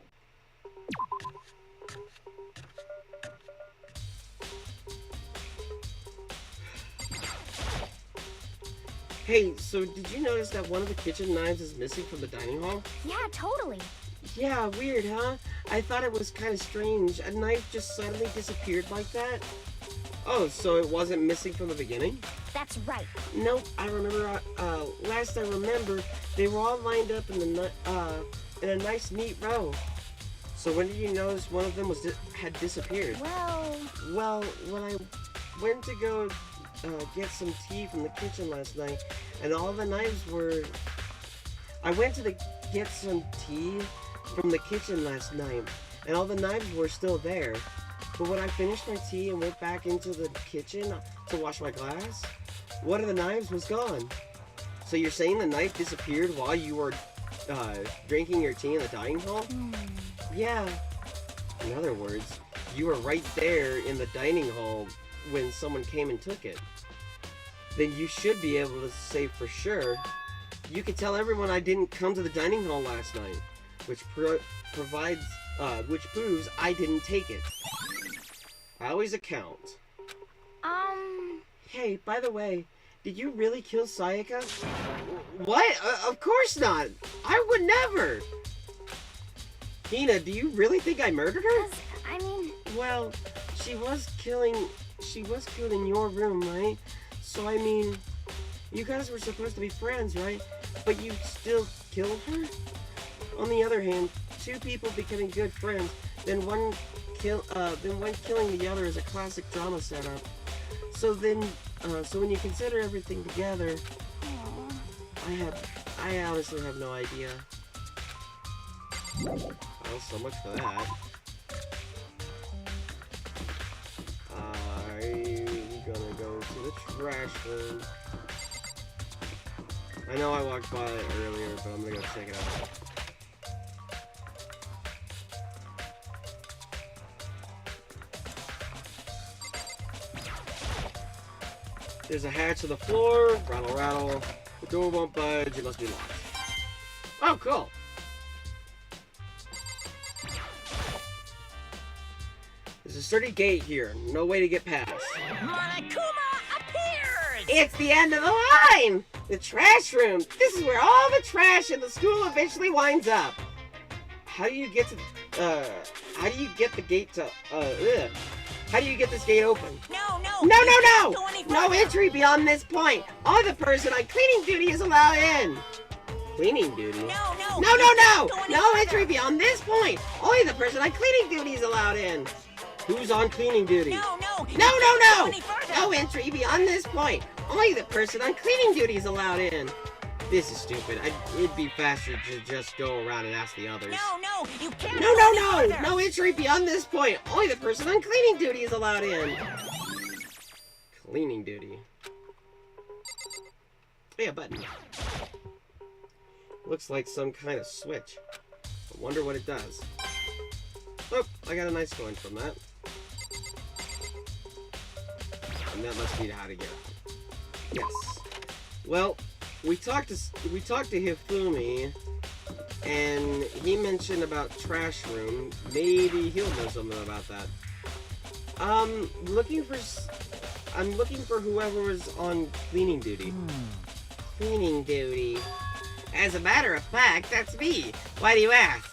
Hey, so did you notice that one of the kitchen knives is missing from the dining hall? Yeah, totally. Yeah, weird, huh? I thought it was kind of strange. A knife just suddenly disappeared like that. Oh, so it wasn't missing from the beginning? That's right. Nope, I remember, last I remember, they were all lined up in a nice, neat row. So when did you notice one of them had disappeared? Well, when I went to go get some tea from the kitchen last night, and all the knives were... I went to get some tea from the kitchen last night, and all the knives were still there. But when I finished my tea and went back into the kitchen to wash my glass, one of the knives was gone. So you're saying the knife disappeared while you were drinking your tea in the dining hall? Yeah. In other words, you were right there in the dining hall when someone came and took it. Then you should be able to say for sure. You could tell everyone I didn't come to the dining hall last night, which proves I didn't take it. I always account. Hey, by the way, did you really kill Sayaka? What? Of course not! I would never! Hina, do you really think I murdered her? I mean... Well, she was killed in your room, right? So, I mean, you guys were supposed to be friends, right? But you still killed her? On the other hand, two people becoming good friends, then one killing the other is a classic drama setup. So when you consider everything together, I honestly have no idea. Well, so much for that. I'm gonna go to the trash room. I know I walked by it earlier, but I'm gonna go check it out. There's a hatch to the floor. Rattle, rattle. The door won't budge. It must be locked. Oh, cool. There's a sturdy gate here. No way to get past. Monokuma appears! It's the end of the line! The trash room. This is where all the trash in the school eventually winds up. How do you get to... how do you get the gate to... How do you get this gate open? No entry beyond this point. Only the person on cleaning duty is allowed in. Cleaning duty? No entry beyond this point. Only the person on cleaning duty is allowed in. Who's on cleaning duty? No entry beyond this point. Only the person on cleaning duty is allowed in. This is stupid. It'd be faster to just go around and ask the others. No, you can't. No entry beyond this point. Only the person on cleaning duty is allowed in. Cleaning duty. Yeah, button. Looks like some kind of switch. I wonder what it does. Oh, I got a nice coin from that. And that must be how to get out. Yes. Well, we talked to Hifumi, and he mentioned about trash room. Maybe he'll know something about that. I'm looking for whoever was on cleaning duty. Cleaning duty. As a matter of fact, that's me. Why do you ask?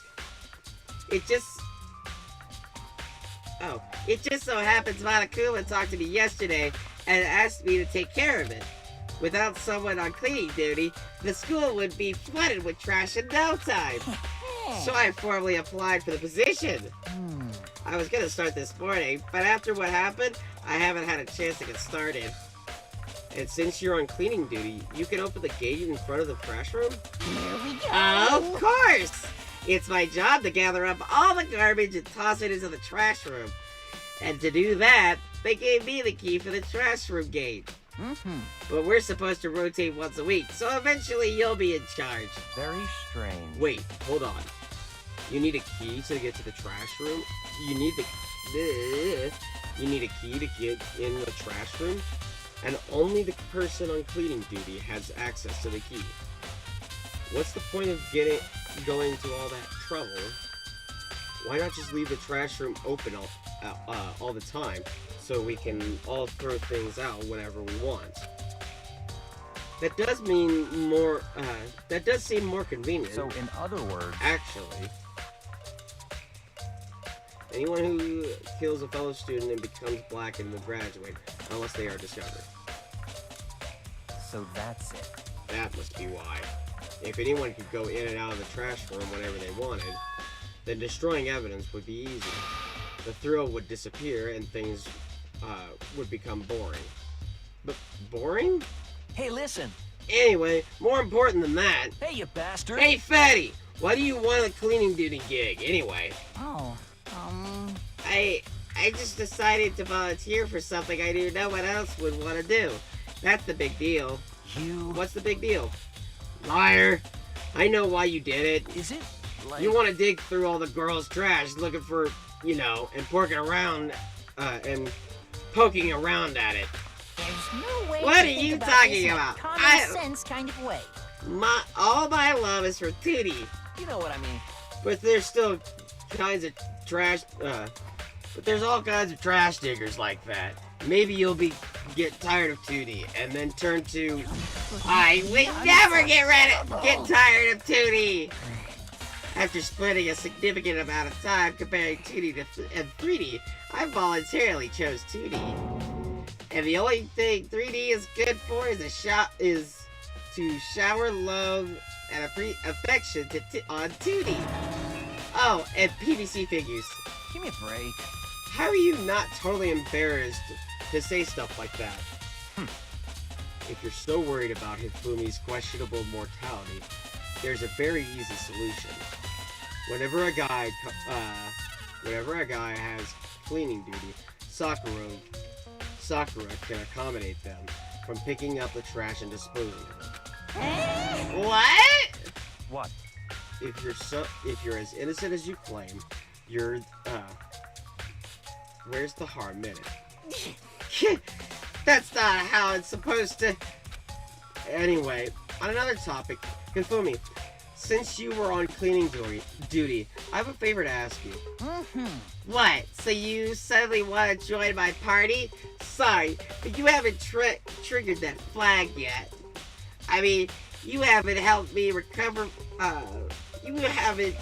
It just so happens Monokuma talked to me yesterday and asked me to take care of it. Without someone on cleaning duty, the school would be flooded with trash in no time. So I formally applied for the position. I was gonna start this morning, but after what happened, I haven't had a chance to get started. And since you're on cleaning duty, you can open the gate in front of the trash room? Here we go. Of course! It's my job to gather up all the garbage and toss it into the trash room. And to do that, they gave me the key for the trash room gate. But we're supposed to rotate once a week, so eventually you'll be in charge. Very strange. Wait, hold on. You need a key to get to the trash room? You need a key to get in the trash room? And only the person on cleaning duty has access to the key. What's the point of going to all that trouble? Why not just leave the trash room open all the time, so we can all throw things out whenever we want? That does mean more. That does seem more convenient. So, in other words, actually, anyone who kills a fellow student and becomes black and will graduate, unless they are discovered. So that's it. That must be why. If anyone could go in and out of the trash room whenever they wanted, then destroying evidence would be easy. The thrill would disappear and things would become boring. But boring? Hey, listen. Anyway, more important than that. Hey, you bastard. Hey, Fatty! Why do you want a cleaning duty gig, anyway? Oh, I just decided to volunteer for something I knew no one else would want to do. That's the big deal. What's the big deal? Liar! I know why you did it. Is it like... You want to dig through all the girls' trash looking for, and poking around, and poking around at it. there's no way What to are think you about talking this in a about? common sense kind of way. All my love is for Tootie, You know what I mean. but there's still kinds of trash, but there's all kinds of trash diggers like that. Maybe you'll get tired of Tootie and then turn to, I would never get tired of Tootie! After spending a significant amount of time comparing 2D and 3D, I voluntarily chose 2D. And the only thing 3D is good for is to shower love and affection on 2D. Oh, and PVC figures. Give me a break. How are you not totally embarrassed to say stuff like that? If you're so worried about Hifumi's questionable mortality, there's a very easy solution. Whenever a guy has cleaning duty, Sakura can accommodate them from picking up the trash and disposing of it. What? What? If you're as innocent as you claim, where's the harm in it? That's not how it's supposed to. Anyway, on another topic, Hifumi, since you were on cleaning duty, I have a favor to ask you. What? So you suddenly want to join my party? Sorry, but you haven't triggered that flag yet. I mean, you haven't helped me recover. You haven't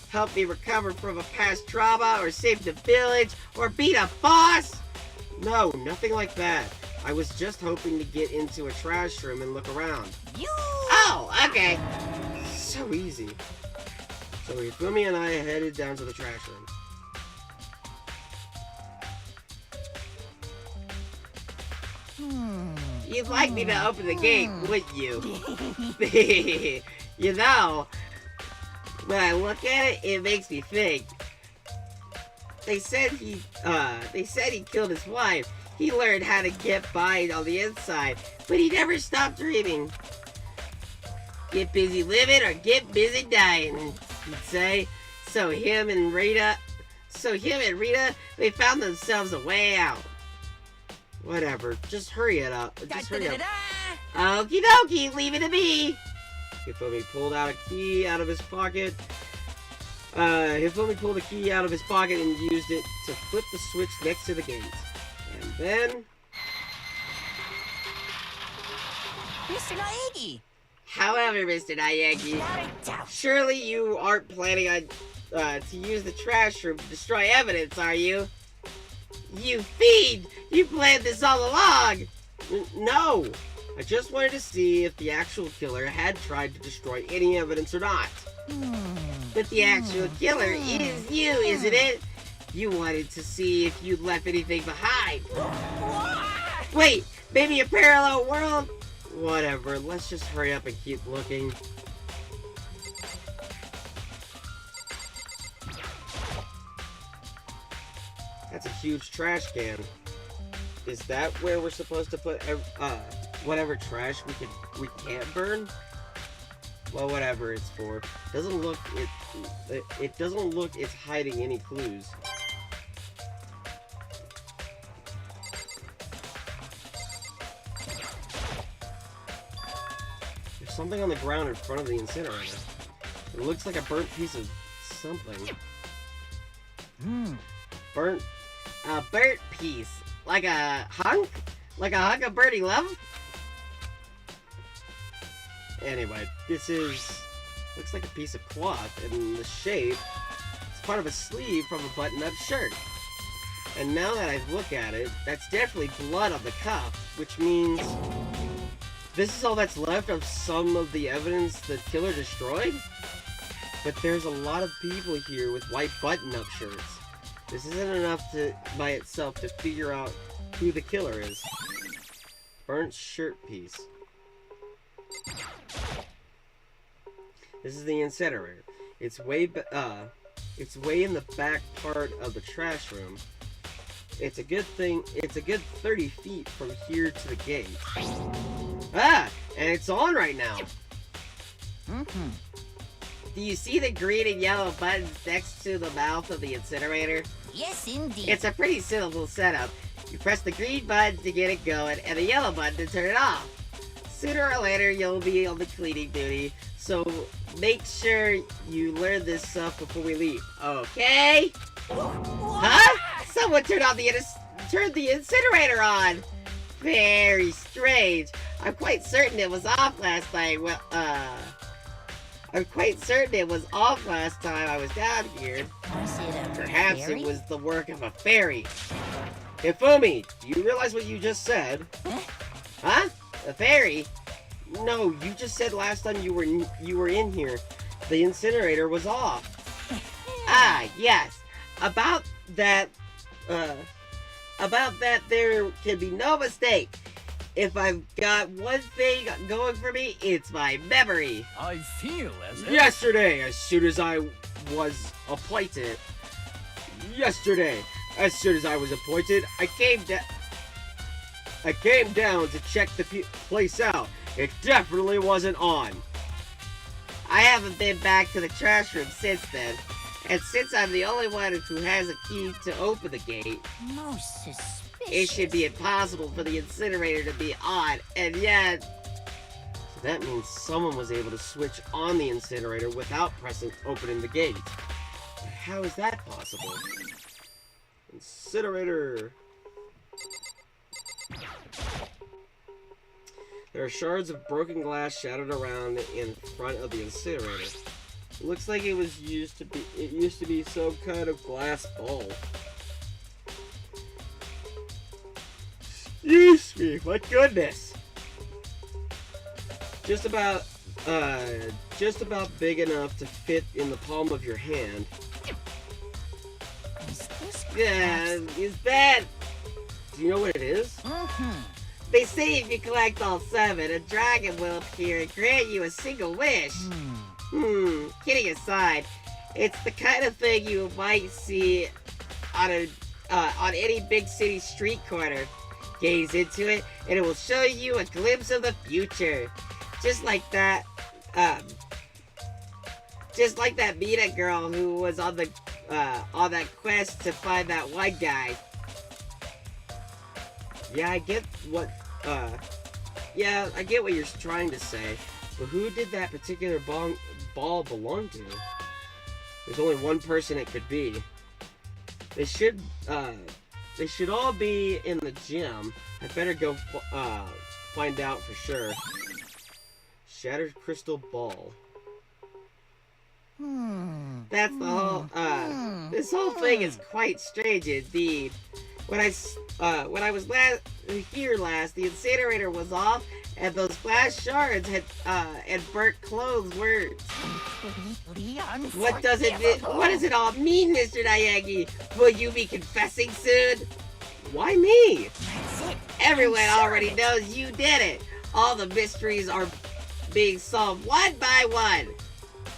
helped me recover from a past trauma, or save the village, or beat a boss. No, nothing like that. I was just hoping to get into a trash room and look around. Oh, okay. So easy. So Hifumi and I headed down to the trash room. You'd like me to open the gate, wouldn't you? You know, when I look at it, it makes me think. They said he killed his wife. He learned how to get by on the inside, but he never stopped dreaming. Get busy living or get busy dying, he'd say. So him and Rita, they found themselves a way out. Whatever, just hurry it up. Just hurry up. Okie dokie, leave it to me. Hifumi pulled out a key out of his pocket. Hifumi pulled a key out of his pocket and used it to flip the switch next to the gate. And then... Mr. Naegi! However, Mr. Naegi, surely you aren't planning on to use the trash room to destroy evidence, are you? You fiend! You planned this all along! No! I just wanted to see if the actual killer had tried to destroy any evidence or not. But the actual killer is you, isn't it? You wanted to see if you'd left anything behind. Wait, maybe a parallel world? Whatever, let's just hurry up and keep looking. That's a huge trash can. Is that where we're supposed to put whatever trash we can't burn? Well, whatever it's for. Doesn't look it doesn't look it's hiding any clues. There's something on the ground in front of the incinerator. It looks like a burnt piece of something. Burnt piece. Like a hunk? Like a hunk of birdie love? Anyway, this looks like a piece of cloth, and the shape is part of a sleeve from a button-up shirt. And now that I look at it, that's definitely blood on the cuff, which means this is all that's left of some of the evidence the killer destroyed? But there's a lot of people here with white button-up shirts. This isn't enough by itself to figure out who the killer is. Burnt shirt piece. This is the incinerator. It's way in the back part of the trash room. It's a good 30 feet from here to the gate. Ah! And it's on right now! Do you see the green and yellow buttons next to the mouth of the incinerator? Yes, indeed. It's a pretty simple setup. You press the green button to get it going, and the yellow button to turn it off. Sooner or later, you'll be on the cleaning duty, so make sure you learn this stuff before we leave, okay? Huh? Someone turned the incinerator on! Very strange. I'm quite certain it was off last night. Well, I'm quite certain it was off last time I was down here. Perhaps it was the work of a fairy. Hifumi, do you realize what you just said? Huh? A fairy? No, you just said last time you were in here, the incinerator was off. Ah, yes. About that there can be no mistake. If I've got one thing going for me, it's my memory. I feel as if... Yesterday, as soon as I was appointed, I came down to check the place out. It definitely wasn't on. I haven't been back to the trash room since then. And since I'm the only one who has a key to open the gate, Most suspicious. it should be impossible for the incinerator to be on, and yet... So that means someone was able to switch on the incinerator without opening the gate. But how is that possible? Incinerator. There are shards of broken glass shattered around in front of the incinerator. It looks like it used to be some kind of glass bowl. Excuse me, my goodness. Just about big enough to fit in the palm of your hand. Is this Yeah, is that... Do you know what it is? They say if you collect all 7, a dragon will appear and grant you a single wish. Kidding aside, it's the kind of thing you might see on any big city street corner. Gaze into it, and it will show you a glimpse of the future. Just like that Mina girl who was on that quest to find that one guy. Yeah, I get what you're trying to say, but who did that particular ball belong to? There's only one person it could be. They should all be in the gym. I better go find out for sure. Shattered crystal ball. That's the whole, this whole thing is quite strange indeed. When I was here last, the incinerator was off, and those glass shards had, and burnt clothes were... What does it all mean, Mr. Nayagi? Will you be confessing soon? Why me? That's it. Everyone already knows you did it. All the mysteries are being solved one by one.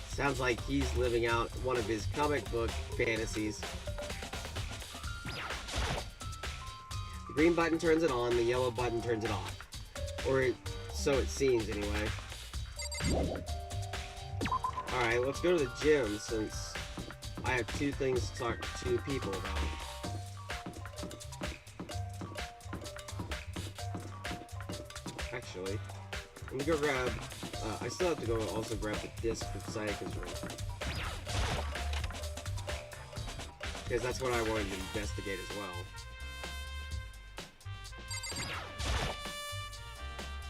Sounds like he's living out one of his comic book fantasies. The green button turns it on, the yellow button turns it off. Or so it seems, anyway. Alright, let's go to the gym, since I have 2 things to talk to people about. Actually, let me go grab... I still have to go also grab the disc from Sayaka's room. Because that's what I wanted to investigate as well.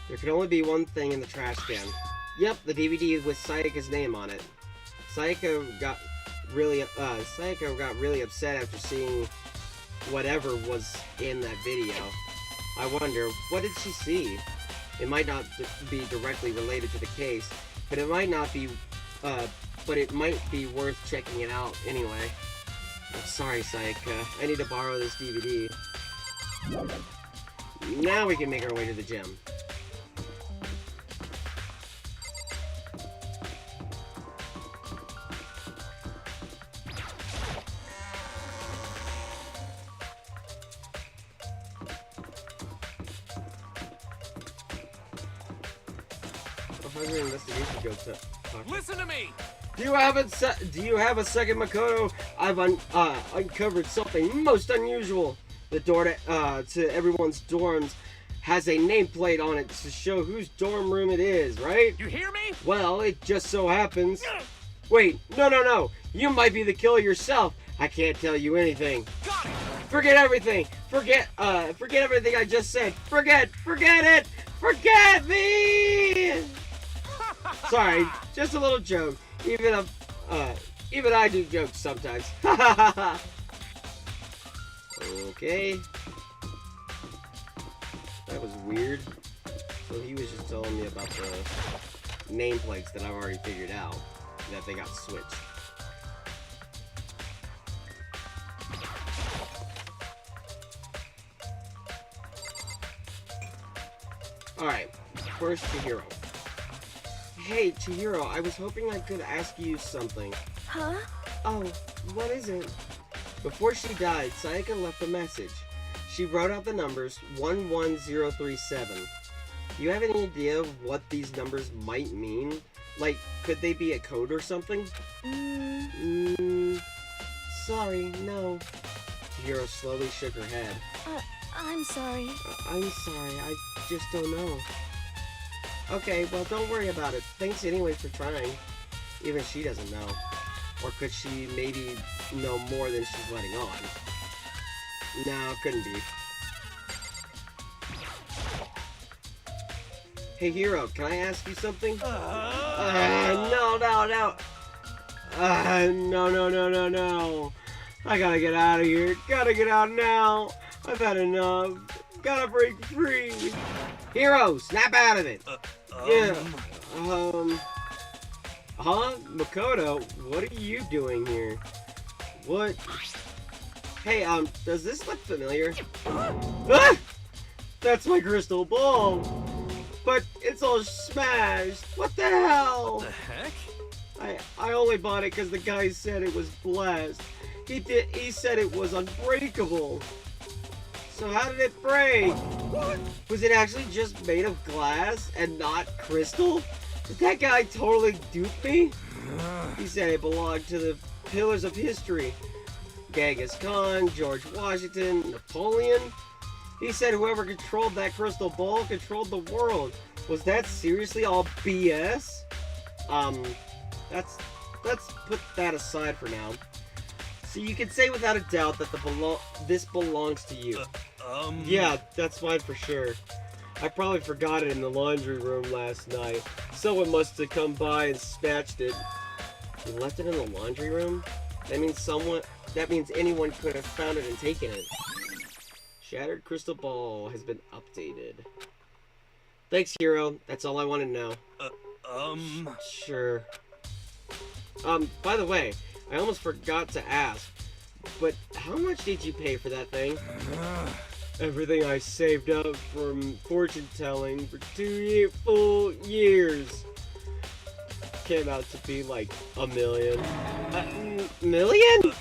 There can only be one thing in the trash can. Yep, the DVD with Sayaka's name on it. Sayaka got really upset after seeing whatever was in that video. I wonder, what did she see? It might not be directly related to the case, but it might not be, but it might be worth checking it out anyway. I'm sorry, Sayaka. I need to borrow this DVD. Now we can make our way to the gym. Listen to me! Do you have a second, Makoto? I've uncovered something most unusual. The door to everyone's dorms has a nameplate on it to show whose dorm room it is, right? You hear me? Well, it just so happens. Wait, no. You might be the killer yourself. I can't tell you anything. Got it! Forget everything. Forget everything I just said. Forget it. Forget me. Sorry, just a little joke. Even I do jokes sometimes. Okay. That was weird. So he was just telling me about the nameplates that I've already figured out. That they got switched. Alright, first Chihiro. Hey, Chihiro, I was hoping I could ask you something. Huh? Oh, what is it? Before she died, Sayaka left a message. She wrote out the numbers 11037. Do you have any idea of what these numbers might mean? Like, could they be a code or something? Sorry, no. Chihiro slowly shook her head. I'm sorry. I'm sorry, I just don't know. Okay, well, don't worry about it. Thanks anyway for trying. Even she doesn't know. Or could she maybe know more than she's letting on? No, couldn't be. Hey, Hero, can I ask you something? No. No. I gotta get out of here. Gotta get out now. I've had enough. Gotta break free. Hero, snap out of it. Yeah. Makoto, what are you doing here? What? Hey, does this look familiar? Ah! That's my crystal ball. But it's all smashed. What the hell? What the heck? I only bought it because the guy said it was blessed. He said it was unbreakable. So how did it break? Was it actually just made of glass and not crystal? Did that guy totally dupe me? He said it belonged to the pillars of history. Genghis Khan, George Washington, Napoleon. He said whoever controlled that crystal ball controlled the world. Was that seriously all BS? Let's put that aside for now. So you can say without a doubt that this belongs to you. Yeah, that's mine for sure. I probably forgot it in the laundry room last night. Someone must have come by and snatched it. You left it in the laundry room? That means anyone could have found it and taken it. Shattered crystal ball has been updated. Thanks, Hero. That's all I want to know. Sure. By the way, I almost forgot to ask, but how much did you pay for that thing? Everything I saved up from fortune telling for 2 full years came out to be like $1 million. Million?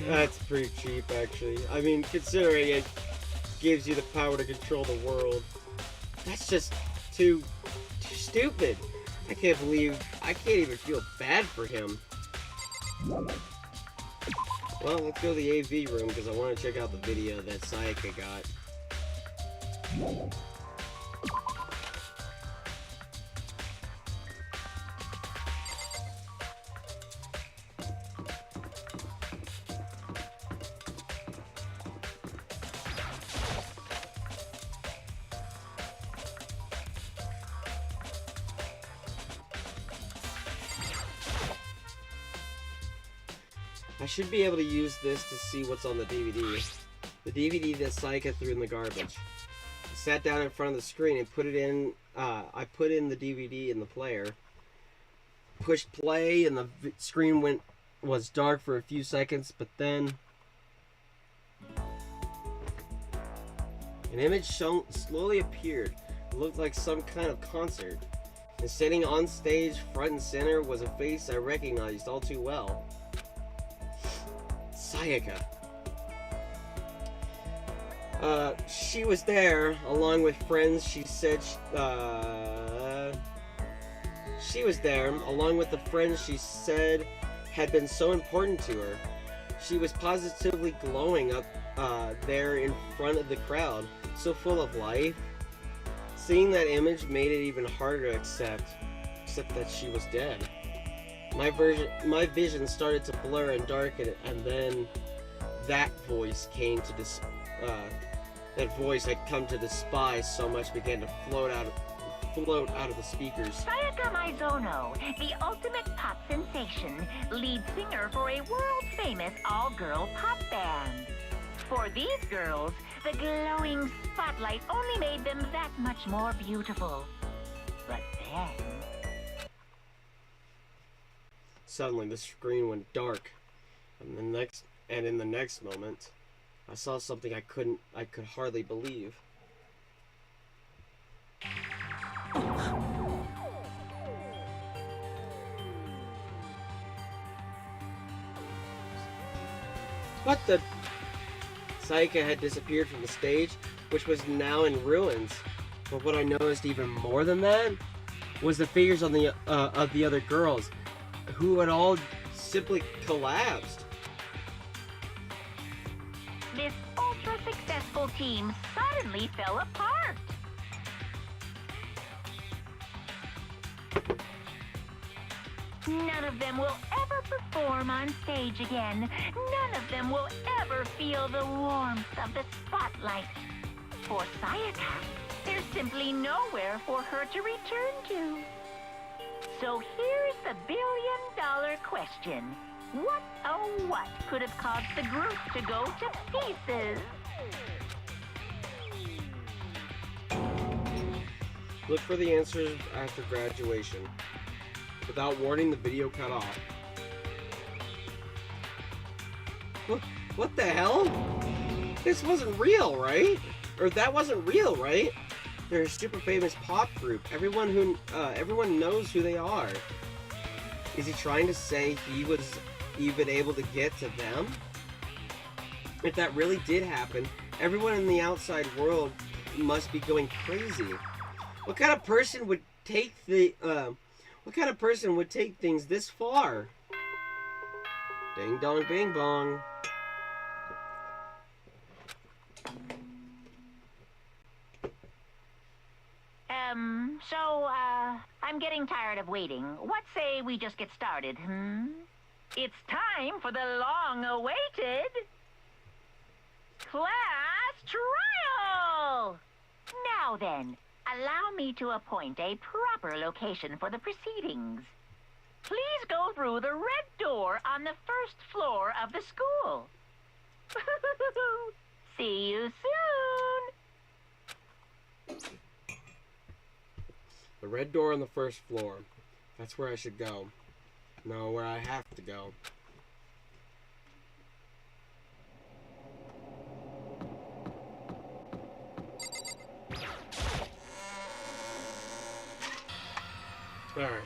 That's pretty cheap, actually. I mean, considering it gives you the power to control the world. That's just too stupid. I can't even feel bad for him. Well, let's go to the AV room because I want to check out the video that Sayaka got. I should be able to use this to see what's on the DVD. The DVD that Sayaka threw in the garbage. I sat down in front of the screen and put it in, I put in the DVD in the player. Pushed play and the screen was dark for a few seconds, but then an image slowly appeared. It looked like some kind of concert. And sitting on stage front and center was a face I recognized all too well. Sayaka. She was there along with friends. She said she was there along with the friends she said had been so important to her. She was positively glowing up there in front of the crowd, so full of life. Seeing that image made it even harder to accept that she was dead. My vision started to blur and darken, and then that voice that voice I'd come to despise so much began to float out of the speakers. Sayaka Maizono, the ultimate pop sensation, lead singer for a world-famous all-girl pop band. For these girls, the glowing spotlight only made them that much more beautiful. But then... Suddenly, the screen went dark, and in the next moment, I saw something I could hardly believe. What the? Sayaka had disappeared from the stage, which was now in ruins. But what I noticed even more than that was the figures on the of the other girls, who had all simply collapsed. This ultra-successful team suddenly fell apart. None of them will ever perform on stage again. None of them will ever feel the warmth of the spotlight. For Sayaka, there's simply nowhere for her to return to. So here's the billion-dollar question. What, oh what, could have caused the group to go to pieces? Look for the answers after graduation. Without warning, the video cut off. What the hell? This wasn't real, right? or that wasn't real, right? They're a super famous pop group. Everyone knows who they are. Is he trying to say he was even able to get to them? If that really did happen, everyone in the outside world must be going crazy. What kind of person would take things this far? Ding dong bing bong. I'm getting tired of waiting. What say we just get started, It's time for the long-awaited class trial! Now then, allow me to appoint a proper location for the proceedings. Please go through the red door on the first floor of the school. See you soon! The red door on the first floor. That's where I should go. No, where I have to go. Alright.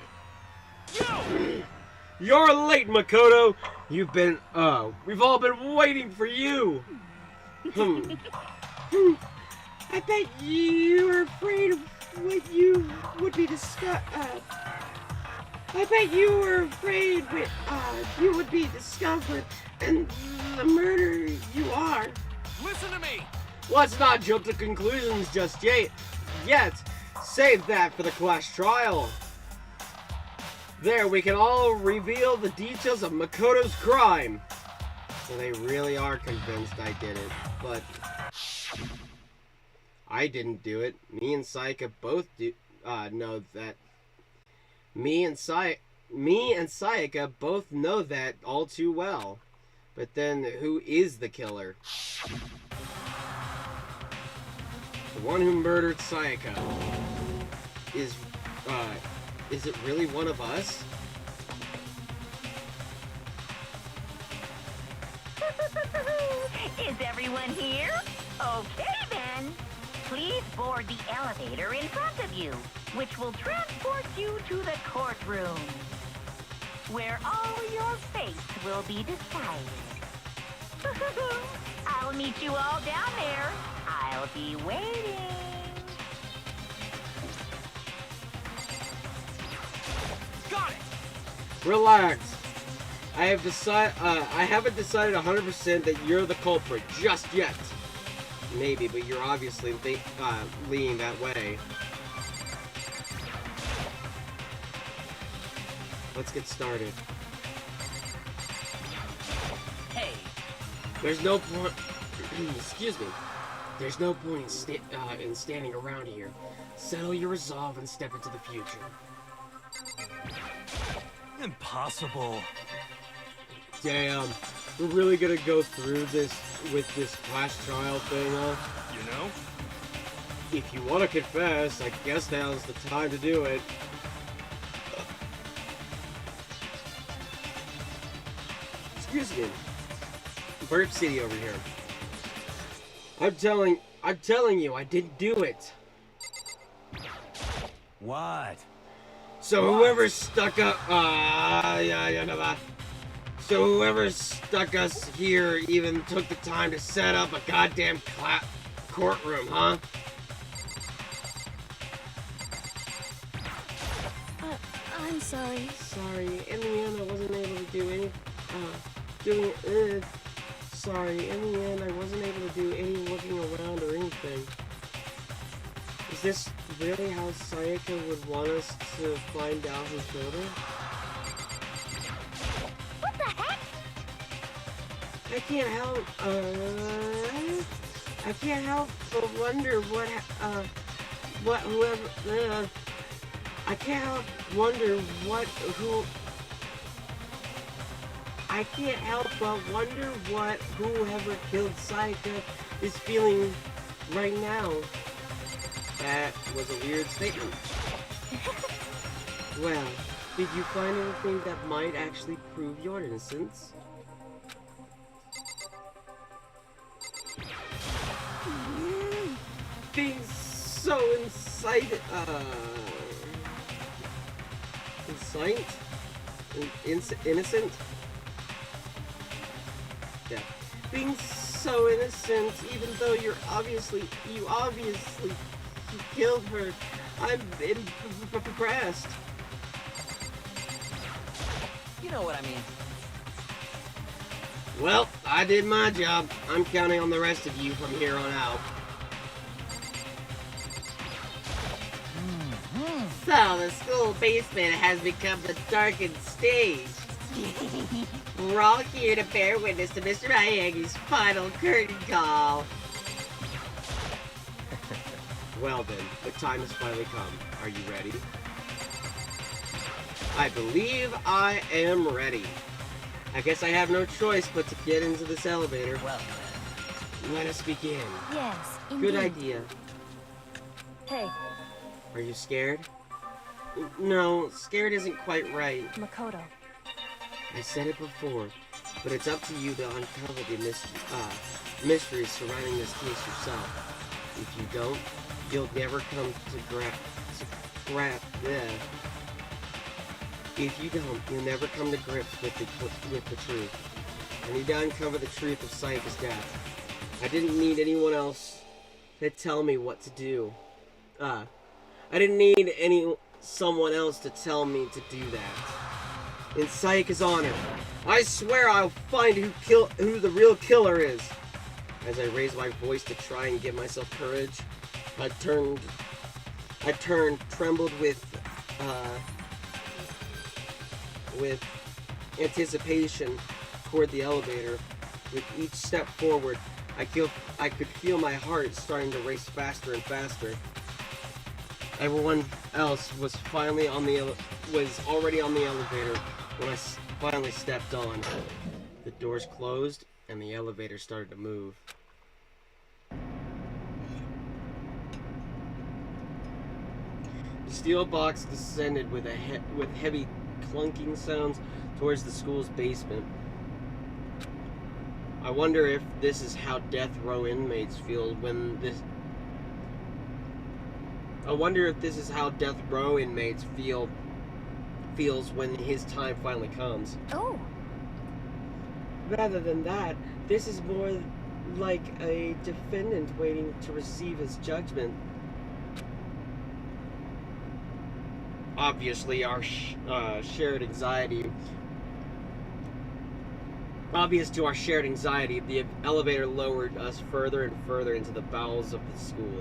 You're late, Makoto! We've all been waiting for you! I bet you were afraid of what you would be discovered. I bet you were afraid you would be discovered and the murderer you are. Listen to me! Let's not jump to conclusions just yet. Save that for the class trial. There, we can all reveal the details of Makoto's crime. So they really are convinced I did it, but I didn't do it. Me and Sayaka both know that. Me and Sayaka both know that all too well. But then, who is the killer? The one who murdered Sayaka. Is it really one of us? Is everyone here? Okay then. Please board the elevator in front of you, which will transport you to the courtroom, where all your fate will be decided. I'll meet you all down there. I'll be waiting. Got it! Relax. I haven't decided 100% that you're the culprit just yet. Maybe, but you're obviously leaning that way. Let's get started. Hey! There's no point. Excuse me. There's no point in standing around here. Settle your resolve and step into the future. Impossible. Damn, we're really gonna go through this with this class trial thing, huh? You know? If you want to confess, I guess now's the time to do it. Excuse me. Burp City over here. I'm telling you, I didn't do it. What? So whoever stuck up, so whoever stuck us here even took the time to set up a goddamn courtroom, huh? I'm sorry. Sorry, in the end I wasn't able to do any, sorry, in the end I wasn't able to do any looking around or anything. Is this really how Sayaka would want us to find out who killed her? What the heck? I can't help but wonder what whoever killed Sayaka is feeling right now. That was a weird statement. Well, did you find anything that might actually prove your innocence? being so innocent, yeah, being so innocent, even though you obviously killed her. I'm impressed. You know what I mean. Well, I did my job. I'm counting on the rest of you from here on out. So, the school basement has become the darkened stage. We're all here to bear witness to Mr. Miyagi's final curtain call. Well then, the time has finally come. Are you ready? I believe I am ready. I guess I have no choice but to get into this elevator. Well, Let us begin. Yes, Good indeed. idea. Hey, Are you scared? No, scared isn't quite right. Makoto. I said it before, but it's up to you to uncover the mysteries surrounding this case yourself. If you don't, you'll never come to If you don't, you'll never come to grips with the truth. I need to uncover the truth of Sayaka's death. I didn't need anyone else to tell me what to do. I didn't need someone else to tell me to do that. In Sayaka's honor, I swear I'll find who the real killer is. As I raised my voice to try and give myself courage, I turned, trembled with anticipation toward the elevator. With each step forward, I could feel my heart starting to race faster and faster. Everyone else was already on the elevator when I finally stepped on. The doors closed and the elevator started to move. The steel box descended with heavy clunking sounds towards the school's basement. I wonder if this is how death row inmates feel when this. I wonder if this is how death row inmates feels when his time finally comes. Oh, Rather than that, this is more like a defendant waiting to receive his judgment. Obviously, our shared anxiety. Obvious to our shared anxiety, the elevator lowered us further and further into the bowels of the school.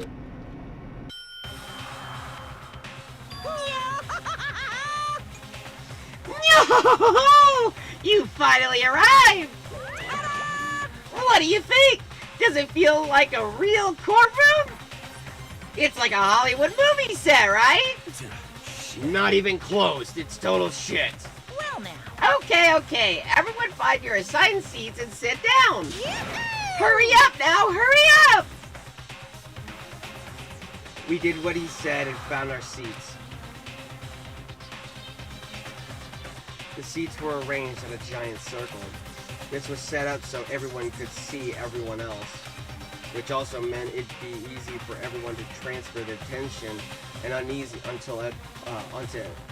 No! You finally arrived! What do you think? Does it feel like a real courtroom? It's like a Hollywood movie set, right? Not even close. It's total shit. Well now. Okay. Everyone find your assigned seats and sit down. Hurry up now, hurry up! We did what he said and found our seats. The seats were arranged in a giant circle. This was set up so everyone could see everyone else, which also meant it'd be easy for everyone to transfer their attention and uneasy onto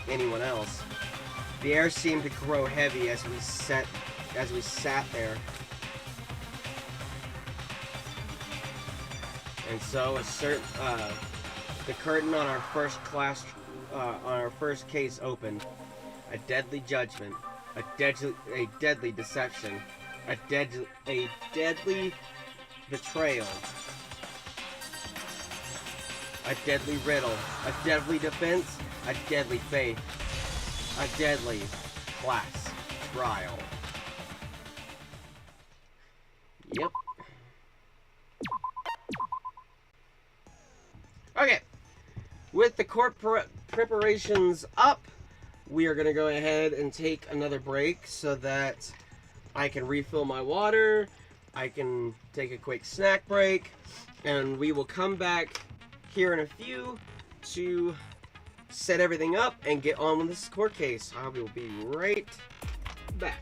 anyone else. The air seemed to grow heavy as we sat there. And so the curtain on our first case opened. A deadly judgment, a deadly deception, a deadly betrayal, a deadly riddle, a deadly defense, a deadly faith, a deadly class trial. Yep. Okay. With the court preparations up, we are going to go ahead and take another break so that I can refill my water, I can take a quick snack break, and we will come back here in a few to set everything up and get on with this court case. I will be right back.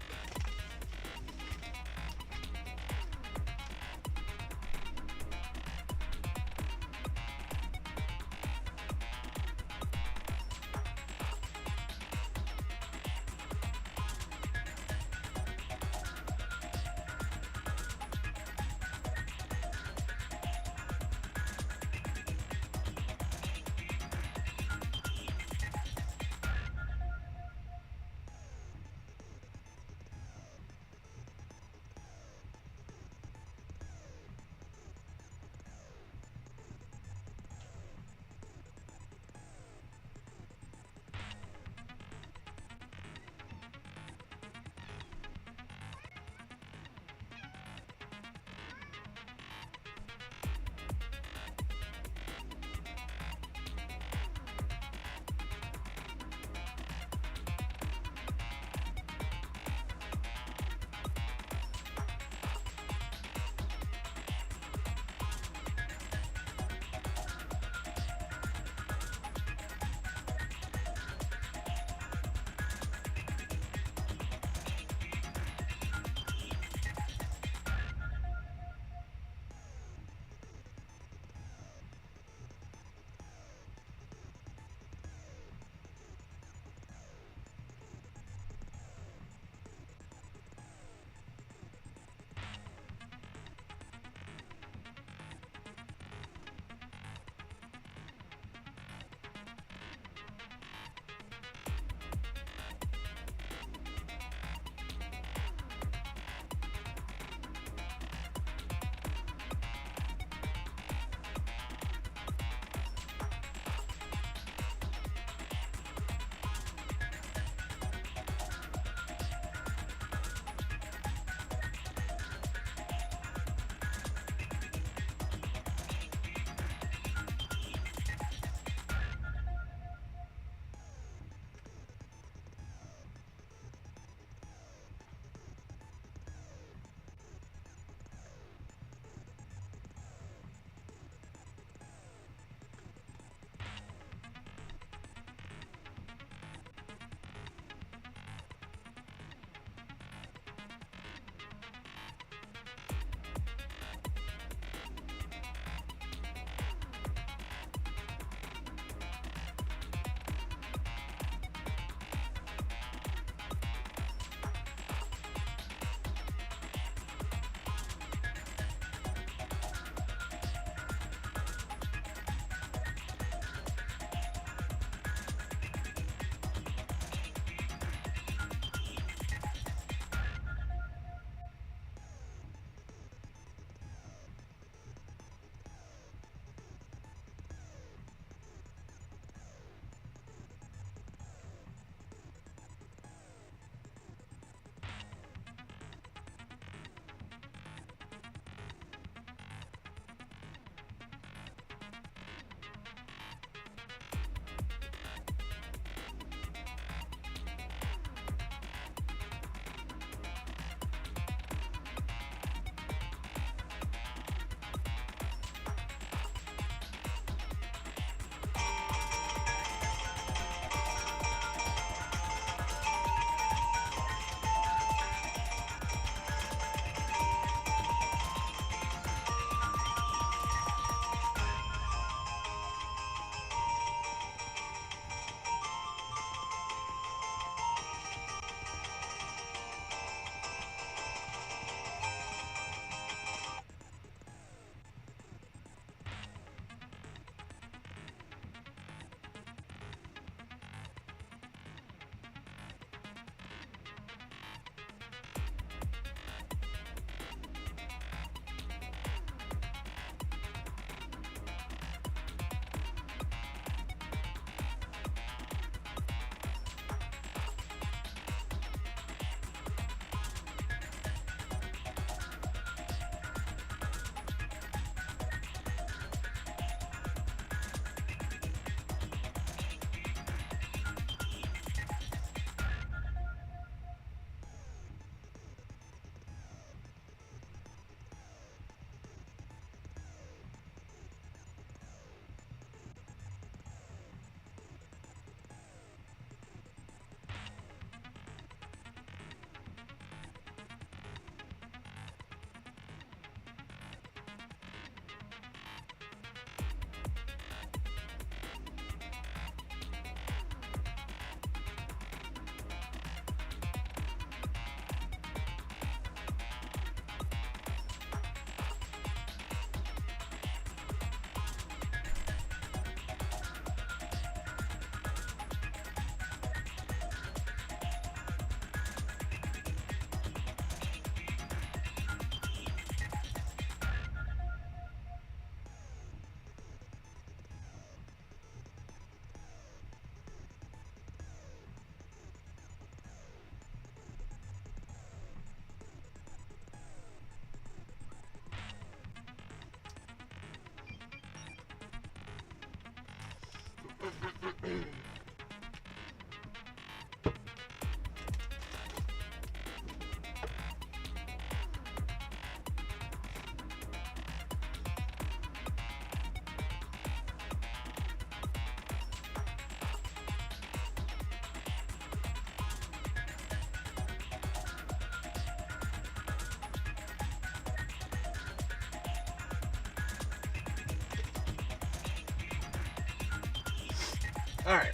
Alright.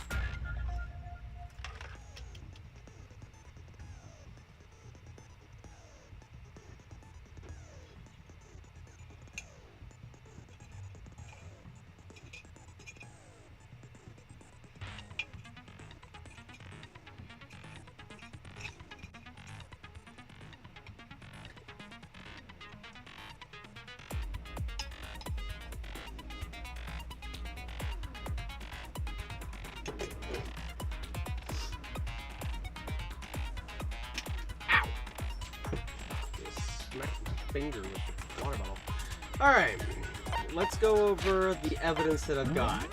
Smack my finger with the water bottle. Alright, let's go over the evidence that I've got.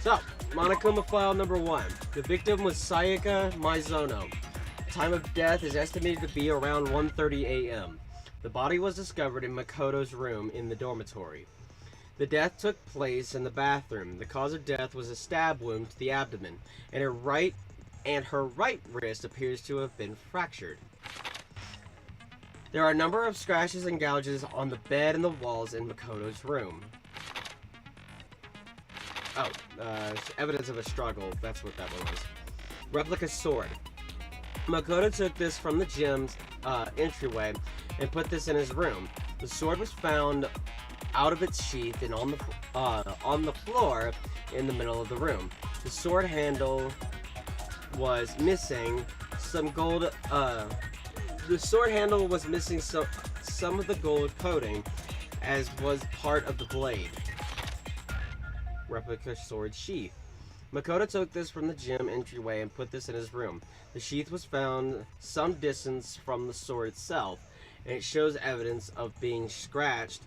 So, Monokuma file number 1. The victim was Sayaka Mizono. Time of death is estimated to be around 1:30 a.m. The body was discovered in Makoto's room in the dormitory. The death took place in the bathroom. The cause of death was a stab wound to the abdomen, and her right wrist appears to have been fractured. There are a number of scratches and gouges on the bed and the walls in Makoto's room. Oh, evidence of a struggle. That's what that one was. Replica sword. Makoto took this from the gym's entryway and put this in his room. The sword was found out of its sheath and on the floor in the middle of the room. The sword handle was missing some gold. The sword handle was missing some of the gold coating, as was part of the blade. Replica sword sheath. Makoto took this from the gym entryway and put this in his room. The sheath was found some distance from the sword itself, and it shows evidence of being scratched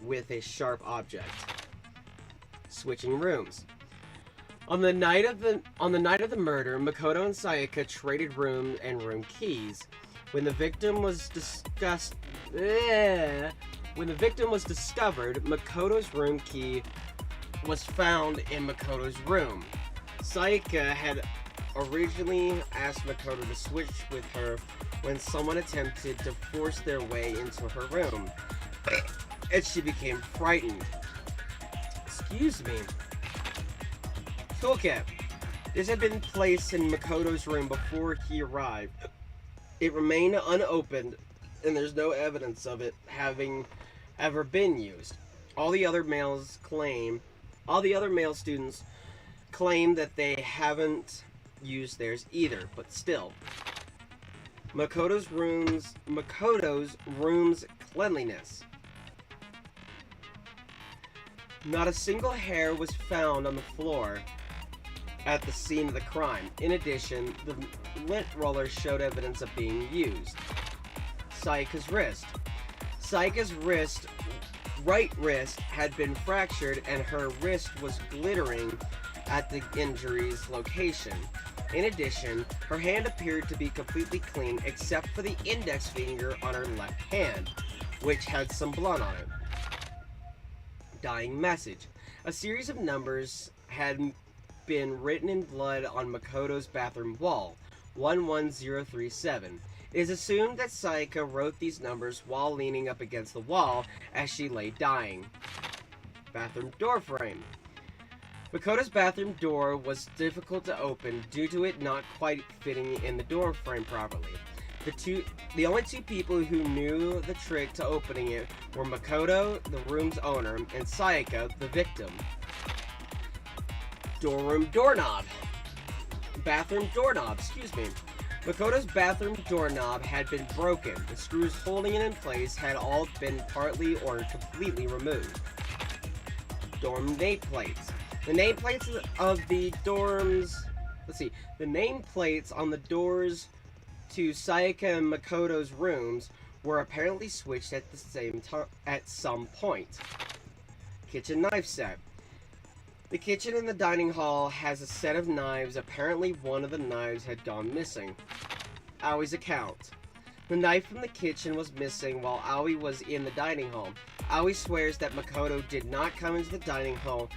with a sharp object. Switching rooms. On the night of the murder, Makoto and Sayaka traded room and room keys. When the victim was discovered, Makoto's room key was found in Makoto's room. Sayaka had originally asked Makoto to switch with her when someone attempted to force their way into her room, and she became frightened. Excuse me. Toolkit. This had been placed in Makoto's room before he arrived. It remained unopened, and there's no evidence of it having ever been used. All the other male students claim that they haven't used theirs either, but still. Makoto's room's cleanliness. Not a single hair was found on the floor at the scene of the crime. In addition, the lint roller showed evidence of being used. Sayaka's wrist. Sayaka's right wrist had been fractured, and her wrist was glittering at the injury's location. In addition, her hand appeared to be completely clean except for the index finger on her left hand, which had some blood on it. Dying message. A series of numbers had been written in blood on Makoto's bathroom wall, 11037. It is assumed that Sayaka wrote these numbers while leaning up against the wall as she lay dying. Bathroom door frame. Makoto's bathroom door was difficult to open due to it not quite fitting in the door frame properly. The only two people who knew the trick to opening it were Makoto, the room's owner, and Sayaka, the victim. Bathroom doorknob, excuse me. Makoto's bathroom doorknob had been broken. The screws holding it in place had all been partly or completely removed. Dorm nameplates. The nameplates of the dorms... The nameplates on the doors to Sayaka and Makoto's rooms were apparently switched at the same time at some point. Kitchen knife set. The kitchen in the dining hall has a set of knives. Apparently one of the knives had gone missing. Aoi's account. The knife from the kitchen was missing while Aoi was in the dining hall. Aoi swears that Makoto did not come into the dining hall.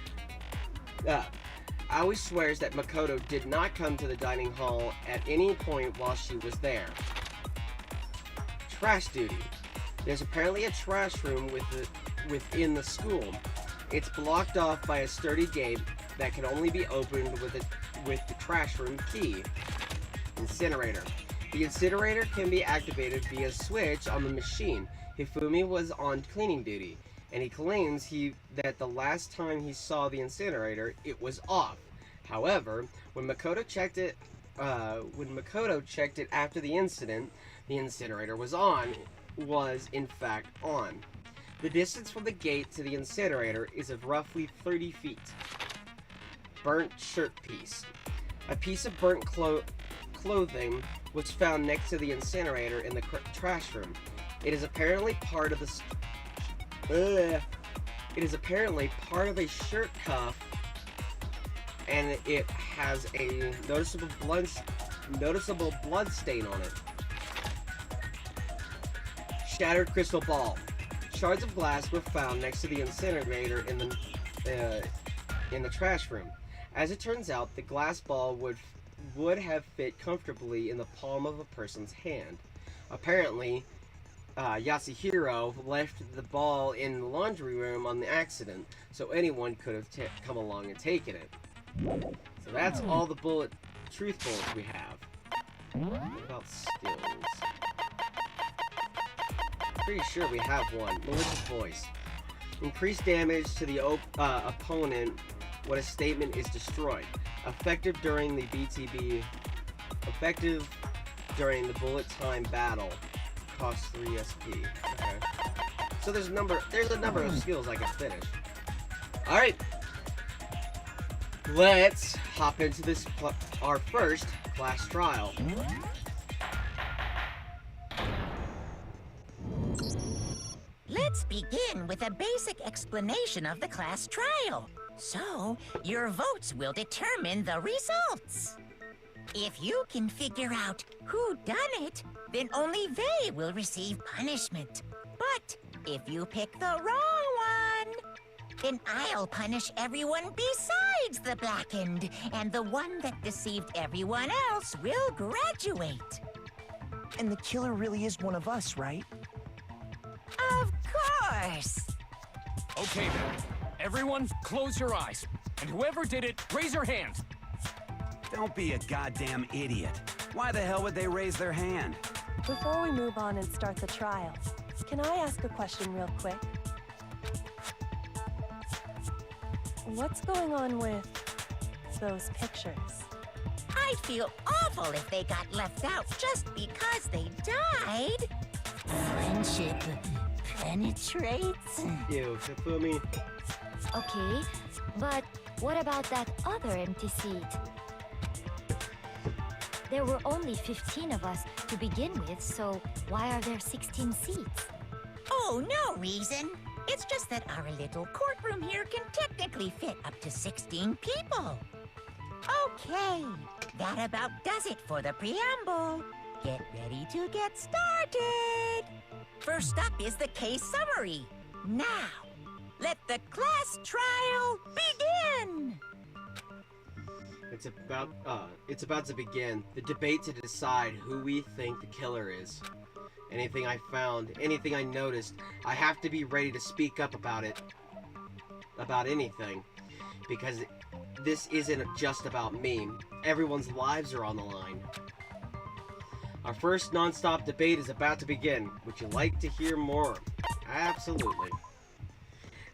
Aoi swears that Makoto did not come to the dining hall at any point while she was there. Trash duty. There's apparently a trash room within the school. It's blocked off by a sturdy gate, that can only be opened with the trash room key. Incinerator. The incinerator can be activated via a switch on the machine. Hifumi was on cleaning duty, and he claims that the last time he saw the incinerator, it was off. However, when Makoto checked it after the incident, the incinerator was in fact on. The distance from the gate to the incinerator is of roughly 30 feet. Burnt shirt piece. A piece of burnt clothing was found next to the incinerator in the trash room. It is apparently part of a shirt cuff, and it has a noticeable blood stain on it. Shattered crystal ball. Shards of glass were found next to the incinerator in the trash room. As it turns out, the glass ball would have fit comfortably in the palm of a person's hand. Apparently, Yasuhiro left the ball in the laundry room on the accident, so anyone could have come along and taken it. So that's all the truth bullets we have. What about skills? Pretty sure we have one. Malicious voice. Increase damage to the opponent when a statement is destroyed. Effective during the BTB. Effective during the bullet time battle. Costs 3 SP. Okay. So there's a number of skills I can finish. Alright. Let's hop into our first class trial. Let's begin with a basic explanation of the class trial. So, your votes will determine the results. If you can figure out who done it, then only they will receive punishment. But if you pick the wrong one, then I'll punish everyone besides the blackened, and the one that deceived everyone else will graduate. And the killer really is one of us, right? Of course. Okay then. Everyone, close your eyes. And whoever did it, raise your hand. Don't be a goddamn idiot. Why the hell would they raise their hand? Before we move on and start the trial, can I ask a question real quick? What's going on with those pictures? I'd feel awful if they got left out just because they died. Friendship penetrates. Ew, Hifumi. Okay, but what about that other empty seat? There were only 15 of us to begin with, so why are there 16 seats? Oh, no reason. It's just that our little courtroom here can technically fit up to 16 people. Okay, that about does it for the preamble. Get ready to get started. First up is the case summary. Now, let the class trial begin. It's about to begin. The debate to decide who we think the killer is. Anything I found, anything I noticed, I have to be ready to speak up about it. About anything. Because this isn't just about me. Everyone's lives are on the line. Our first non-stop debate is about to begin. Would you like to hear more? Absolutely.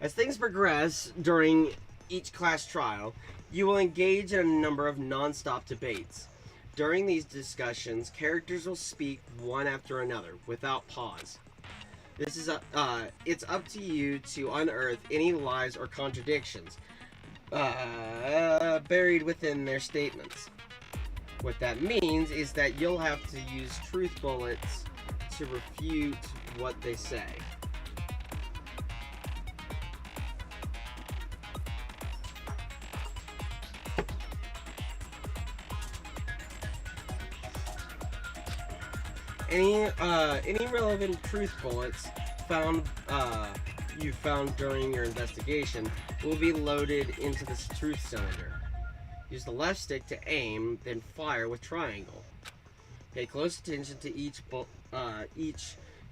As things progress during each class trial, you will engage in a number of non-stop debates. During these discussions, characters will speak one after another, without pause. It's up to you to unearth any lies or contradictions buried within their statements. What that means is that you'll have to use truth bullets to refute what they say. Any relevant truth bullets you found during your investigation will be loaded into this truth cylinder. Use the left stick to aim, then fire with triangle. Pay close attention to each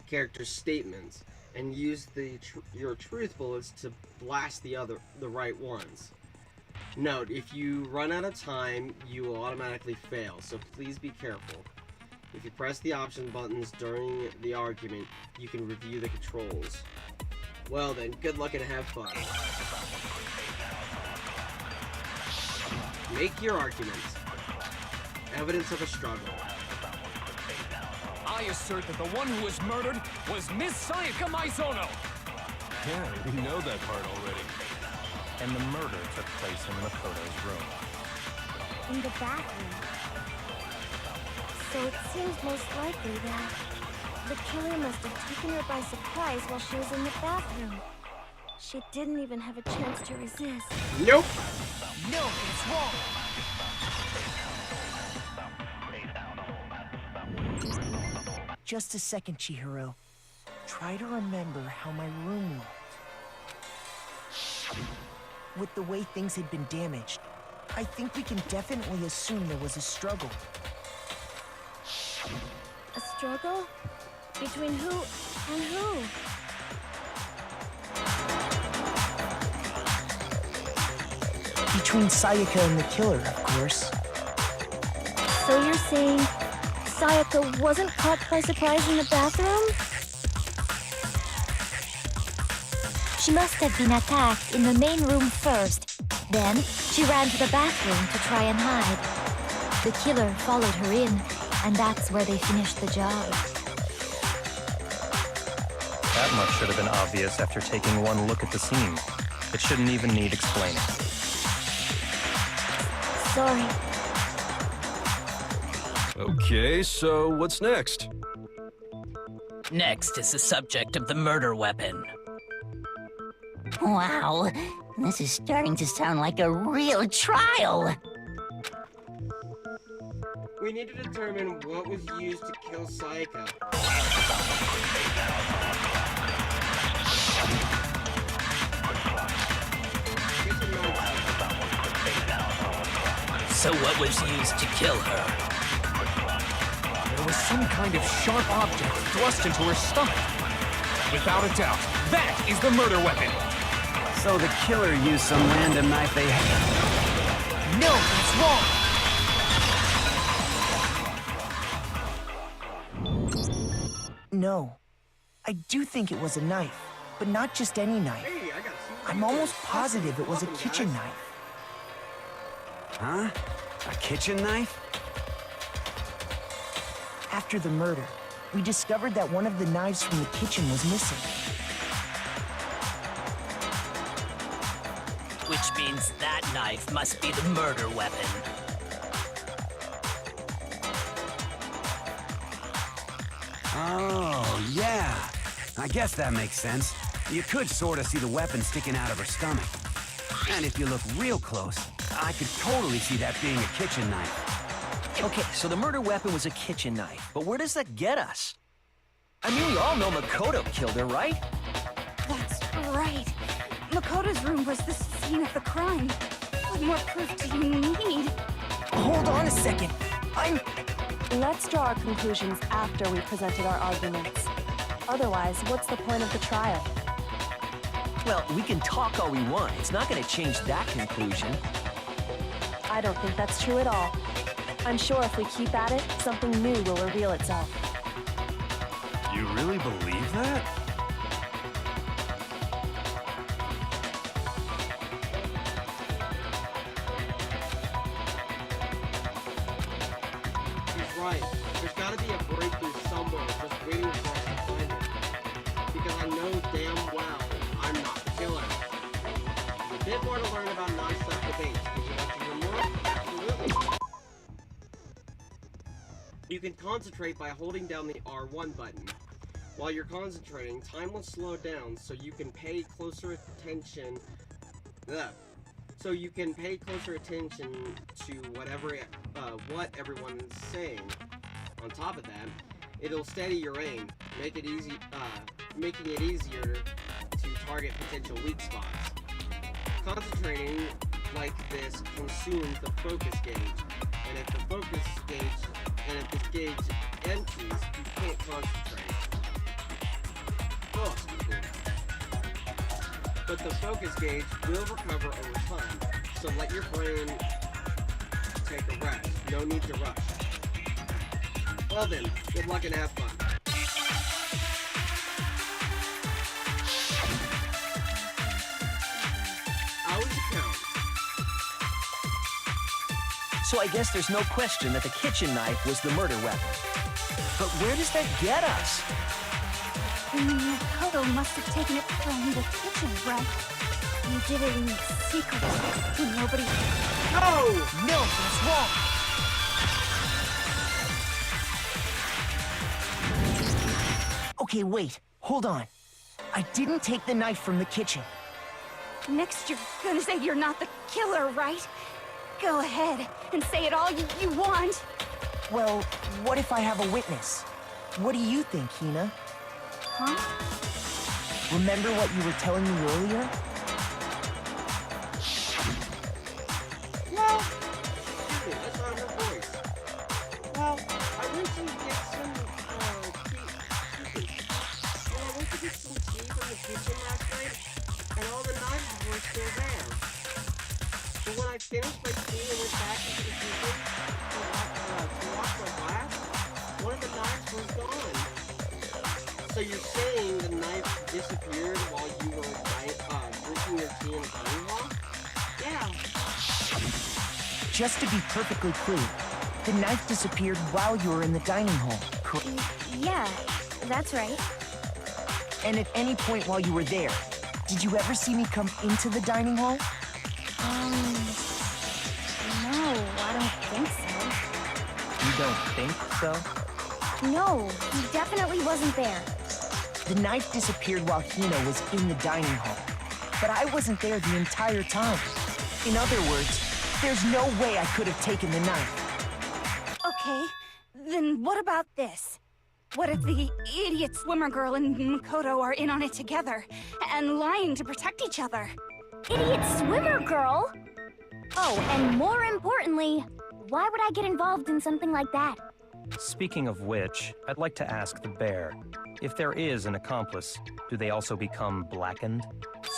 character's statements, and use your truth bullets to blast the right ones. Note, if you run out of time, you will automatically fail, so please be careful. If you press the option buttons during the argument, you can review the controls. Well then, good luck and have fun. Make your argument. Evidence of a struggle. I assert that the one who was murdered was Miss Sayaka Maizono! Yeah, we know that part already. And the murder took place in Makoto's room. In the bathroom. So it seems most likely that the killer must have taken her by surprise while she was in the bathroom. She didn't even have a chance to resist. Nope! No, it's wrong! Just a second, Chihiro. Try to remember how my room looked. With the way things had been damaged, I think we can definitely assume there was a struggle. A struggle? Between who and who? Between Sayaka and the killer, of course. So you're saying Sayaka wasn't caught by surprise in the bathroom? She must have been attacked in the main room first. Then, she ran to the bathroom to try and hide. The killer followed her in, and that's where they finished the job. That much should have been obvious after taking one look at the scene. It shouldn't even need explaining. Sorry. Okay, so what's next? Next is the subject of the murder weapon. Wow, this is starting to sound like a real trial. We need to determine what was used to kill Sayaka. So what was used to kill her? There was some kind of sharp object thrust into her stomach. Without a doubt, that is the murder weapon. So the killer used some random knife they had. No, that's wrong! No. I do think it was a knife, but not just any knife. Hey, I got I'm almost positive it was a kitchen knife. Huh? A kitchen knife? After the murder, we discovered that one of the knives from the kitchen was missing. Which means that knife must be the murder weapon. Oh, yeah. I guess that makes sense. You could sort of see the weapon sticking out of her stomach. And if you look real close, I could totally see that being a kitchen knife. Okay, so the murder weapon was a kitchen knife, but where does that get us? I mean, we all know Makoto killed her, right? That's right. Makoto's room was the scene of the crime. What more proof do you need? Hold on a second. Let's draw our conclusions after we presented our arguments. Otherwise, what's the point of the trial? Well, we can talk all we want. It's not going to change that conclusion. I don't think that's true at all. I'm sure if we keep at it, something new will reveal itself. You really believe that? He's right. There's gotta be a breakthrough somewhere just waiting for us to find it. Because I know damn well I'm not the killer. There's a bit more to learn about non-stop debates. Would you like to hear more? Absolutely. You can concentrate by holding down the R1 button. While you're concentrating, time will slow down so you can pay closer attention. So you can pay closer attention to what everyone is saying. On top of that, it'll steady your aim, making it easier to target potential weak spots. Concentrating like this consumes the focus gauge, and if this gauge empties, you can't concentrate. Oh, excuse me. But the focus gauge will recover over time, So let your brain take a rest. No need to rush. Well then, good luck and have fun. Hours to count. So I guess there's no question that the kitchen knife was the murder weapon. But where does that get us? Makoto must have taken it from the kitchen, right? You did it in secret. Nobody... No! No, that's wrong. Okay, wait. Hold on. I didn't take the knife from the kitchen. Next you're gonna say you're not the killer, right? Go ahead and say it all you want. Well, what if I have a witness? What do you think, Hina? Huh? Remember what you were telling me earlier? Well, excuse me, that's not her voice. Well, I went to get some, tea. Well, I went to get some tea from the kitchen last night, and all the knives were still there. But when I finished my tea and went back into the kitchen to wash my glass, one of the knives was gone. So you're saying the knife disappeared while you were drinking your tea in the dining hall? Yeah. Just to be perfectly clear, the knife disappeared while you were in the dining hall, correct? Yeah, that's right. And at any point while you were there, did you ever see me come into the dining hall? No, I don't think so. You don't think so? No, he definitely wasn't there. The knife disappeared while Hina was in the dining hall. But I wasn't there the entire time. In other words, there's no way I could have taken the knife. Okay, then what about this? What if the idiot swimmer girl and Makoto are in on it together, and lying to protect each other? Idiot swimmer girl? Oh, and more importantly, why would I get involved in something like that? Speaking of which, I'd like to ask the bear, if there is an accomplice, do they also become blackened?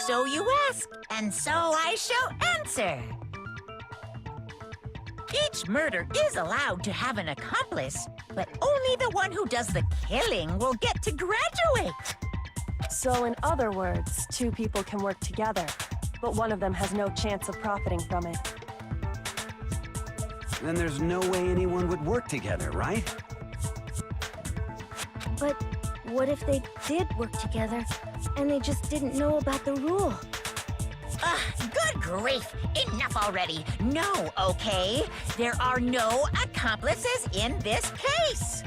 So you ask, and so I shall answer. Each murder is allowed to have an accomplice, but only the one who does the killing will get to graduate. So in other words, two people can work together, but one of them has no chance of profiting from it. Then there's no way anyone would work together, right? But what if they did work together, and they just didn't know about the rule? Good grief! Enough already! No, okay? There are no accomplices in this case!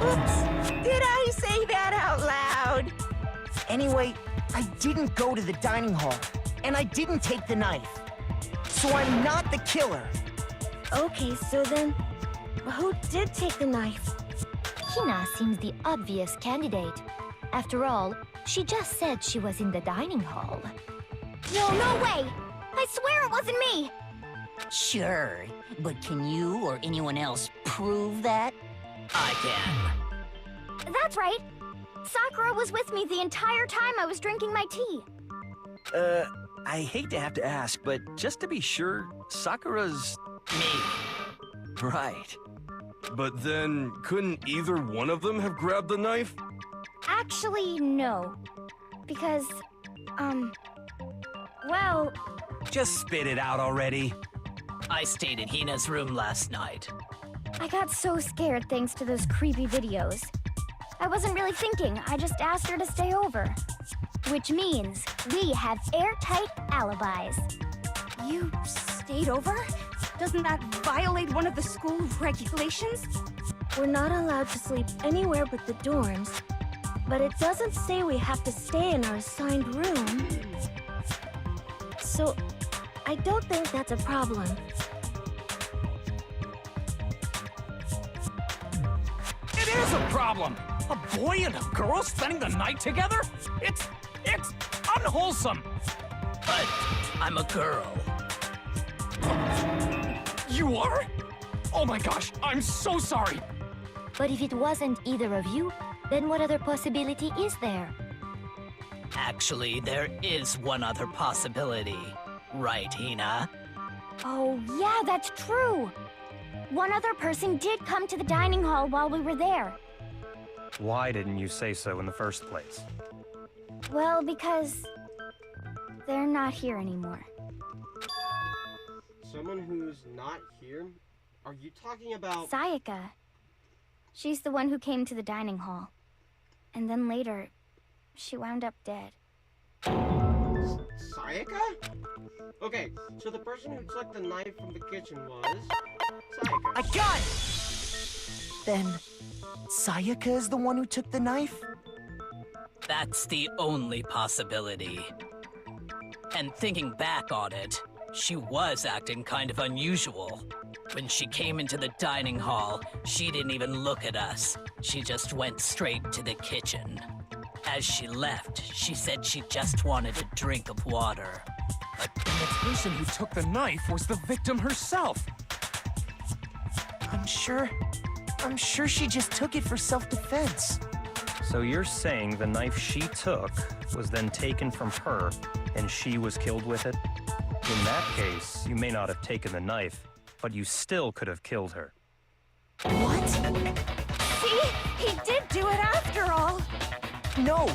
Oops! Did I say that out loud? Anyway, I didn't go to the dining hall, and I didn't take the knife. So I'm not the killer. Okay, so then, who did take the knife? Hina seems the obvious candidate. After all, she just said she was in the dining hall. No way! I swear it wasn't me! Sure, but can you or anyone else prove that? I can. That's right. Sakura was with me the entire time I was drinking my tea. I hate to have to ask, but just to be sure, Sakura's... Me. Right. But then, couldn't either one of them have grabbed the knife? Actually, no. Because, well... Just spit it out already. I stayed in Hina's room last night. I got so scared thanks to those creepy videos. I wasn't really thinking, I just asked her to stay over. Which means we have airtight alibis. You stayed over? Doesn't that violate one of the school regulations? We're not allowed to sleep anywhere but the dorms. But it doesn't say we have to stay in our assigned room. So, I don't think that's a problem. It is a problem! A boy and a girl spending the night together? It's unwholesome! But I'm a girl. You are? Oh my gosh, I'm so sorry! But if it wasn't either of you, then what other possibility is there? Actually, there is one other possibility. Right, Hina? Oh, yeah, that's true. One other person did come to the dining hall while we were there. Why didn't you say so in the first place? Well, because they're not here anymore. Someone who's not here? Are you talking about... Sayaka. She's the one who came to the dining hall. And then later, she wound up dead. Sayaka? Okay, so the person who took the knife from the kitchen was... Sayaka. I got it! Then, Sayaka is the one who took the knife? That's the only possibility. And thinking back on it, she was acting kind of unusual. When she came into the dining hall, she didn't even look at us. She just went straight to the kitchen. As she left, she said she just wanted a drink of water. And the person who took the knife was the victim herself. I'm sure she just took it for self-defense. So you're saying the knife she took was then taken from her, and she was killed with it? In that case, you may not have taken the knife, but you still could have killed her. What? See? He did do it after all! No,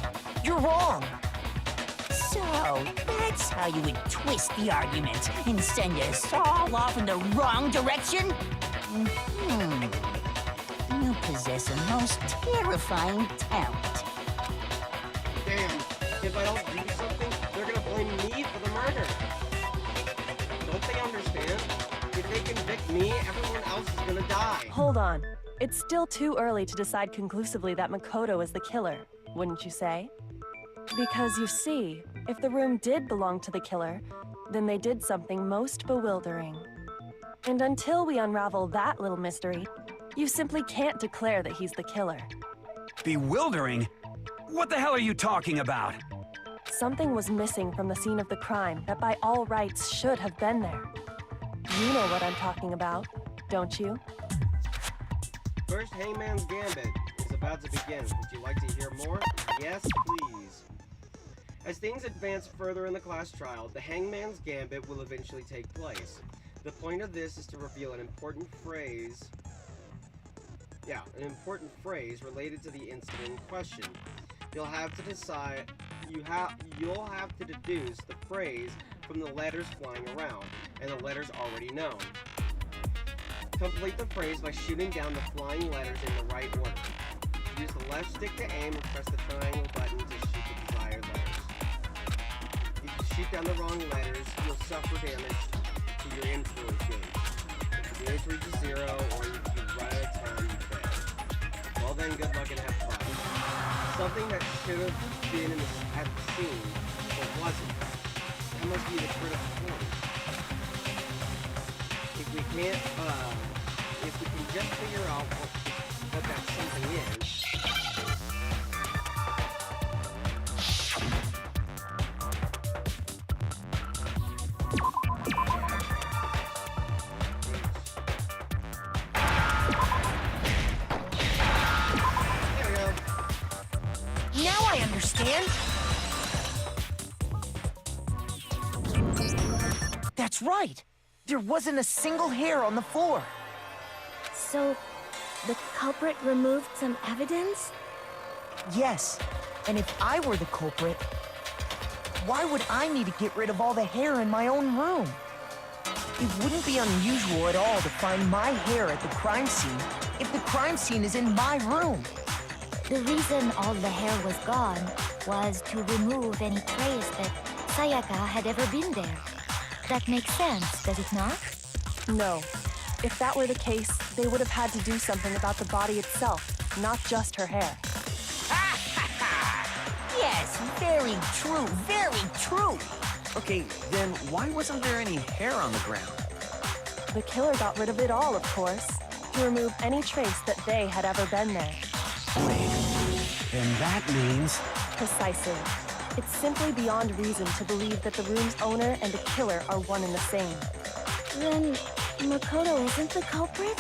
you're wrong. So, that's how you would twist the argument and send us all off in the wrong direction? You possess a most terrifying talent. Damn, if I don't do something, they're gonna blame me for the murder. Don't they understand? If they convict me, everyone else is gonna die. Hold on. It's still too early to decide conclusively that Makoto is the killer, wouldn't you say? Because you see, if the room did belong to the killer, then they did something most bewildering. And until we unravel that little mystery, you simply can't declare that he's the killer. Bewildering? What the hell are you talking about? Something was missing from the scene of the crime that by all rights should have been there. You know what I'm talking about, don't you? First Hangman's Gambit is about to begin. Would you like to hear more? Yes, please. As things advance further in the class trial, the Hangman's Gambit will eventually take place. The point of this is to reveal an important phrase... an important phrase related to the incident in question. You'll have to decide... You'll have to deduce the phrase from the letters flying around, and the letters already known. Complete the phrase by shooting down the flying letters in the right order. Use the left stick to aim and press the triangle button to shoot the desired letters. If you shoot down the wrong letters, you'll suffer damage to your influence gauge. If the gauge reaches 0, or if you run out of time, you fail. Well then, good luck and have fun. Something that should have been at the scene, but wasn't. That must be the critical point. If we can't, if we can just figure out what that something is. There we go. Now I understand. That's right. There wasn't a single hair on the floor. So, the culprit removed some evidence? Yes, and if I were the culprit, why would I need to get rid of all the hair in my own room? It wouldn't be unusual at all to find my hair at the crime scene if the crime scene is in my room. The reason all the hair was gone was to remove any trace that Sayaka had ever been there. That makes sense, does it not? No. If that were the case, they would have had to do something about the body itself, not just her hair. Yes, very true, very true. Okay, then why wasn't there any hair on the ground? The killer got rid of it all, of course, to remove any trace that they had ever been there. Wait, then that means... Precisely. It's simply beyond reason to believe that the room's owner and the killer are one and the same. Then, Makoto isn't the culprit?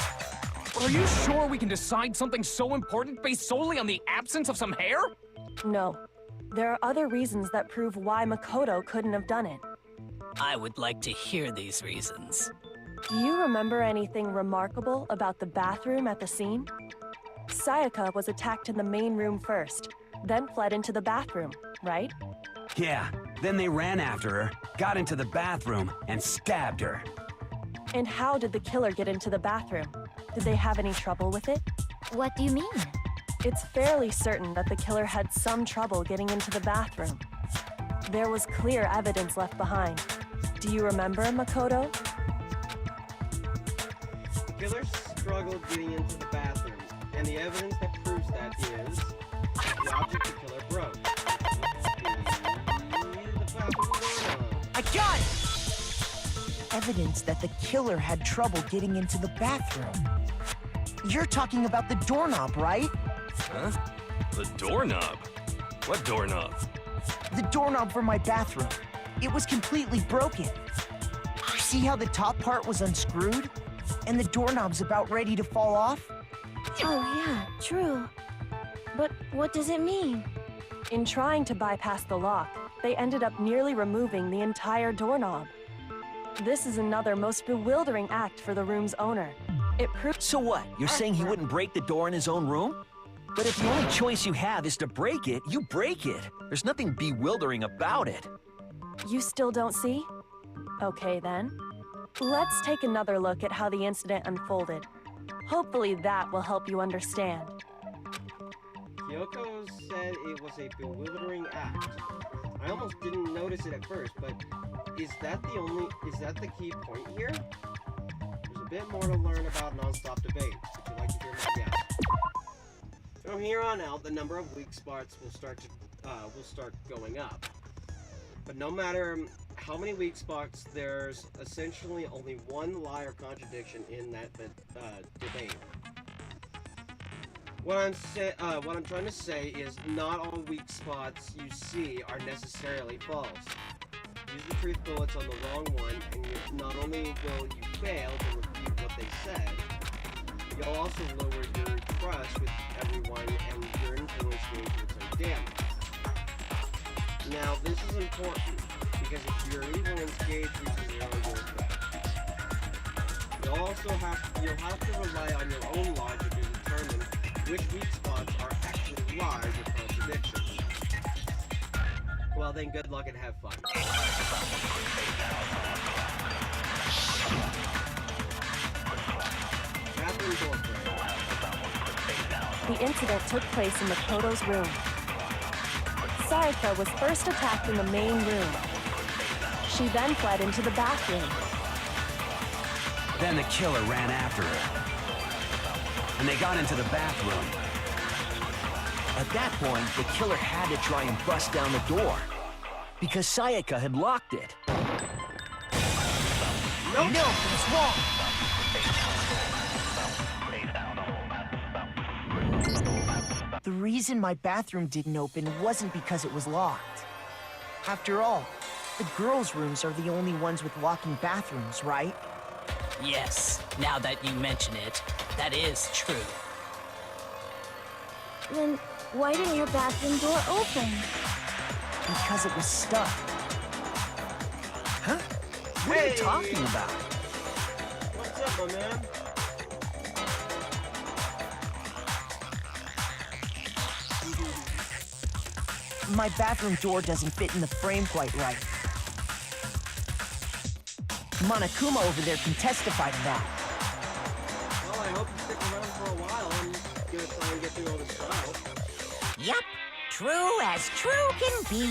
Are you sure we can decide something so important based solely on the absence of some hair? No. There are other reasons that prove why Makoto couldn't have done it. I would like to hear these reasons. Do you remember anything remarkable about the bathroom at the scene? Sayaka was attacked in the main room first, then fled into the bathroom, right? Yeah, then they ran after her, got into the bathroom, and stabbed her. And how did the killer get into the bathroom? Did they have any trouble with it? What do you mean? It's fairly certain that the killer had some trouble getting into the bathroom. There was clear evidence left behind. Do you remember, Makoto? The killer struggled getting into the bathroom, and the evidence that proves that is the object the killer broke. The bathroom doorknob. I got it! Evidence that the killer had trouble getting into the bathroom. You're talking about the doorknob, right? Huh? The doorknob? What doorknob? The doorknob for my bathroom. It was completely broken. See how the top part was unscrewed? And the doorknob's about ready to fall off? Oh yeah, true. But what does it mean? In trying to bypass the lock, they ended up nearly removing the entire doorknob. This is another most bewildering act for the room's owner. It proves— So what? You're saying he wouldn't break the door in his own room? But if the only choice you have is to break it, you break it. There's nothing bewildering about it. You still don't see? Okay then. Let's take another look at how the incident unfolded. Hopefully that will help you understand. Kyoko said it was a bewildering act. I almost didn't notice it at first, but is that the key point here? There's a bit more to learn about non-stop debate. Would you like to hear my guess? From here on out, the number of weak spots will start going up. But no matter how many weak spots, there's essentially only one lie or contradiction in that debate. What I'm trying to say is not all weak spots you see are necessarily false. Use the truth bullets on the wrong one, and not only will you fail to refute what they said, you'll also lower your trust with everyone and your influence engagements are damaged. Now, this is important, because if your influence gauge reaches zero, you'll fail. You'll have to rely on your own logic to determine which weak spots are actually lies or contradictions. Well then, good luck and have fun. Bathroom door frame. The incident took place in Makoto's room. Sayaka was first attacked in the main room. She then fled into the bathroom. Then the killer ran after her. And they got into the bathroom. At that point, the killer had to try and bust down the door. Because Sayaka had locked it. No, it's wrong! The reason my bathroom didn't open wasn't because it was locked. After all, the girls' rooms are the only ones with locking bathrooms, right? Yes, now that you mention it, that is true. Then why didn't your bathroom door open? Because it was stuck. Huh? What are you talking about? What's up, my man? My bathroom door doesn't fit in the frame quite right. Monokuma over there can testify to that. Well, I hope you stick around for a while. I'm gonna try and get through all this trial. Yup, true as true can be.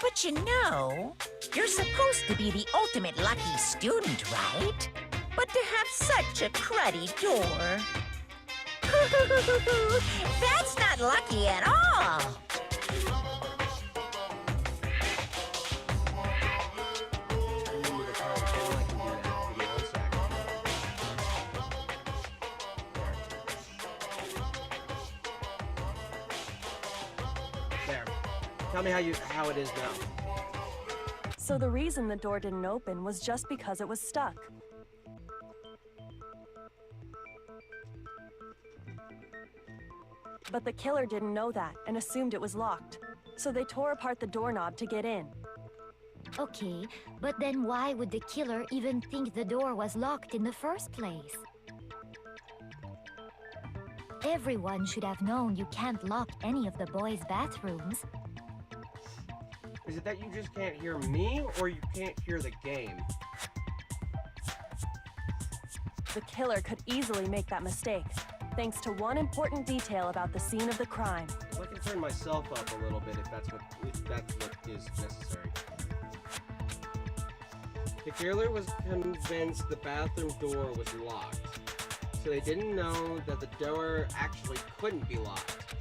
But you know, you're supposed to be the ultimate lucky student, right? But to have such a cruddy door... That's not lucky at all! There. Tell me how it is now. So the reason the door didn't open was just because it was stuck. But the killer didn't know that and assumed it was locked. So they tore apart the doorknob to get in. Okay, but then why would the killer even think the door was locked in the first place? Everyone should have known you can't lock any of the boys' bathrooms. Is it that you just can't hear me, or you can't hear the game? The killer could easily make that mistake, thanks to one important detail about the scene of the crime. I can turn myself up a little bit if that's what is necessary. The killer was convinced the bathroom door was locked, so they didn't know that the door actually couldn't be locked.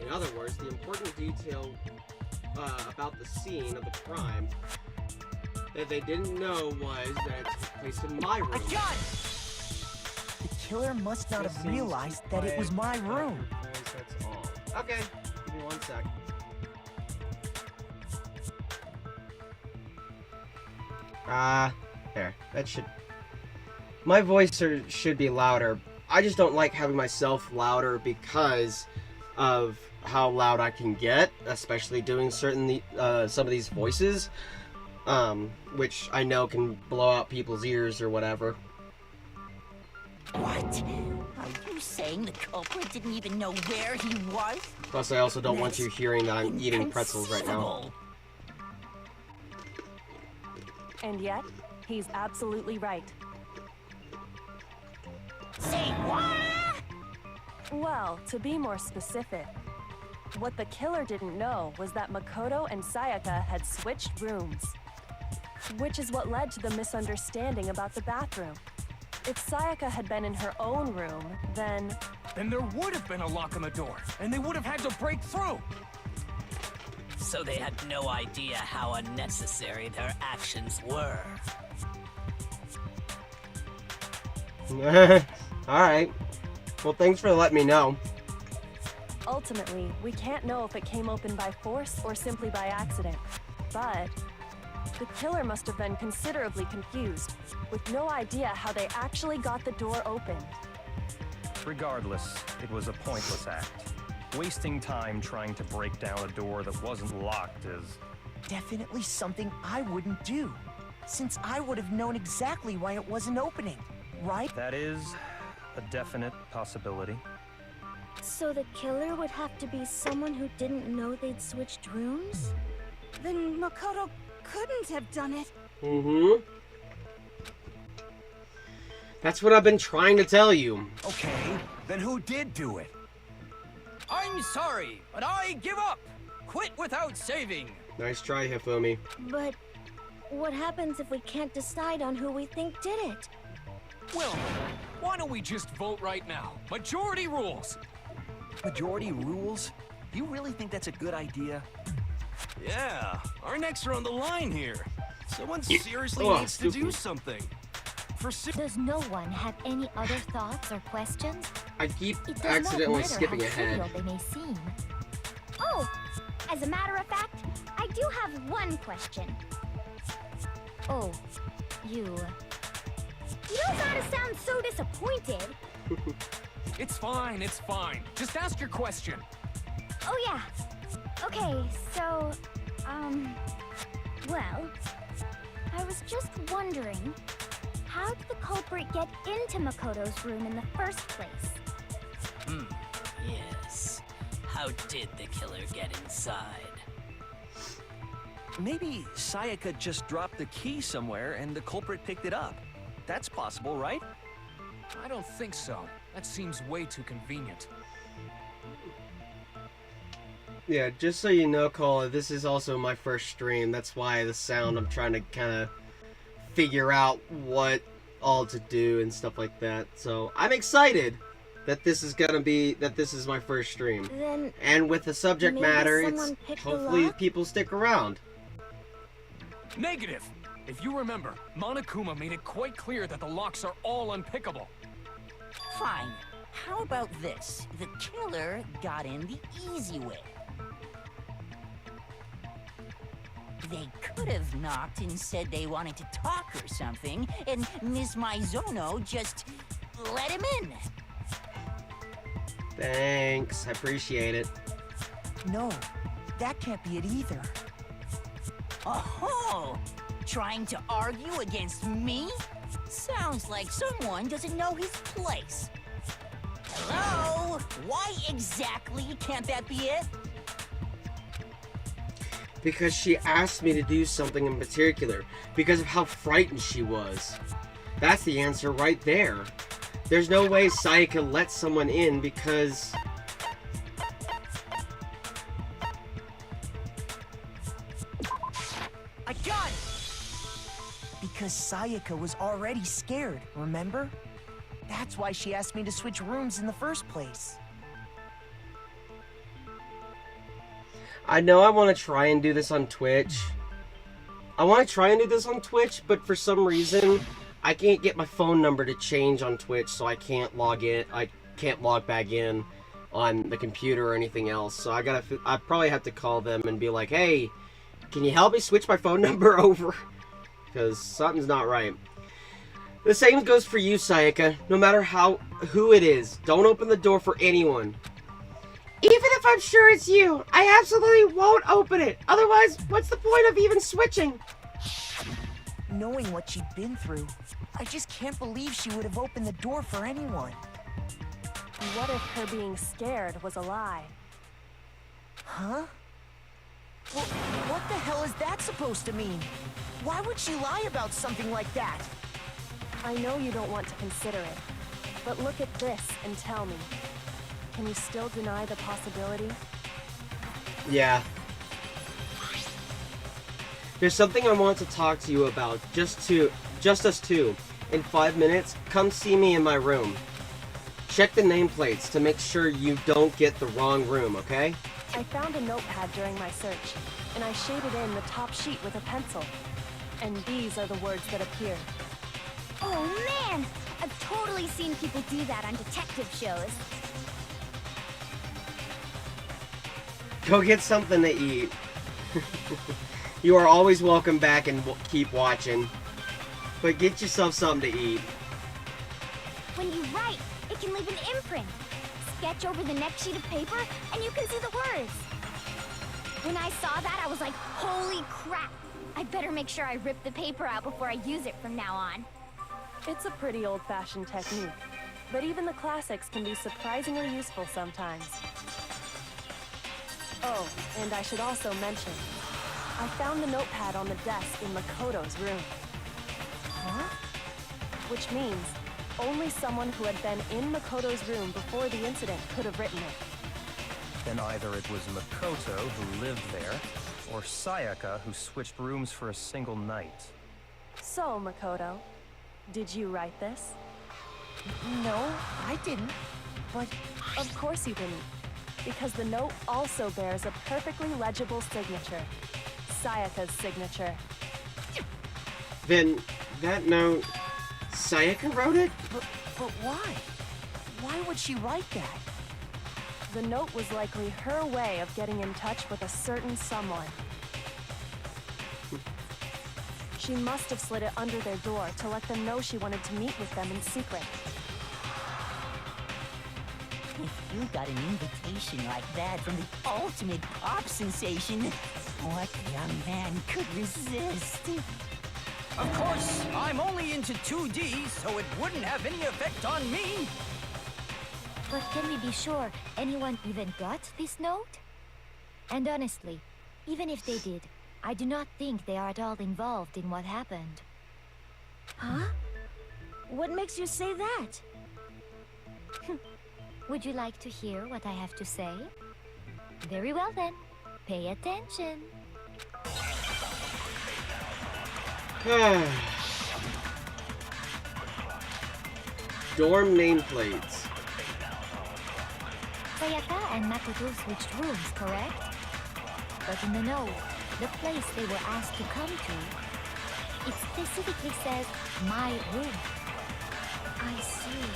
In other words, the important detail about the scene of the crime that they didn't know was that it took place in my room. A gun! The killer must not have realized that it was my room. That's all. Okay, give me 1 sec. There. That should... My voice should be louder. I just don't like having myself louder because of how loud I can get, especially doing some of these voices, which I know can blow out people's ears or whatever. What? Are you saying the culprit didn't even know where he was? Plus, I also don't want you hearing that I'm eating pretzels right now. And yet, he's absolutely right. Say what? Well, to be more specific, what the killer didn't know was that Makoto and Sayaka had switched rooms, which is what led to the misunderstanding about the bathroom. If Sayaka had been in her own room, then there would have been a lock on the door, and they would have had to break through. So they had no idea how unnecessary their actions were. Alright. Well, thanks for letting me know. Ultimately, we can't know if it came open by force or simply by accident. But the killer must have been considerably confused, with no idea how they actually got the door opened. Regardless, it was a pointless act. Wasting time trying to break down a door that wasn't locked is... Definitely something I wouldn't do, since I would have known exactly why it wasn't opening, right? That is a definite possibility. So the killer would have to be someone who didn't know they'd switched rooms? Then Makoto couldn't have done it. Mm-hmm. That's what I've been trying to tell you. Okay, then who did do it? I'm sorry, but I give up. Quit without saving. Nice try, Hifumi. But what happens if we can't decide on who we think did it? Well, why don't we just vote right now? Majority rules. Majority rules? You really think that's a good idea? Yeah, our necks are on the line here. Someone seriously Oh, needs to do something. Does no one have any other thoughts or questions? I keep It does accidentally not matter skipping how ahead. trivial they may seem. Oh, as a matter of fact, I do have one question. Oh, you... You don't gotta sound so disappointed. It's fine, it's fine. Just ask your question. Oh yeah. Okay, so, well, I was just wondering, how did the culprit get into Makoto's room in the first place? Yes. How did the killer get inside? Maybe Sayaka just dropped the key somewhere and the culprit picked it up. That's possible, right? I don't think so. That seems way too convenient. Yeah, just so you know, Cola, this is also my first stream. That's why the sound, I'm trying to kind of figure out what all to do and stuff like that. So I'm excited that this is my first stream. Then And with the subject maybe matter, it's someone picked the hopefully lock? people stick around. Negative! If you remember, Monokuma made it quite clear that the locks are all unpickable. Fine. How about this? The killer got in the easy way. They could have knocked and said they wanted to talk or something, and Miss Maizono just let him in. Thanks, I appreciate it. No, that can't be it either. Oh, trying to argue against me? Sounds like someone doesn't know his place. Hello? Why exactly can't that be it? Because she asked me to do something in particular, because of how frightened she was. That's the answer right there. There's no way Sayaka let someone in because... I got it! Because Sayaka was already scared, remember? That's why she asked me to switch rooms in the first place. I know I want to try and do this on Twitch. But for some reason, I can't get my phone number to change on Twitch, so I can't log in. I can't log back in on the computer or anything else. So I probably have to call them and be like, hey, can you help me switch my phone number over? Because something's not right. The same goes for you, Sayaka. No matter who it is, don't open the door for anyone. Even if I'm sure it's you, I absolutely won't open it. Otherwise, what's the point of even switching? Knowing what she'd been through, I just can't believe she would have opened the door for anyone. What if her being scared was a lie? Huh? Well, what the hell is that supposed to mean? Why would she lie about something like that? I know you don't want to consider it, but look at this and tell me. Can you still deny the possibility? Yeah. There's something I want to talk to you about, just us two. In 5 minutes, come see me in my room. Check the nameplates to make sure you don't get the wrong room, okay? I found a notepad during my search, and I shaded in the top sheet with a pencil. And these are the words that appear. Oh man! I've totally seen people do that on detective shows. Go get something to eat. You are always welcome back and keep watching. But get yourself something to eat. When you write, it can leave an imprint. Sketch over the next sheet of paper, and you can see the words. When I saw that, I was like, holy crap! I better make sure I rip the paper out before I use it from now on. It's a pretty old-fashioned technique, but even the classics can be surprisingly useful sometimes. Oh, and I should also mention, I found the notepad on the desk in Makoto's room. Huh? Which means only someone who had been in Makoto's room before the incident could have written it. Then either it was Makoto who lived there, or Sayaka who switched rooms for a single night. So, Makoto, did you write this? No, I didn't. But of course you didn't. Because the note also bears a perfectly legible signature. Sayaka's signature. Then, that note... Sayaka wrote it? But why? Why would she write that? The note was likely her way of getting in touch with a certain someone. She must have slid it under their door to let them know she wanted to meet with them in secret. If you got an invitation like that from the ultimate pop sensation, what young man could resist? Of course, I'm only into 2D, so it wouldn't have any effect on me. But can we be sure anyone even got this note? And honestly, even if they did, I do not think they are at all involved in what happened. Huh? What makes you say that? Would you like to hear what I have to say? Very well then, pay attention. Dorm nameplates. Sayaka and Makoto switched rooms, correct? But in the note, the place they were asked to come to, it specifically says, my room. I see.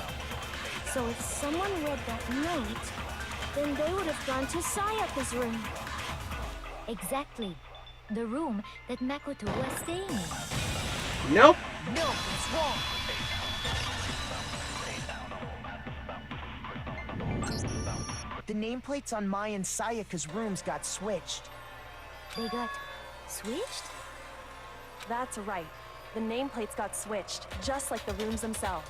So if someone read that note, then they would have gone to Sayaka's room. Exactly. The room that Makoto was staying in. Nope. No, it's wrong. The nameplates on Mai and Sayaka's rooms got switched. They got switched? That's right. The nameplates got switched, just like the rooms themselves.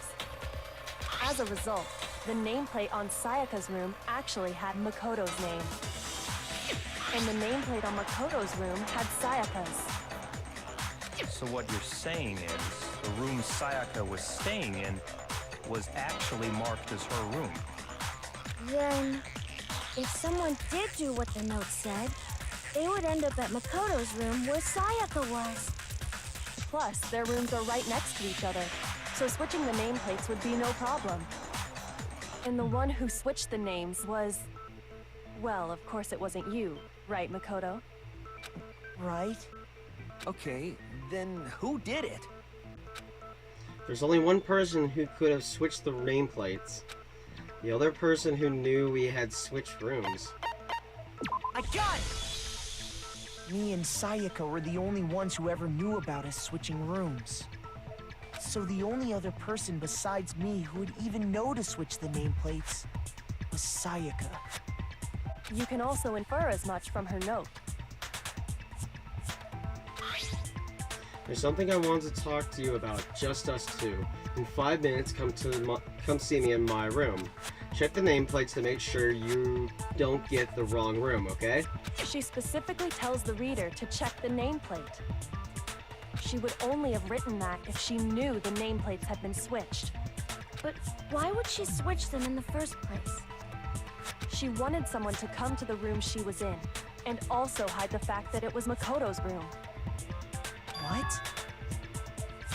As a result, the nameplate on Sayaka's room actually had Makoto's name. And the nameplate on Makoto's room had Sayaka's. So what you're saying is, the room Sayaka was staying in was actually marked as her room. Then, if someone did do what the note said, they would end up at Makoto's room where Sayaka was. Plus, their rooms are right next to each other, so switching the nameplates would be no problem. And the one who switched the names was... Well, of course it wasn't you, right, Makoto? Right? Okay, then who did it? There's only one person who could have switched the nameplates. The other person who knew we had switched rooms. I got it! Me and Sayaka were the only ones who ever knew about us switching rooms. So the only other person besides me who would even know to switch the nameplates was Sayaka. You can also infer as much from her note. There's something I want to talk to you about, just us two. In 5 minutes, come see me in my room. Check the nameplates to make sure you don't get the wrong room, okay? She specifically tells the reader to check the nameplate. She would only have written that if she knew the nameplates had been switched. But why would she switch them in the first place? She wanted someone to come to the room she was in, and also hide the fact that it was Makoto's room. What?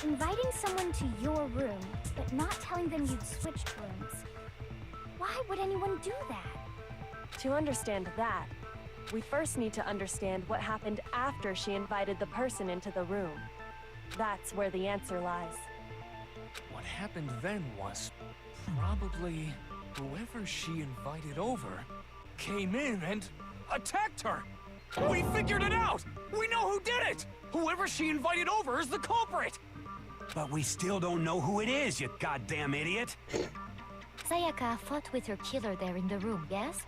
Inviting someone to your room, but not telling them you'd switched rooms. Why would anyone do that? To understand that, we first need to understand what happened after she invited the person into the room. That's where the answer lies. What happened then was probably whoever she invited over came in and attacked her. We figured it out! We know who did it! Whoever she invited over is the culprit! But we still don't know who it is, you goddamn idiot! Sayaka fought with her killer there in the room, yes?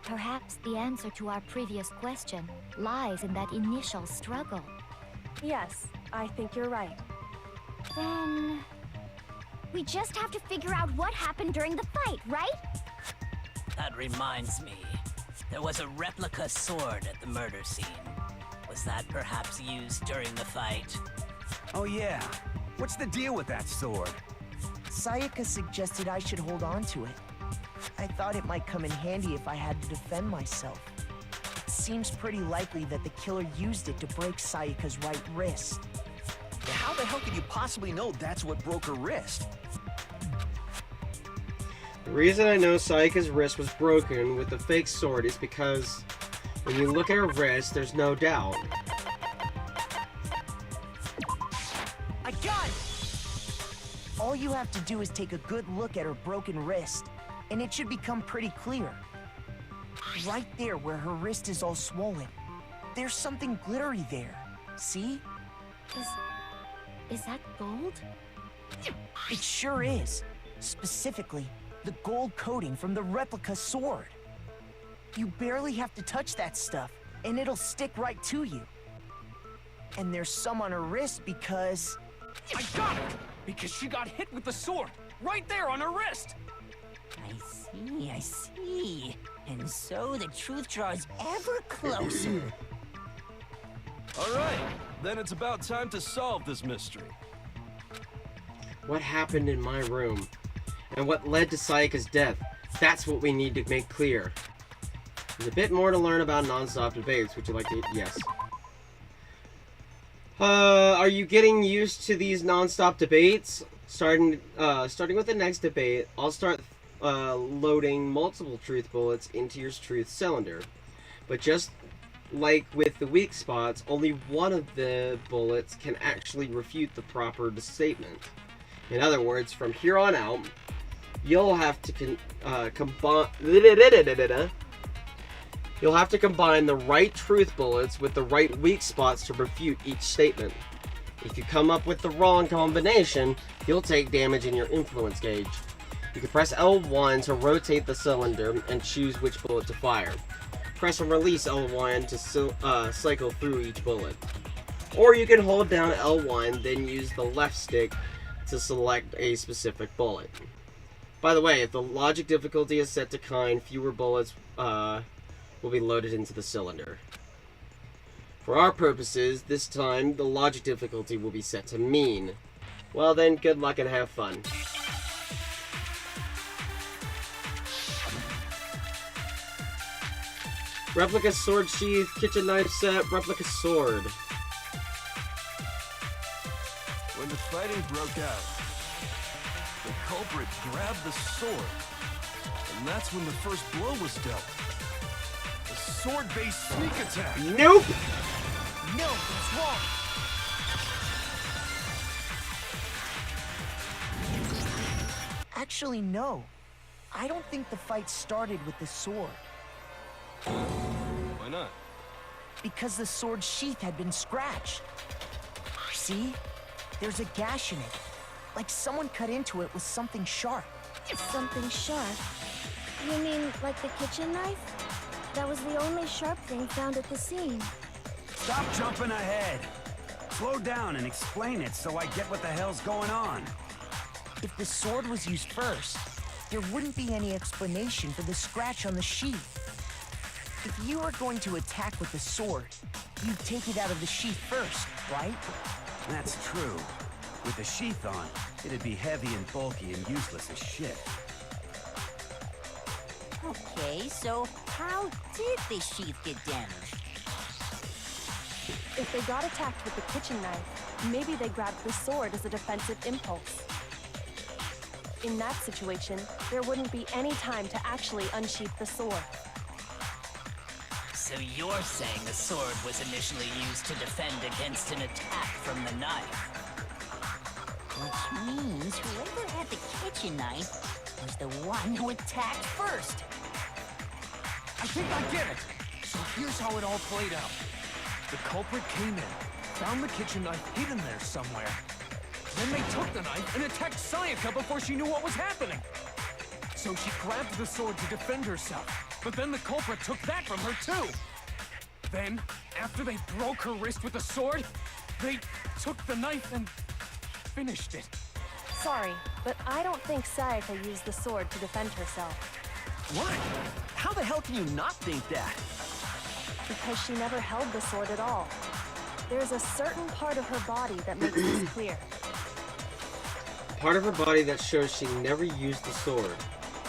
Perhaps the answer to our previous question lies in that initial struggle. Yes, I think you're right. Then... we just have to figure out what happened during the fight, right? That reminds me. There was a replica sword at the murder scene. Was that perhaps used during the fight? Oh yeah. What's the deal with that sword? Sayaka suggested I should hold on to it. I thought it might come in handy if I had to defend myself. It seems pretty likely that the killer used it to break Sayaka's right wrist. How the hell could you possibly know that's what broke her wrist? The reason I know Sayaka's wrist was broken with the fake sword is because when you look at her wrist, there's no doubt. I got it! All you have to do is take a good look at her broken wrist, and it should become pretty clear. Right there where her wrist is all swollen, there's something glittery there. See? Is that gold? It sure is. Specifically, the gold coating from the replica sword. You barely have to touch that stuff, and it'll stick right to you. And there's some on her wrist because... I got it! Because she got hit with the sword, right there on her wrist! I see. And so the truth draws ever closer. Alright, then it's about time to solve this mystery. What happened in my room? And what led to Sayaka's death? That's what we need to make clear. There's a bit more to learn about non-stop debates. Would you like to... Yes. Are you getting used to these non-stop debates? Starting with the next debate, I'll start loading multiple truth bullets into your truth cylinder. But just like with the weak spots, only one of the bullets can actually refute the proper statement. In other words, from here on out, you'll have to combine the right truth bullets with the right weak spots to refute each statement. If you come up with the wrong combination, you'll take damage in your influence gauge. You can press L1 to rotate the cylinder and choose which bullet to fire. Press and release L1 to cycle through each bullet. Or you can hold down L1, then use the left stick to select a specific bullet. By the way, if the logic difficulty is set to kind, fewer bullets will be loaded into the cylinder. For our purposes, this time the logic difficulty will be set to mean. Well then, good luck and have fun. Replica sword sheath, kitchen knife set, replica sword. When the fighting broke out, the culprit grabbed the sword, and that's when the first blow was dealt. A sword-based sneak attack. Nope! No, it's wrong. Actually, no. I don't think the fight started with the sword. Why not? Because the sword sheath had been scratched. See? There's a gash in it. Like someone cut into it with something sharp. Something sharp? You mean like the kitchen knife? That was the only sharp thing found at the scene. Stop jumping ahead. Slow down and explain it so I get what the hell's going on. If the sword was used first, there wouldn't be any explanation for the scratch on the sheath. If you were going to attack with the sword, you'd take it out of the sheath first, right? That's true. With the sheath on, it'd be heavy and bulky and useless as shit. Okay, so how did the sheath get damaged? If they got attacked with the kitchen knife, maybe they grabbed the sword as a defensive impulse. In that situation, there wouldn't be any time to actually unsheath the sword. So you're saying the sword was initially used to defend against an attack from the knife? Which means whoever had the kitchen knife was the one who attacked first. I think I get it. So here's how it all played out. The culprit came in, found the kitchen knife hidden there somewhere. Then they took the knife and attacked Sayaka before she knew what was happening. So she grabbed the sword to defend herself, but then the culprit took that from her too. Then, after they broke her wrist with the sword, they took the knife and finished it. Sorry, but I don't think Sayaka used the sword to defend herself. What? How the hell can you not think that? Because she never held the sword at all. There's a certain part of her body that makes this clear. Part of her body that shows she never used the sword.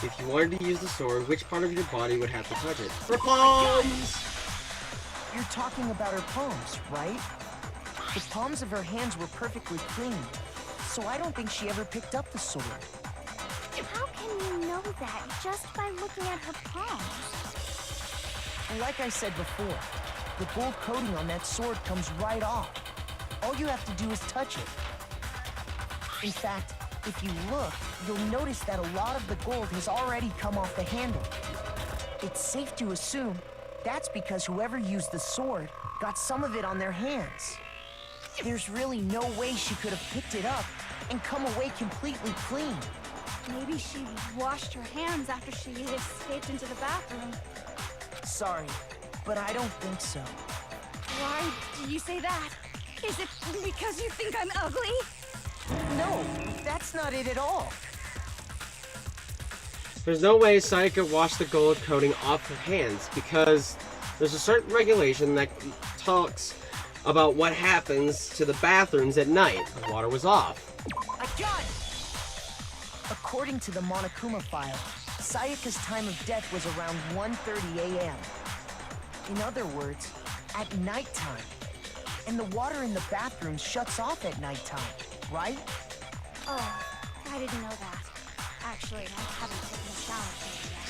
If you wanted to use the sword, which part of your body would have to touch it? Her palms! You're talking about her palms, right? The palms of her hands were perfectly clean, so I don't think she ever picked up the sword. How can you know that just by looking at her palms? Like I said before, the gold coating on that sword comes right off. All you have to do is touch it. In fact, if you look, you'll notice that a lot of the gold has already come off the handle. It's safe to assume that's because whoever used the sword got some of it on their hands. There's really no way she could have picked it up and come away completely clean. Maybe she washed her hands after she escaped into the bathroom. Sorry, but I don't think so. Why do you say that? Is it because you think I'm ugly? No, that's not it at all. There's no way Sayaka washed the gold coating off her hands because there's a certain regulation that talks about what happens to the bathrooms at night. The water was off. I got it! According to the Monokuma file, Sayaka's time of death was around 1:30 a.m. In other words, at nighttime. And the water in the bathroom shuts off at nighttime, right? Oh, I didn't know that. Actually, I haven't taken a shower today yet.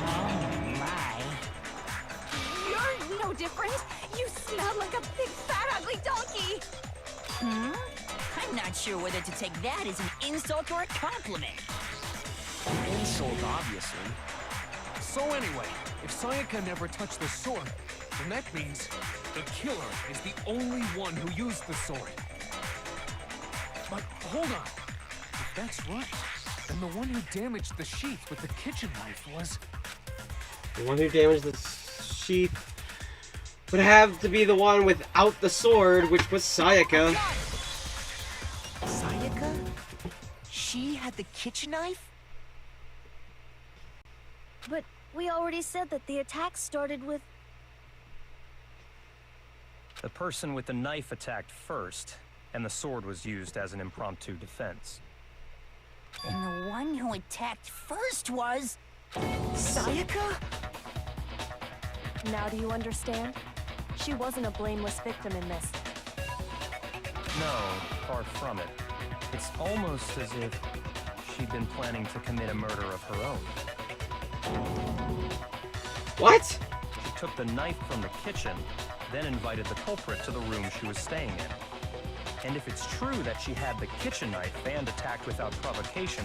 Oh my. You're no different. You smell like a big fat ugly donkey. I'm not sure whether to take that as an insult or a compliment. Insult, obviously. So anyway, if Sayaka never touched the sword, then that means the killer is the only one who used the sword. But hold on. If that's right, then the one who damaged the sheath with the kitchen knife was... The one who damaged the sheath would have to be the one without the sword, which was Sayaka. Sayaka? She had the kitchen knife? But we already said that the attack started with... The person with the knife attacked first, and the sword was used as an impromptu defense. And the one who attacked first was... Sayaka? Now do you understand? She wasn't a blameless victim in this. No, far from it. It's almost as if she'd been planning to commit a murder of her own. What? She took the knife from the kitchen, then invited the culprit to the room she was staying in. And if it's true that she had the kitchen knife and attacked without provocation...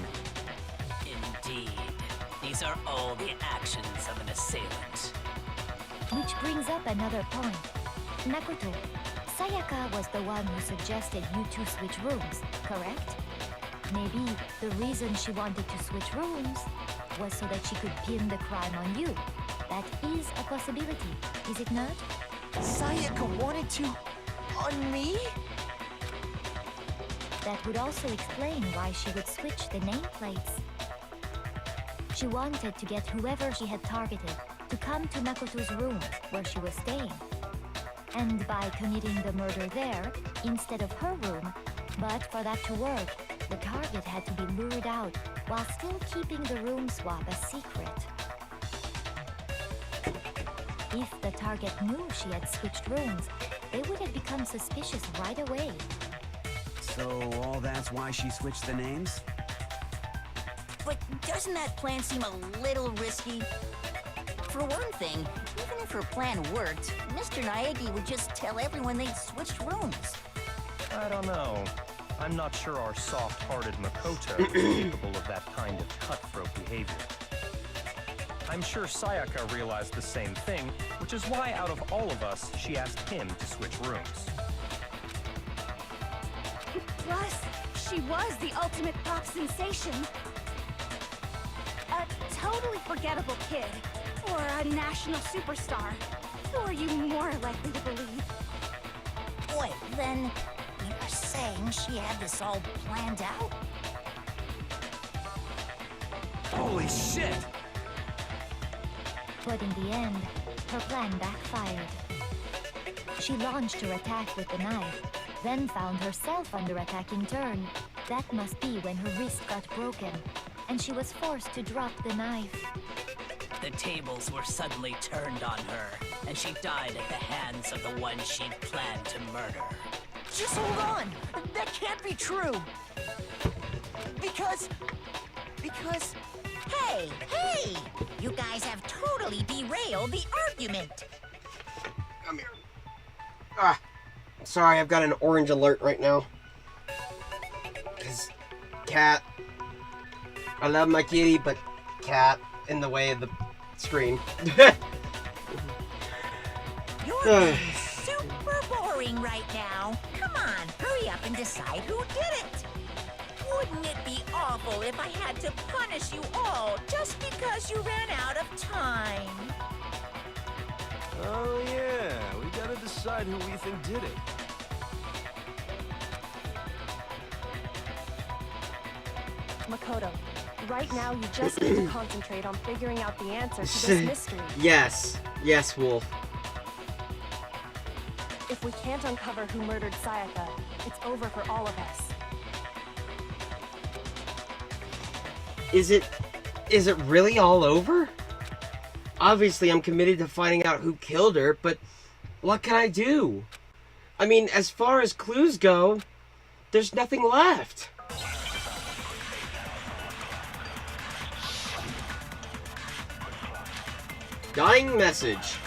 Indeed. These are all the actions of an assailant. Which brings up another point. Makoto, Sayaka was the one who suggested you two switch rooms, correct? Maybe the reason she wanted to switch rooms was so that she could pin the crime on you. That is a possibility, is it not? Sayaka wanted to... on me? That would also explain why she would switch the nameplates. She wanted to get whoever she had targeted to come to Makoto's room where she was staying. And by committing the murder there instead of her room, but for that to work, the target had to be lured out while still keeping the room swap a secret. If the target knew she had switched rooms, they would have become suspicious right away. So all that's why she switched the names? But doesn't that plan seem a little risky? For one thing, even if her plan worked, Mr. Naegi would just tell everyone they'd switched rooms. I don't know. I'm not sure our soft-hearted Makoto is capable of that kind of cutthroat behavior. I'm sure Sayaka realized the same thing, which is why out of all of us, she asked him to switch rooms. Plus, she was the ultimate pop sensation. A totally forgettable kid. Or a national superstar. Who are you more likely to believe? Wait, then you're saying she had this all planned out? Holy shit! But in the end, her plan backfired. She launched her attack with the knife, then found herself under attack in turn. That must be when her wrist got broken, and she was forced to drop the knife. The tables were suddenly turned on her, and she died at the hands of the one she'd planned to murder. Just hold on! That can't be true! Because... Hey! Hey! You guys have totally derailed the argument! Come here. Ah, sorry, I've got an orange alert right now. 'Cause cat. I love my kitty, but cat in the way of the screen. You're being super boring right now. Come on, hurry up and decide who did it. Wouldn't it be awful if I had to punish you all just because you ran out of time? Oh yeah, we gotta decide who we think did it. Makoto, right now you just need to concentrate on figuring out the answer to this mystery. Yes. Yes, Wolf. If we can't uncover who murdered Sayaka, it's over for all of us. Is it really all over? Obviously, I'm committed to finding out who killed her, but what can I do? I mean, as far as clues go, there's nothing left. Dying message.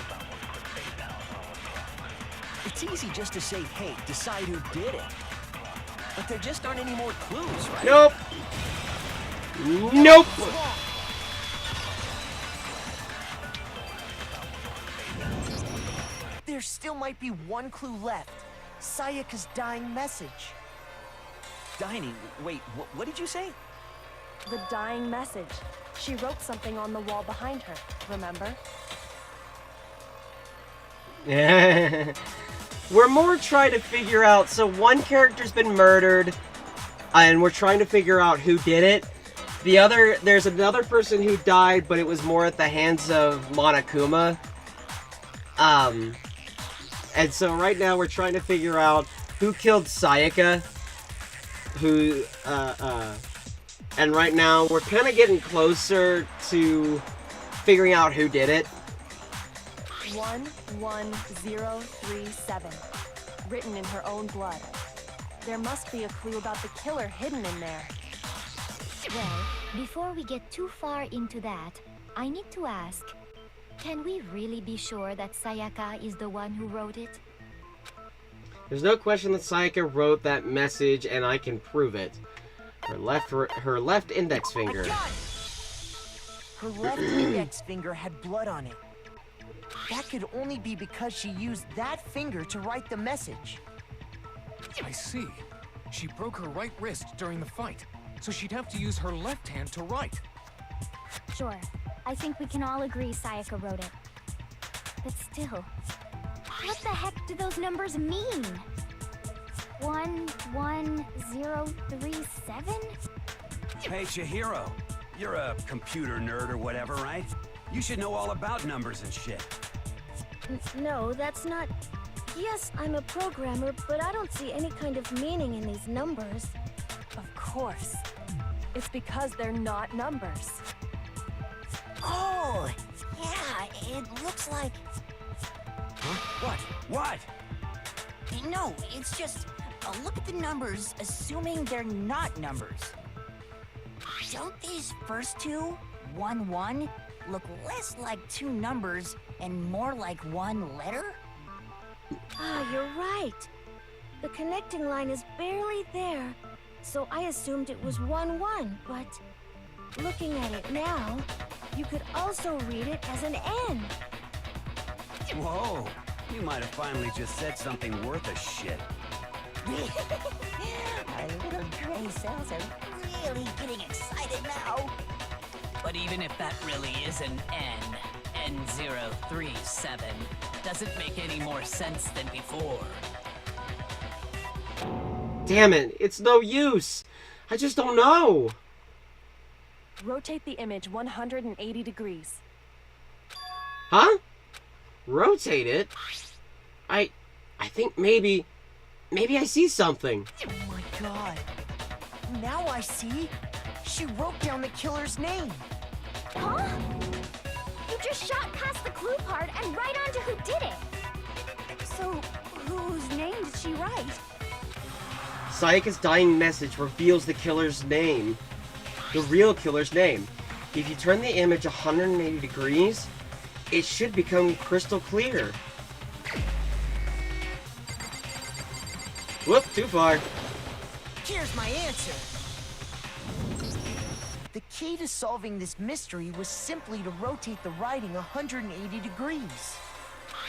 It's easy just to say, hey, decide who did it. But there just aren't any more clues, right? Nope. Nope. There still might be one clue left. Sayaka's dying message. Dining? Wait, what did you say? The dying message. She wrote something on the wall behind her, remember? We're more trying to figure out, so one character's been murdered, and we're trying to figure out who did it. There's another person who died, but it was more at the hands of Monokuma. And so right now we're trying to figure out who killed Sayaka, and right now we're kind of getting closer to figuring out who did it. 11037. Written in her own blood. There must be a clue about the killer hidden in there. Well, before we get too far into that, I need to ask, can we really be sure that Sayaka is the one who wrote it? There's no question that Sayaka wrote that message, and I can prove it. Her left index finger. Her left index finger had blood on it. That could only be because she used that finger to write the message. I see. She broke her right wrist during the fight, so she'd have to use her left hand to write. Sure. I think we can all agree Sayaka wrote it. But still, what the heck do those numbers mean? 11037? Hey, Chihiro. You're a computer nerd or whatever, right? You should know all about numbers and shit. No, that's not... Yes, I'm a programmer, but I don't see any kind of meaning in these numbers. Of course. It's because they're not numbers. Oh, yeah, it looks like... Huh? What? What? No, it's just... look at the numbers, assuming they're not numbers. Don't these first two, 1-1, look less like two numbers and more like one letter? Ah, you're right. The connecting line is barely there, so I assumed it was 1-1, but looking at it now, you could also read it as an N. Whoa, you might have finally just said something worth a shit. Our little gray cells are really getting excited now. But even if that really is an N037, doesn't make any more sense than before. Damn it, it's no use. I just don't know. Rotate the image 180 degrees. Huh? Rotate it? I think maybe I see something. Oh my god. Now I see. She wrote down the killer's name. Huh? You just shot past the clue part and right onto who did it. So, whose name did she write? Sayaka's dying message reveals the killer's name. The real killer's name. If you turn the image 180 degrees, it should become crystal clear. Whoop, too far. Here's my answer. The key to solving this mystery was simply to rotate the writing 180 degrees.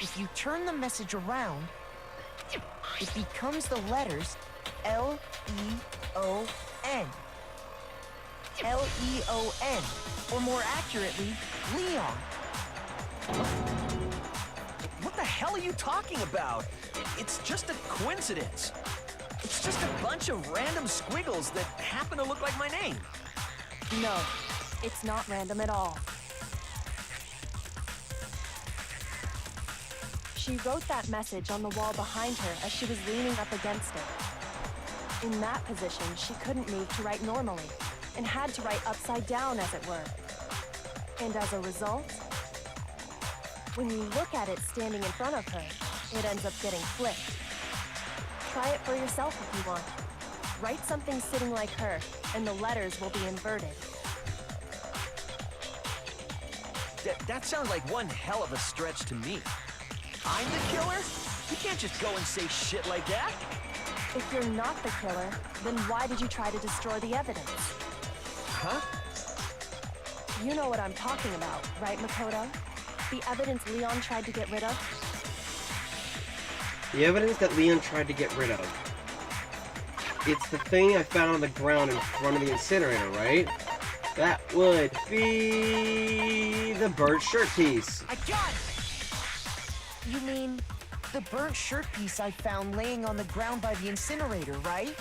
If you turn the message around, it becomes the letters L-E-O-N. L-E-O-N, or more accurately, Leon. What the hell are you talking about? It's just a coincidence. It's just a bunch of random squiggles that happen to look like my name. No, it's not random at all. She wrote that message on the wall behind her as she was leaning up against it. In that position, she couldn't move to write normally, and had to write upside down, as it were. And as a result, when you look at it standing in front of her, it ends up getting flipped. Try it for yourself if you want. Write something sitting like her, and the letters will be inverted. That sounds like one hell of a stretch to me. I'm the killer? You can't just go and say shit like that. If you're not the killer, then why did you try to destroy the evidence? Huh? You know what I'm talking about, right, Makoto? The evidence Leon tried to get rid of? The evidence that Leon tried to get rid of. It's the thing I found on the ground in front of the incinerator, right? That would be the bird shirt piece. I got it! You mean the burnt shirt piece I found laying on the ground by the incinerator, right?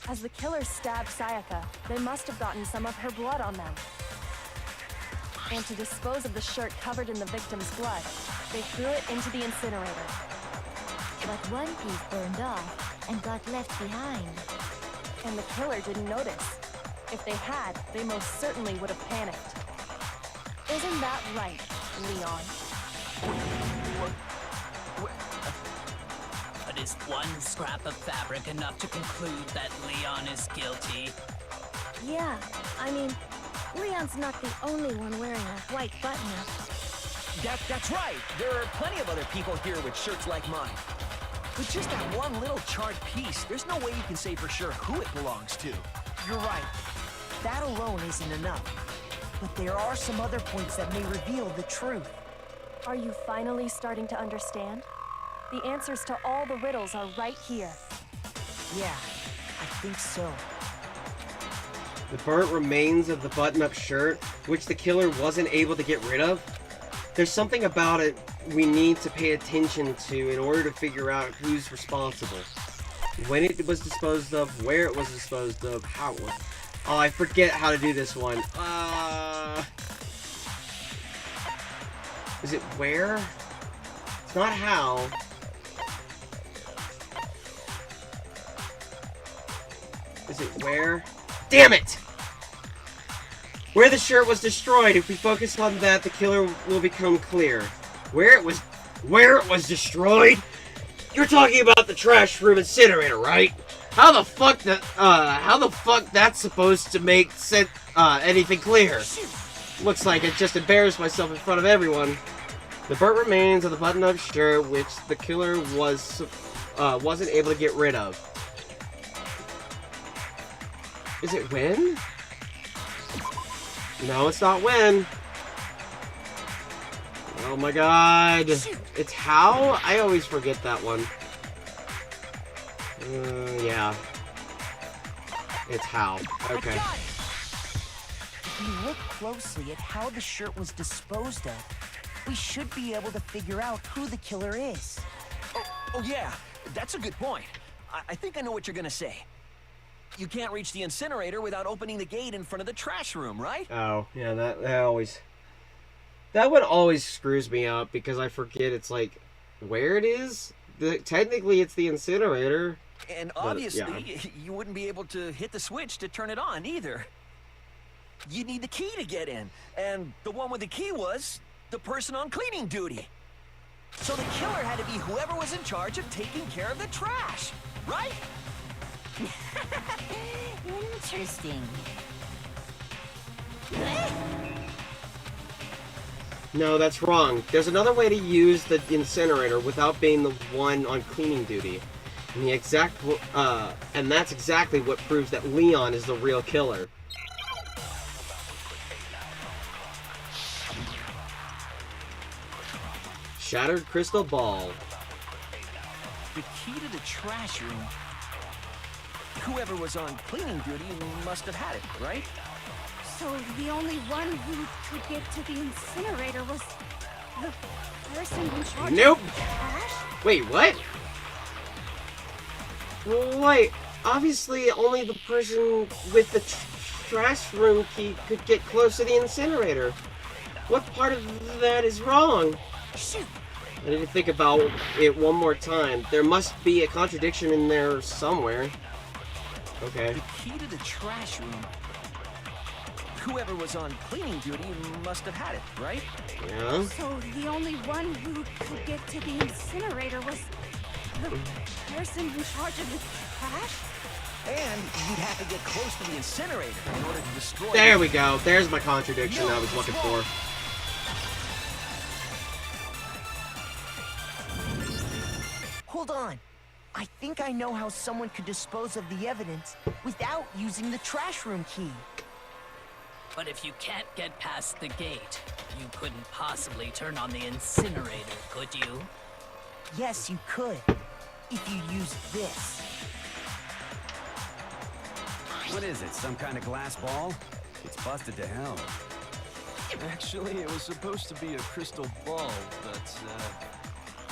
As the killer stabbed Sayaka, they must have gotten some of her blood on them. And to dispose of the shirt covered in the victim's blood, they threw it into the incinerator. But one piece burned off and got left behind. And the killer didn't notice. If they had, they most certainly would have panicked. Isn't that right, Leon? But is one scrap of fabric enough to conclude that Leon is guilty? Yeah, I mean, Leon's not the only one wearing a white button-up. That's right. There are plenty of other people here with shirts like mine. With just that one little charred piece, there's no way you can say for sure who it belongs to. You're right. That alone isn't enough. But there are some other points that may reveal the truth. Are you finally starting to understand? The answers to all the riddles are right here. Yeah, I think so. The burnt remains of the button-up shirt, which the killer wasn't able to get rid of. There's something about it we need to pay attention to in order to figure out who's responsible. When it was disposed of, where it was disposed of, how it was. Oh, I forget how to do this one. Is it where? It's not how. Is it where? Damn it! Where the shirt was destroyed. If we focus on that, the killer will become clear. Where it was destroyed? You're talking about the trash room incinerator, right? How the fuck that's supposed to make anything clear? Looks like I just embarrassed myself in front of everyone. The burnt remains of the button-up shirt, which the killer wasn't able to get rid of. Is it when? No, it's not when. Oh my god. It's how? I always forget that one. Yeah. It's how. Okay. If you look closely at how the shirt was disposed of, we should be able to figure out who the killer is. Oh yeah, that's a good point. I think I know what you're gonna say. You can't reach the incinerator without opening the gate in front of the trash room, right? Oh, yeah, that one always screws me up because I forget it's like where it is. Technically, it's the incinerator. And obviously, you wouldn't be able to hit the switch to turn it on either. You need the key to get in, and the one with the key was the person on cleaning duty. So the killer had to be whoever was in charge of taking care of the trash, right? Interesting. No, that's wrong. There's another way to use the incinerator without being the one on cleaning duty. And that's exactly what proves that Leon is the real killer. Shattered crystal ball. The key to the trash room. Whoever was on cleaning duty must have had it, right? So the only one who could get to the incinerator was the person in charge Nope. of the trash? Wait, what? Well, wait. Obviously, only the person with the trash room key could get close to the incinerator. What part of that is wrong? Shoot. I need to think about it one more time. There must be a contradiction in there somewhere. Okay. The key to the trash room. Whoever was on cleaning duty must have had it, right? Yeah. So the only one who could get to the incinerator was the person in charge of the trash? And you'd have to get close to the incinerator in order to destroy There it. we go. There's my contradiction I was looking for. Hold on. I think I know how someone could dispose of the evidence without using the trash room key. But if you can't get past the gate, you couldn't possibly turn on the incinerator, could you? Yes, you could. If you use this. What is it, some kind of glass ball? It's busted to hell. Actually, it was supposed to be a crystal ball,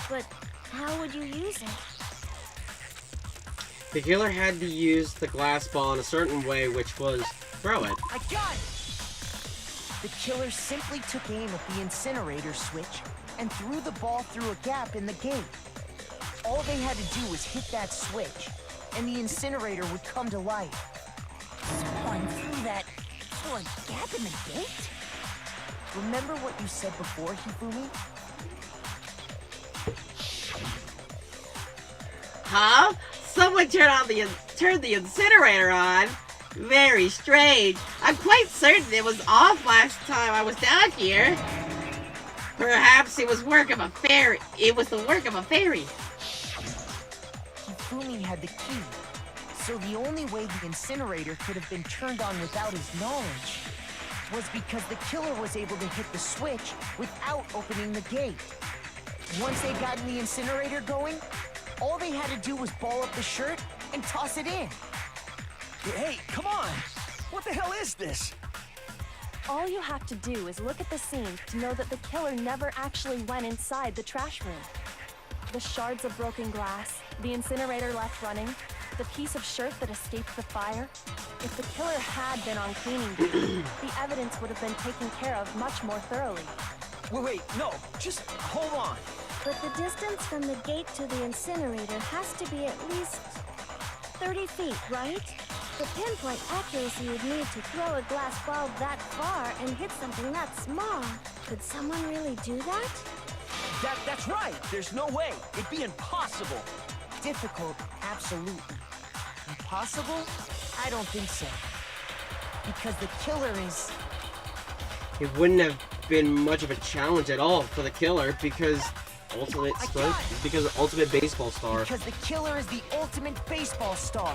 But how would you use it? The killer had to use the glass ball in a certain way, which was throw it. I got it! The killer simply took aim at the incinerator switch and threw the ball through a gap in the gate. All they had to do was hit that switch, and the incinerator would come to life. Someone threw that through a gap in the gate? Remember what you said before, Hifumi? Huh? Someone turned the incinerator on? Very strange. I'm quite certain it was off last time I was down here. Perhaps it was work of a fairy. It was the work of a fairy. Hifumi had the key, so the only way the incinerator could have been turned on without his knowledge was because the killer was able to hit the switch without opening the gate. Once they got the incinerator going, all they had to do was ball up the shirt and toss it in. Hey, come on! What the hell is this? All you have to do is look at the scene to know that the killer never actually went inside the trash room. The shards of broken glass, the incinerator left running, the piece of shirt that escaped the fire. If the killer had been on cleaning duty, the evidence would have been taken care of much more thoroughly. Wait, no, just hold on. But the distance from the gate to the incinerator has to be at least 30 feet, right? The pinpoint accuracy you'd need to throw a glass ball that far and hit something that small. Could someone really do that? That's right. There's no way. It'd be impossible. Difficult, absolutely. Impossible? I don't think so. Because the killer is... It wouldn't have been much of a challenge at all for the killer because ultimate baseball star. Because the killer is the ultimate baseball star.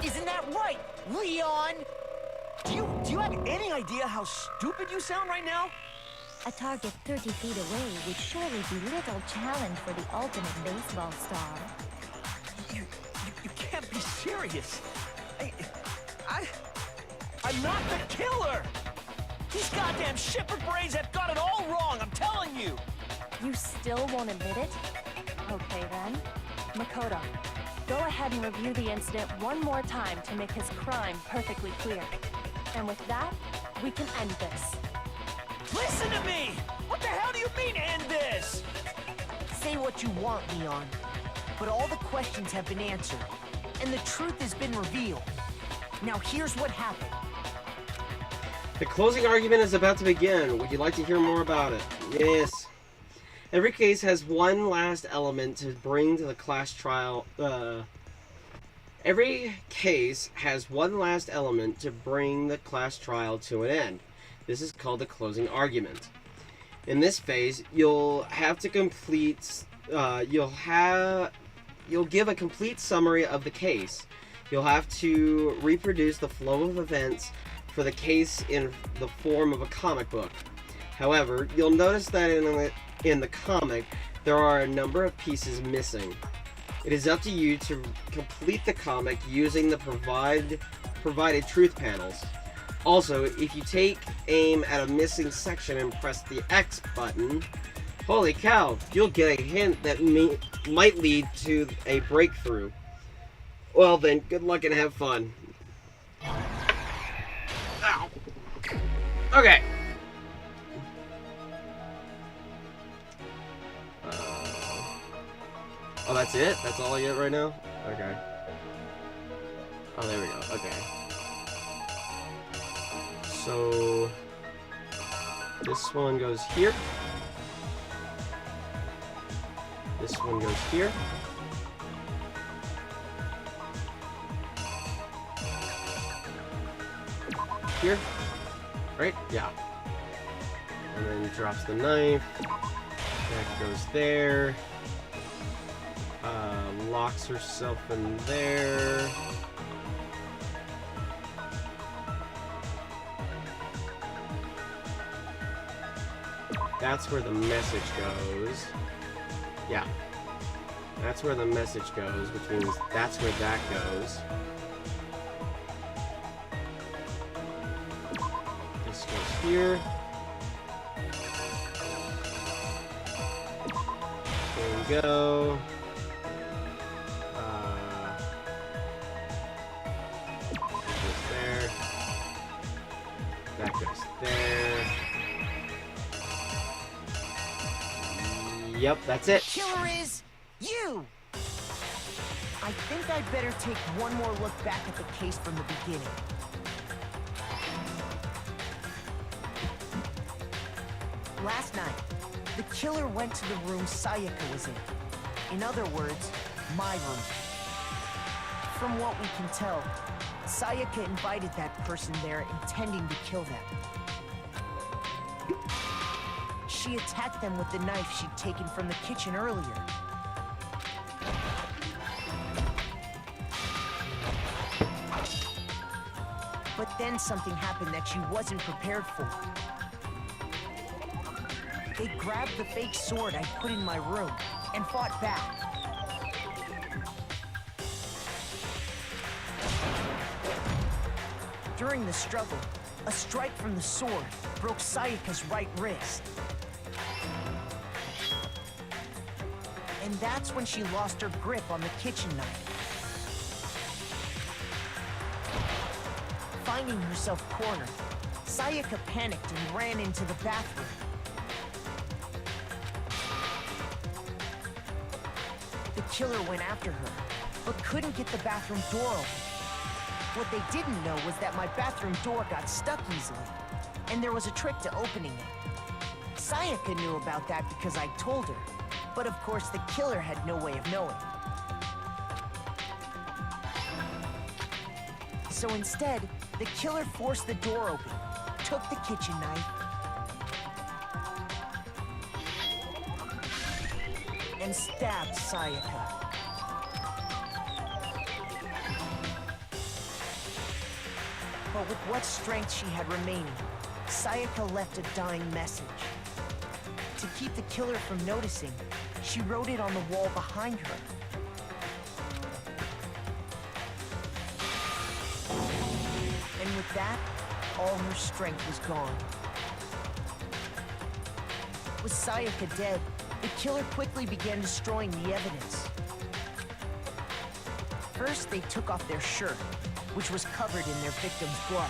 Isn't that right, Leon? Do you have any idea how stupid you sound right now? A target 30 feet away would surely be little challenge for the ultimate baseball star. You can't be serious. I'm not the killer! These goddamn shepherd brains have got it all wrong, I'm telling you! You still won't admit it? Okay then. Makoto, go ahead and review the incident one more time to make his crime perfectly clear. And with that, we can end this. Listen to me! What the hell do you mean, end this? Say what you want, Leon. But all the questions have been answered, and the truth has been revealed. Now here's what happened. The closing argument is about to begin. Would you like to hear more about it? Yes. Every case has one last element to bring to the class trial. Every case has one last element to bring the class trial to an end. This is called the closing argument. In this phase, you'll have to complete. You'll give a complete summary of the case. You'll have to reproduce the flow of events for the case in the form of a comic book. However, you'll notice that in the comic, there are a number of pieces missing. It is up to you to complete the comic using the provided truth panels. Also, if you take aim at a missing section and press the X button, holy cow, you'll get a hint that might lead to a breakthrough. Well then, good luck and have fun. Ow. Okay. Oh, that's it? That's all I get right now? Okay. Oh, there we go. Okay. So... this one goes here. This one goes here. Here. Right? Yeah. And then he drops the knife. That goes there. Locks herself in there. That's where the message goes. Yeah. That's where the message goes, which means that's where that goes. This goes here. go. Goes there. That goes there. Yep, that's it. Killer is you! I think I'd better take one more look back at the case from the beginning. Last night, the killer went to the room Sayaka was in. In other words, my room. From what we can tell, Sayaka invited that person there intending to kill them. She attacked them with the knife she'd taken from the kitchen earlier. But then something happened that she wasn't prepared for. They grabbed the fake sword I put in my room and fought back. During the struggle, a strike from the sword broke Sayaka's right wrist. And that's when she lost her grip on the kitchen knife. Finding herself cornered, Sayaka panicked and ran into the bathroom. The killer went after her, but couldn't get the bathroom door open. What they didn't know was that my bathroom door got stuck easily, and there was a trick to opening it. Sayaka knew about that because I told her, but of course the killer had no way of knowing. So instead, the killer forced the door open, took the kitchen knife, and stabbed Sayaka. But with what strength she had remaining, Sayaka left a dying message. To keep the killer from noticing, she wrote it on the wall behind her. And with that, all her strength was gone. With Sayaka dead, the killer quickly began destroying the evidence. First, they took off their shirt, which was covered in their victim's blood.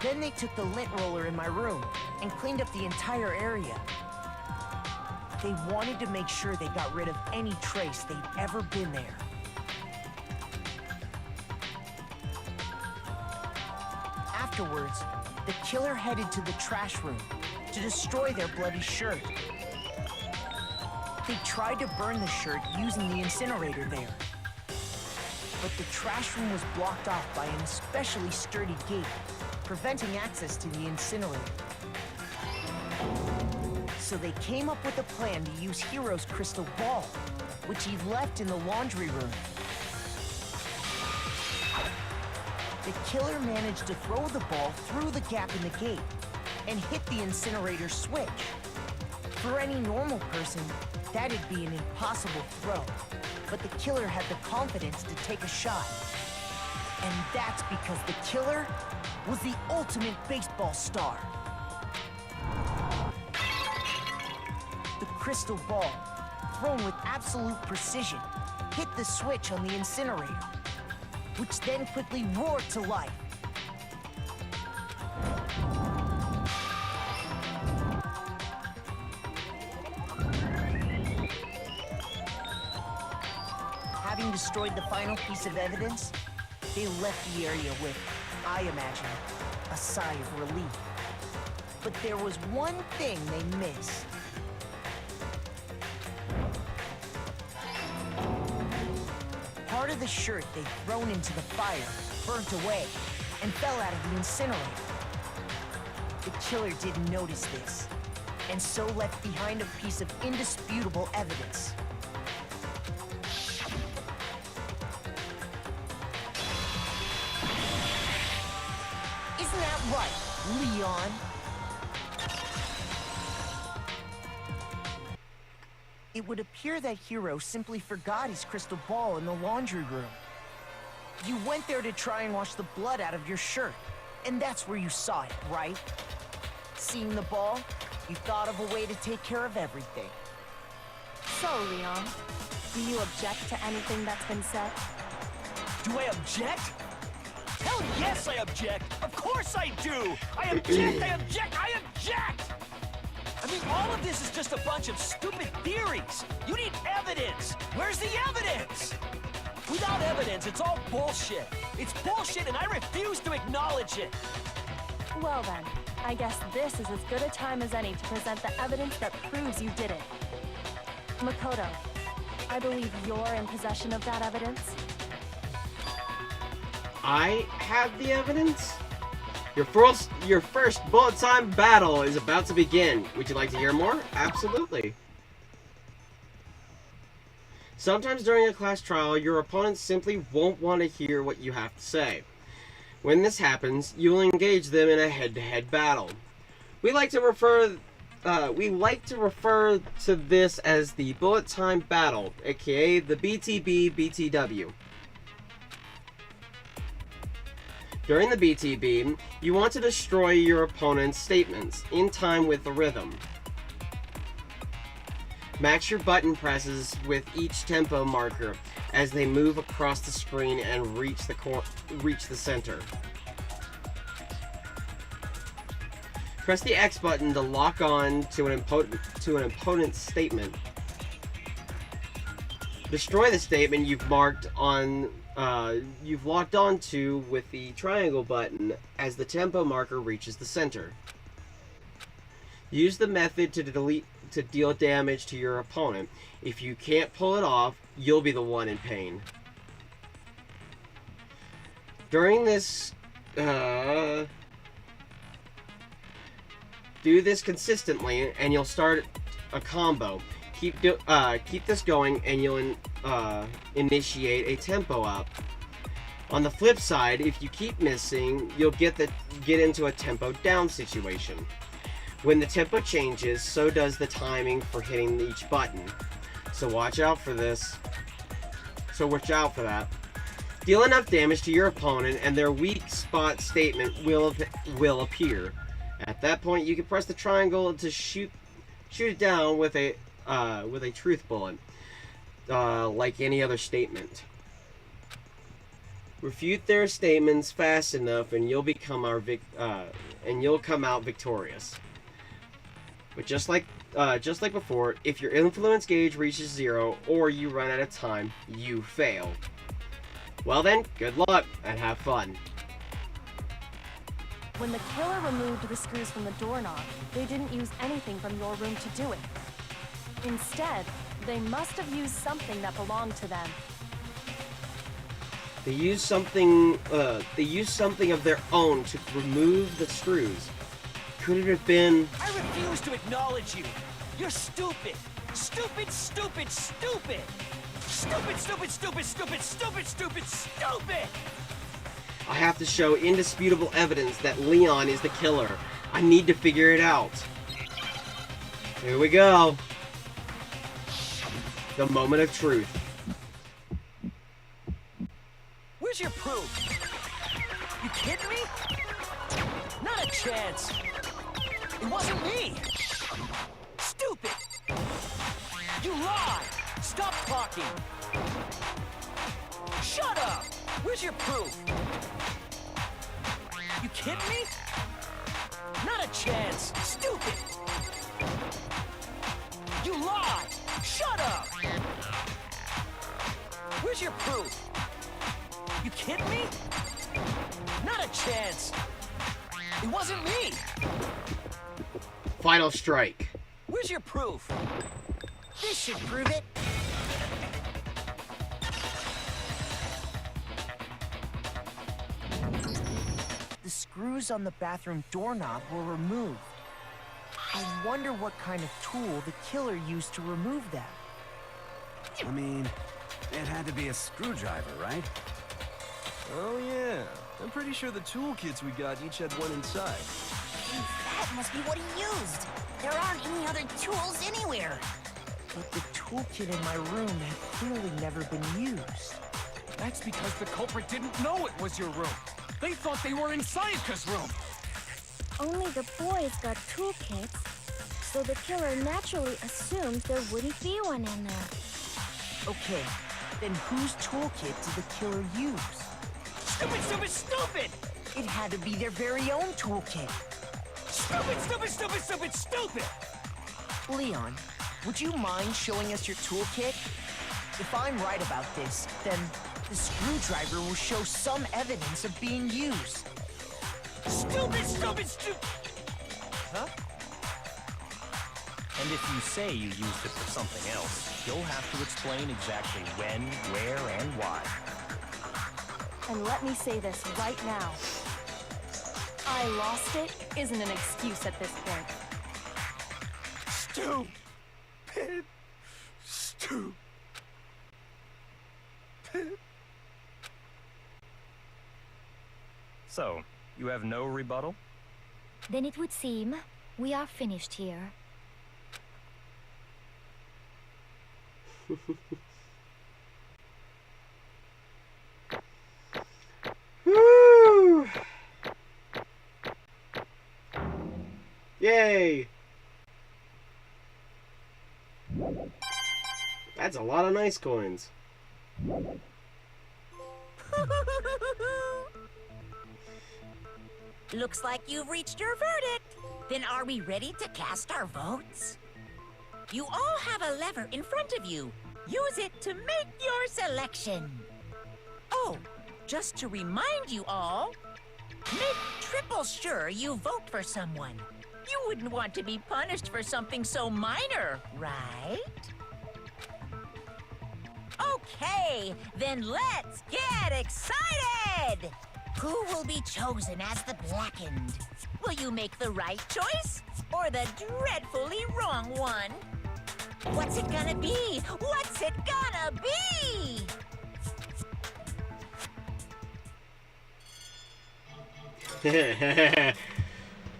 Then they took the lint roller in my room and cleaned up the entire area. They wanted to make sure they got rid of any trace they'd ever been there. Afterwards, the killer headed to the trash room to destroy their bloody shirt. They tried to burn the shirt using the incinerator there. But the trash room was blocked off by an especially sturdy gate, preventing access to the incinerator. So they came up with a plan to use Hiro's crystal ball, which he left in the laundry room. The killer managed to throw the ball through the gap in the gate and hit the incinerator switch. For any normal person, that'd be an impossible throw, but the killer had the confidence to take a shot. And that's because the killer was the ultimate baseball star. The crystal ball, thrown with absolute precision, hit the switch on the incinerator, which then quickly roared to life. Having destroyed the final piece of evidence, they left the area with, I imagine, a sigh of relief. But there was one thing they missed. Part of the shirt they'd thrown into the fire burnt away and fell out of the incinerator. The killer didn't notice this, and so left behind a piece of indisputable evidence. Isn't that right, Leon? It would appear that Hiro simply forgot his crystal ball in the laundry room. You went there to try and wash the blood out of your shirt, and that's where you saw it, right? Seeing the ball, you thought of a way to take care of everything. So, Leon, do you object to anything that's been said? Do I object? Hell yes, I object! Of course I do! I object, I object, I object! I mean, all of this is just a bunch of stupid theories. You need evidence. Where's the evidence? Without evidence, it's all bullshit. It's bullshit and I refuse to acknowledge it. Well then, I guess this is as good a time as any to present the evidence that proves you did it. Makoto, I believe you're in possession of that evidence. I have the evidence? Your first bullet time battle is about to begin. Would you like to hear more? Absolutely. Sometimes during a class trial, your opponents simply won't want to hear what you have to say. When this happens, you'll engage them in a head-to-head battle. We like to refer to this as the bullet time battle, aka the BTB-BTW. During the BTB, you want to destroy your opponent's statements in time with the rhythm. Match your button presses with each tempo marker as they move across the screen and reach the center. Press the X button to lock on to an opponent's statement. Destroy the statement you've locked onto with the triangle button as the tempo marker reaches the center. Use the method to deal damage to your opponent. If you can't pull it off, you'll be the one in pain. During this, do this consistently, and you'll start a combo. Keep this going, and you'll initiate a tempo up. On the flip side, if you keep missing, you'll get into a tempo down situation. When the tempo changes, so does the timing for hitting each button. So watch out for this. So watch out for that. Deal enough damage to your opponent, and their weak spot statement will appear. At that point, you can press the triangle to shoot it down with a truth bullet, like any other statement. Refute their statements fast enough, and you'll come out victorious. But just like before, if your influence gauge reaches 0 or you run out of time, you fail. Well then, good luck and have fun. When the killer removed the screws from the doorknob, they didn't use anything from your room to do it. Instead, they must have used something that belonged to them. They used something of their own to remove the screws. Could it have been... I refuse to acknowledge you. You're stupid. Stupid, stupid, stupid. Stupid, stupid, stupid, stupid, stupid, stupid, stupid. I have to show indisputable evidence that Leon is the killer. I need to figure it out. Here we go. The moment of truth. Where's your proof? You kidding me? Not a chance. It wasn't me. Stupid. You lied. Stop talking. Shut up. Where's your proof? You kidding me? Not a chance. Stupid. You lied. Shut up. Where's your proof? You kidding me? Not a chance. It wasn't me. Final strike. Where's your proof? This should prove it. The screws on the bathroom doorknob were removed. I wonder what kind of tool the killer used to remove them. I mean, it had to be a screwdriver, right? Oh yeah, I'm pretty sure the toolkits we got each had one inside. That must be what he used. There aren't any other tools anywhere. But the toolkit in my room had clearly never been used. That's because the culprit didn't know it was your room. They thought they were in Sayaka's room. Only the boys got toolkits, so the killer naturally assumed there wouldn't be one in there. Okay, then whose toolkit did the killer use? Stupid, stupid, stupid! It had to be their very own toolkit. Stupid, stupid, stupid, stupid, stupid! Leon, would you mind showing us your toolkit? If I'm right about this, then the screwdriver will show some evidence of being used. Stupid, stupid, stupid! Huh? And if you say you used it for something else, you'll have to explain exactly when, where, and why. And let me say this right now. I lost it isn't an excuse at this point. Stupid. Stupid. So, you have no rebuttal? Then it would seem we are finished here. Woo! Yay! That's a lot of nice coins. Looks like you've reached your verdict. Then are we ready to cast our votes? You all have a lever in front of you. Use it to make your selection. Oh, just to remind you all, make triple sure you vote for someone. You wouldn't want to be punished for something so minor, right? Okay, then let's get excited! Who will be chosen as the Blackened? Will you make the right choice or the dreadfully wrong one? What's it gonna be? What's it gonna be?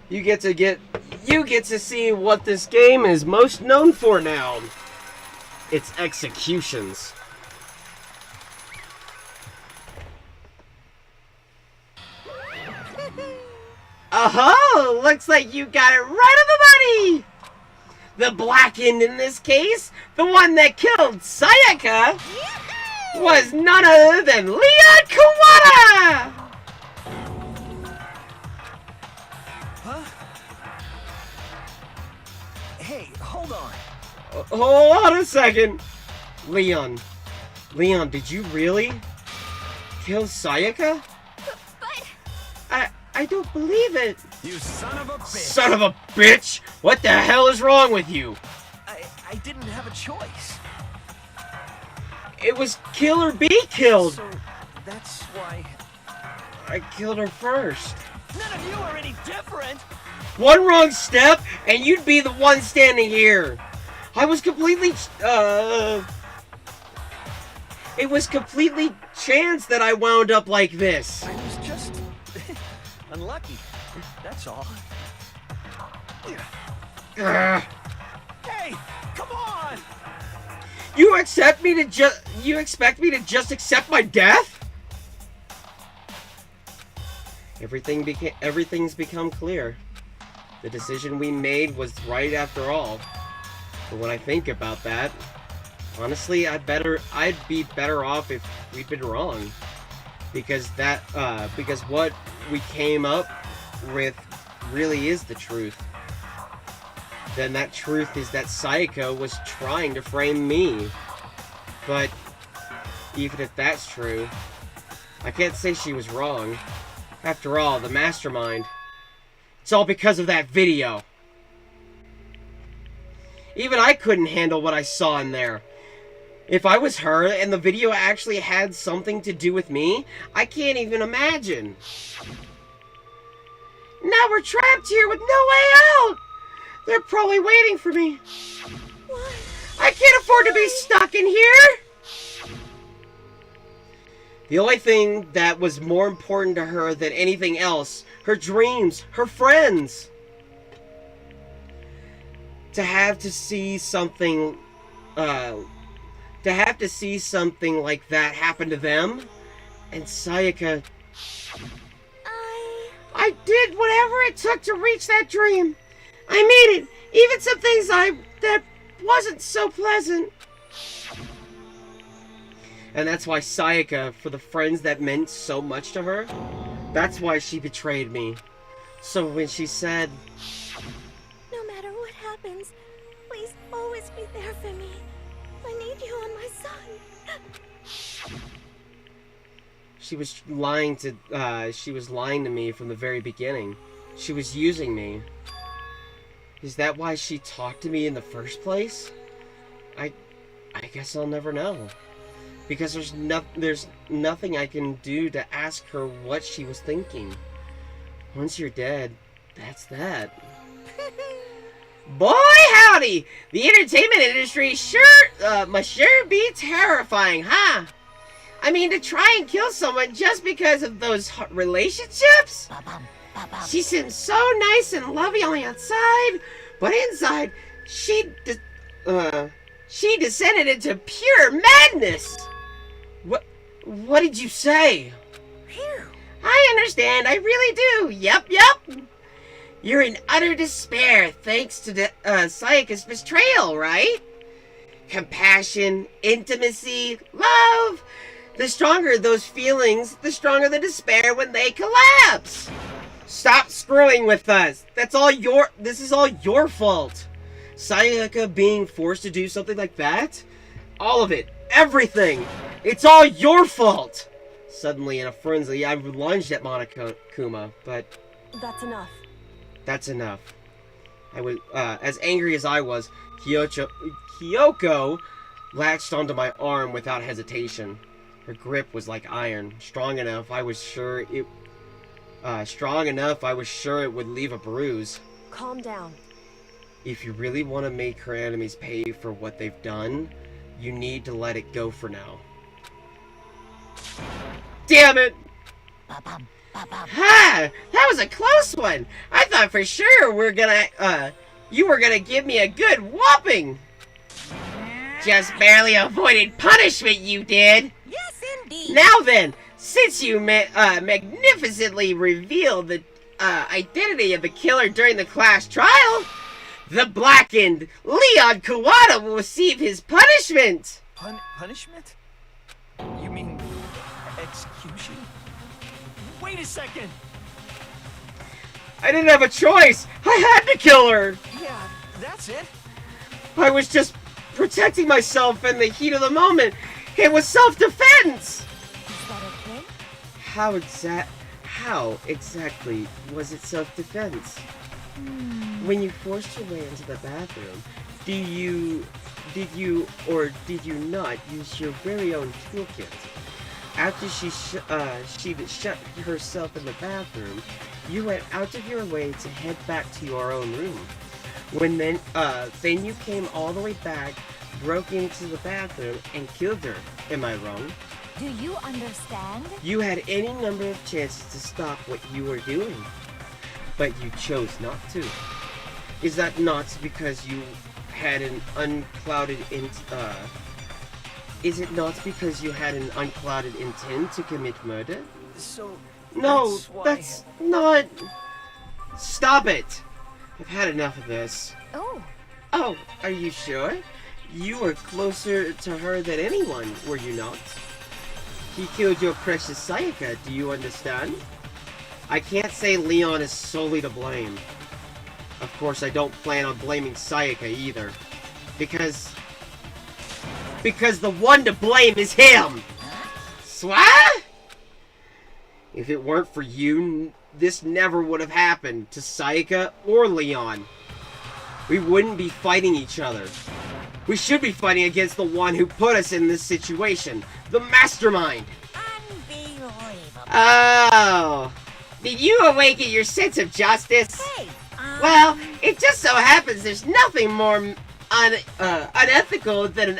You get to see what this game is most known for now. Its executions. Oh, looks like you got it right on the money! The Blackened in this case, the one that killed Sayaka, was none other than Leon Kawada! Huh? Hey, hold on. Hold on a second. Leon, did you really kill Sayaka? I don't believe it. You son of a bitch. Son of a bitch! What the hell is wrong with you? I didn't have a choice. It was kill or be killed. So that's why I killed her first. none of you are any different. One wrong step, and you'd be the one standing here. I was completely, it was completely chance that I wound up like this. I was just unlucky. That's all. Hey, come on! You expect me to just accept my death? Everything's become clear. The decision we made was right after all. But when I think about that, honestly, I'd be better off if we'd been wrong. Because what we came up with really is the truth. Then that truth is that Sayaka was trying to frame me. But even if that's true, I can't say she was wrong. After all, the mastermind. It's all because of that video. Even I couldn't handle what I saw in there. If I was her and the video actually had something to do with me, I can't even imagine. Now we're trapped here with no way out! They're probably waiting for me. What? I can't afford to be stuck in here! The only thing that was more important to her than anything else, her dreams, her friends. To have to see something like that happen to them, and Sayaka... I did whatever it took to reach that dream. I made it, even some things that wasn't so pleasant. And that's why Sayaka, for the friends that meant so much to her, that's why she betrayed me. So when she said, No matter what happens, please always be there for me. I need you on my side. she was lying to me from the very beginning. She was using me. Is that why she talked to me in the first place? I guess I'll never know. Because there's nothing I can do to ask her what she was thinking. Once you're dead, that's that. Boy howdy! The entertainment industry must sure be terrifying, huh? I mean, to try and kill someone just because of those relationships? She seems so nice and loving on the outside, but inside, she descended into pure madness! What did you say? I understand, I really do. Yup. You're in utter despair thanks to Sayaka's betrayal, right? Compassion, intimacy, love. The stronger those feelings, the stronger the despair when they collapse. Stop screwing with us. This is all your fault. Sayaka being forced to do something like that? All of it. Everything. It's all your fault. Suddenly, in a frenzy, I lunged at Monokuma, but... That's enough. That's enough. I was, as angry as I was, Kyoko latched onto my arm without hesitation. Her grip was like iron, strong enough I was sure it would leave a bruise. Calm down. If you really want to make her enemies pay for what they've done, you need to let it go for now. Damn it! Ha! That was a close one! I thought for sure you were gonna give me a good whopping! Just barely avoided punishment, you did! Yes, indeed! Now then, since you magnificently revealed the identity of the killer during the class trial, the blackened Leon Kawada will receive his punishment! Punishment? You mean execution? Wait a second! I didn't have a choice! I had to kill her! Yeah, that's it. I was just protecting myself in the heat of the moment. It was self-defense! Is that okay? How exactly was it self-defense? When you forced your way into the bathroom, did you or did you not use your very own toolkit? After she shut herself in the bathroom, you went out of your way to head back to your own room. Then you came all the way back, broke into the bathroom, and killed her. Am I wrong? Do you understand? You had any number of chances to stop what you were doing, but you chose not to. Is that not because you had an unclouded Is it not because you had an unclouded intent to commit murder? So... No, that's not... Stop it! I've had enough of this. Oh. Oh, are you sure? You were closer to her than anyone, were you not? He killed your precious Sayaka, do you understand? I can't say Leon is solely to blame. Of course, I don't plan on blaming Sayaka either. Because the one to blame is him! Swa? If it weren't for you, this never would have happened to Sayaka or Leon. We wouldn't be fighting each other. We should be fighting against the one who put us in this situation, the mastermind. Unbelievable. Oh, did you awaken your sense of justice? Hey, Well, it just so happens there's nothing more unethical than an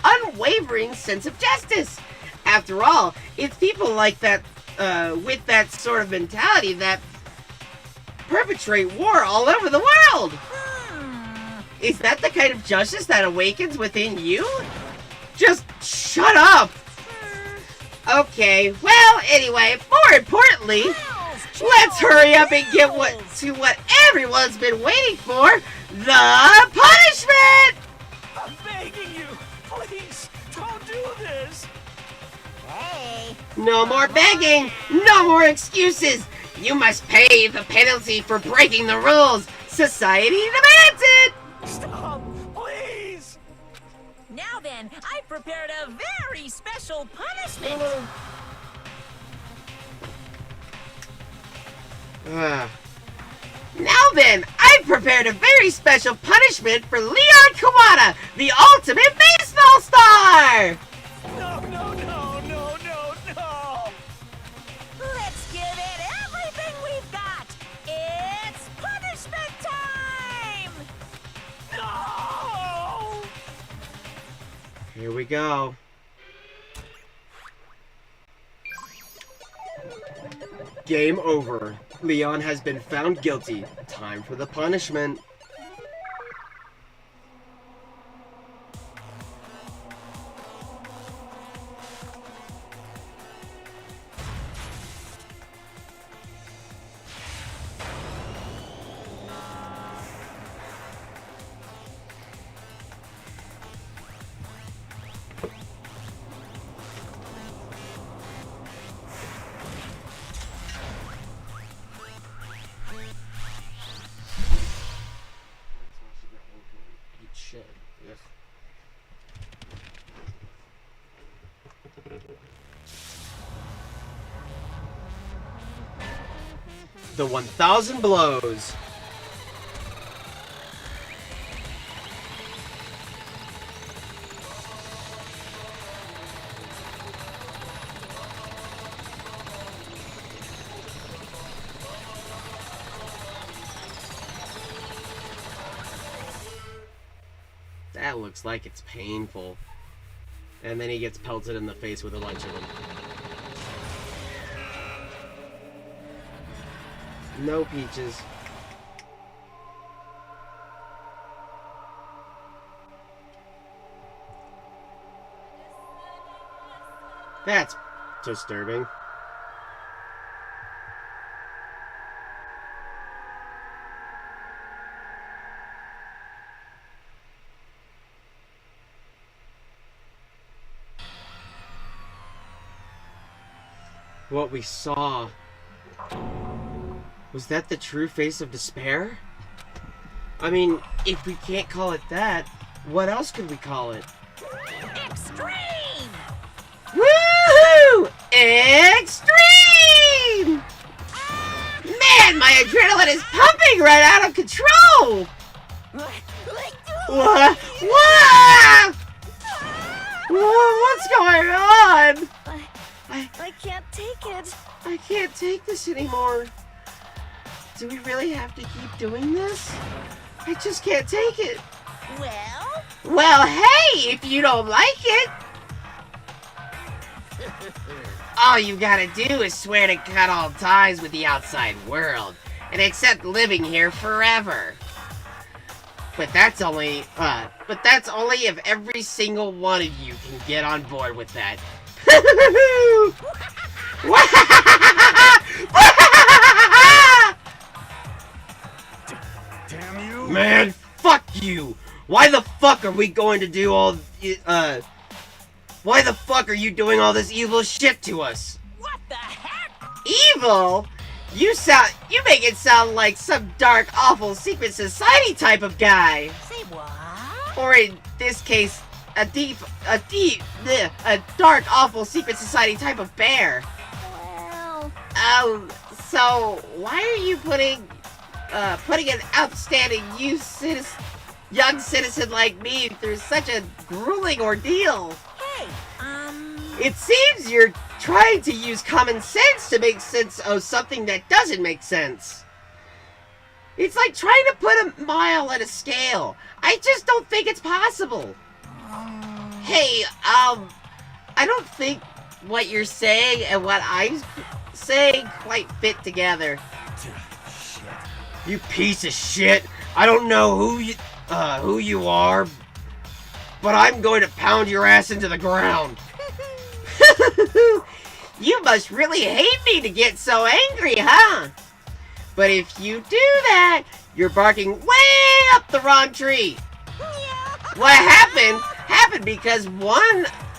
unwavering sense of justice. After all, it's people like that, with that sort of mentality that perpetrate war all over the world. Is that the kind of justice that awakens within you? Just shut up! Okay, well, anyway, more importantly, Let's hurry up and get what everyone's been waiting for, the punishment! I'm begging you, please, don't do this! Hey. No more begging, no more excuses! You must pay the penalty for breaking the rules! Society demands it! Stop, please! Now then, I prepared a very special punishment. Now then, I've prepared a very special punishment for Leon Kawada, the ultimate baseball star! No, no, no, no, no, no! Let's give it everything we've got. It's punishment time! No! Here we go. Game over. Leon has been found guilty. Time for the punishment. Shit. Yes. The 1,000 blows. That looks like it's painful. And then he gets pelted in the face with a bunch of them. No peaches. That's disturbing. What we saw, was that the true face of despair? I mean, if we can't call it that, what else could we call it? Extreme! Woohoo! Extreme! Man, my adrenaline is pumping right out of control! What? What? What's going on? I can't take it. I can't take this anymore. Do we really have to keep doing this? I just can't take it. Well? Well, hey, if you don't like it, all you gotta do is swear to cut all ties with the outside world and accept living here forever. But that's only if every single one of you can get on board with that. Damn you! Man, fuck you! Why the fuck are we going to do all, why the fuck are you doing all this evil shit to us? What the heck? Evil? You make it sound like some dark, awful secret society type of guy. Say what? Or in this case, a dark, awful secret society type of bear. Well... So why are you putting an upstanding young citizen like me through such a grueling ordeal? Hey, It seems you're trying to use common sense to make sense of something that doesn't make sense. It's like trying to put a mile at a scale. I just don't think it's possible. Hey, I don't think what you're saying and what I'm saying quite fit together. You piece of shit! I don't know who you are, but I'm going to pound your ass into the ground. You must really hate me to get so angry, huh? But if you do that, you're barking way up the wrong tree. What happened because more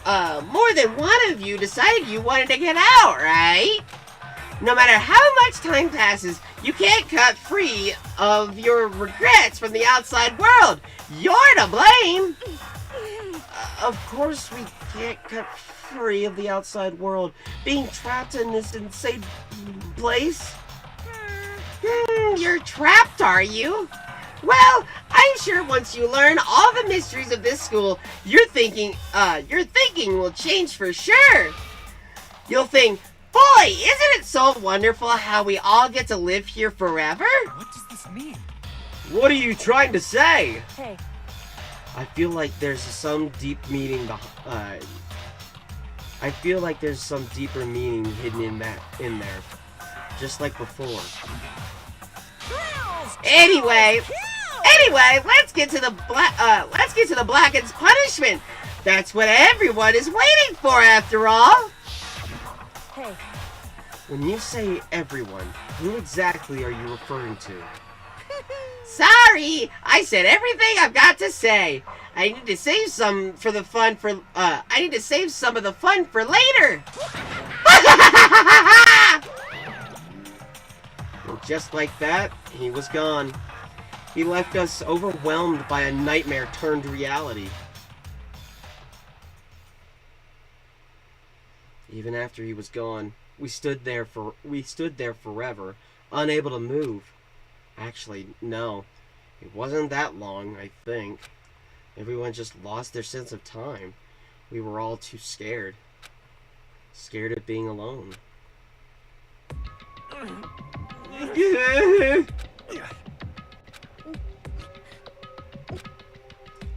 than one of you decided you wanted to get out, right? No matter how much time passes, you can't cut free of your regrets from the outside world. You're to blame. Of course we can't cut free of the outside world. Being trapped in this insane place? You're trapped, are you? Well, I'm sure once you learn all the mysteries of this school, your thinking will change for sure. You'll think, boy, isn't it so wonderful how we all get to live here forever? What does this mean? What are you trying to say? Hey. I feel like there's some deep meaning I feel like there's some deeper meaning hidden in there. Just like before. Anyway, let's get to the Blacken's punishment. That's what everyone is waiting for after all. Hey. When you say everyone, who exactly are you referring to? Sorry, I said everything I've got to say. I need to save some of the fun for later. And just like that, he was gone. He left us overwhelmed by a nightmare turned reality. Even after he was gone, we stood there forever, unable to move. Actually, no. It wasn't that long, I think. Everyone just lost their sense of time. We were all too scared. Scared of being alone.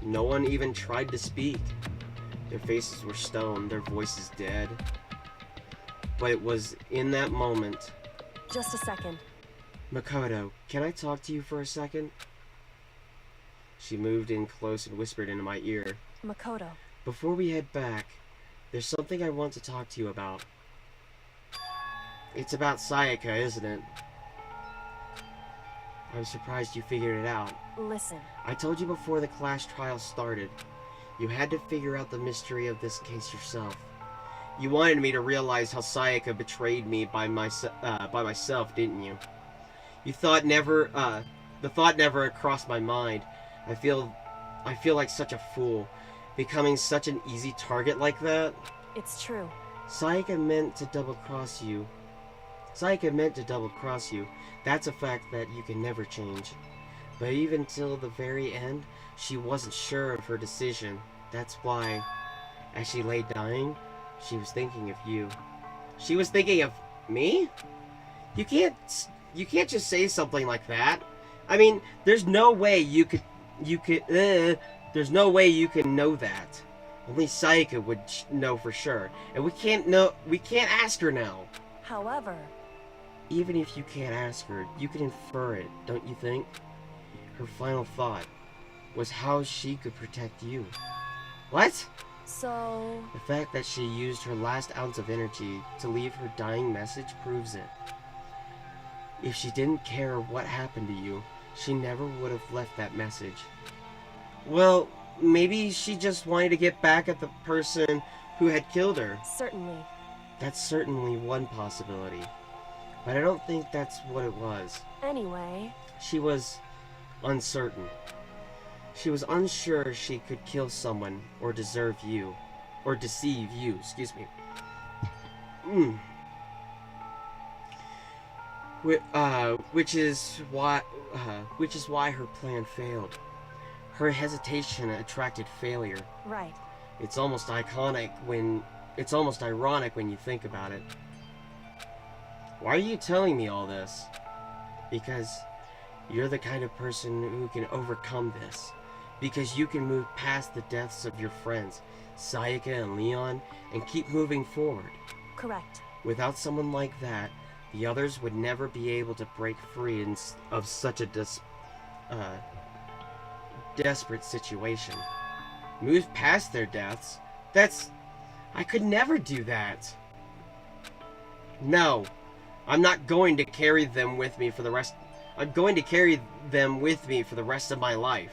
No one even tried to speak. Their faces were stone, their voices dead. But it was in that moment. Just a second. Makoto, can I talk to you for a second? She moved in close and whispered into my ear. Makoto. Before we head back, there's something I want to talk to you about. It's about Sayaka, isn't it? I'm surprised you figured it out. Listen. I told you before the class trial started. You had to figure out the mystery of this case yourself. You wanted me to realize how Sayaka betrayed me by myself, didn't you? The thought never crossed my mind. I feel like such a fool, becoming such an easy target like that. It's true. Sayaka meant to double-cross you. That's a fact that you can never change. But even till the very end, she wasn't sure of her decision. That's why, as she lay dying, she was thinking of you. She was thinking of me? You can't just say something like that. I mean, there's no way you can know that. Only Sayaka would know for sure. And we can't ask her now. However, even if you can't ask her, you can infer it, don't you think? Her final thought was how she could protect you. What? So... The fact that she used her last ounce of energy to leave her dying message proves it. If she didn't care what happened to you, she never would have left that message. Well, maybe she just wanted to get back at the person who had killed her. Certainly. That's certainly one possibility. But I don't think that's what it was. Anyway... She was uncertain. She was unsure she could kill someone or deceive you, excuse me. Which is why her plan failed. Her hesitation attracted failure. Right. It's almost ironic when you think about it. Why are you telling me all this? Because you're the kind of person who can overcome this. Because you can move past the deaths of your friends, Sayaka and Leon, and keep moving forward. Correct. Without someone like that, the others would never be able to break free of such a desperate situation. Move past their deaths? I could never do that. No, I'm not going to carry them with me for the rest. I'm going to carry them with me for the rest of my life.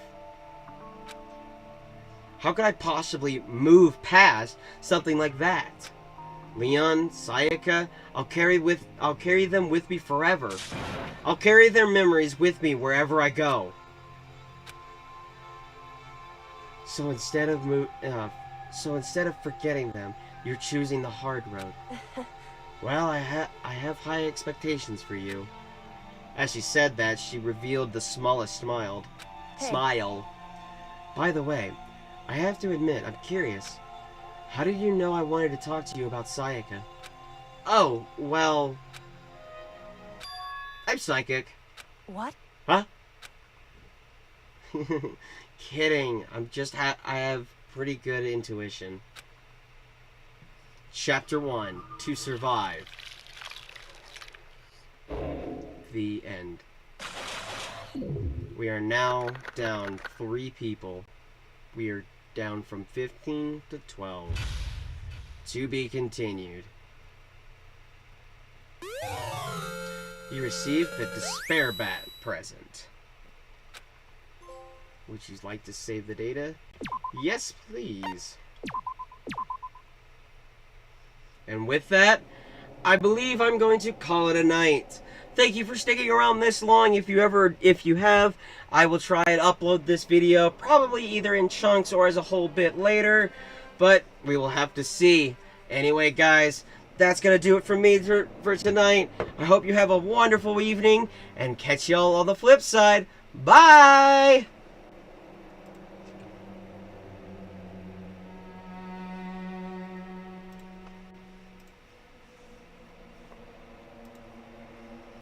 How could I possibly move past something like that? Leon, Sayaka, I'll carry them with me forever. I'll carry their memories with me wherever I go. So instead of forgetting them, you're choosing the hard road. Well, I have high expectations for you. As she said that, she revealed the smallest smile. By the way, I have to admit, I'm curious. How did you know I wanted to talk to you about Sayaka? Oh, well... I'm psychic. What? Huh? Kidding. I have pretty good intuition. Chapter 1. To survive. The end. We are now down 3 people. We are down from 15 to 12. To be continued. You received the Despair Bat present. Would you like to save the data? Yes, please. And with that, I believe I'm going to call it a night. Thank you for sticking around this long. If you have, I will try and upload this video, probably either in chunks or as a whole bit later, but we will have to see. Anyway, guys, that's gonna do it for me for tonight. I hope you have a wonderful evening, and catch y'all on the flip side. Bye!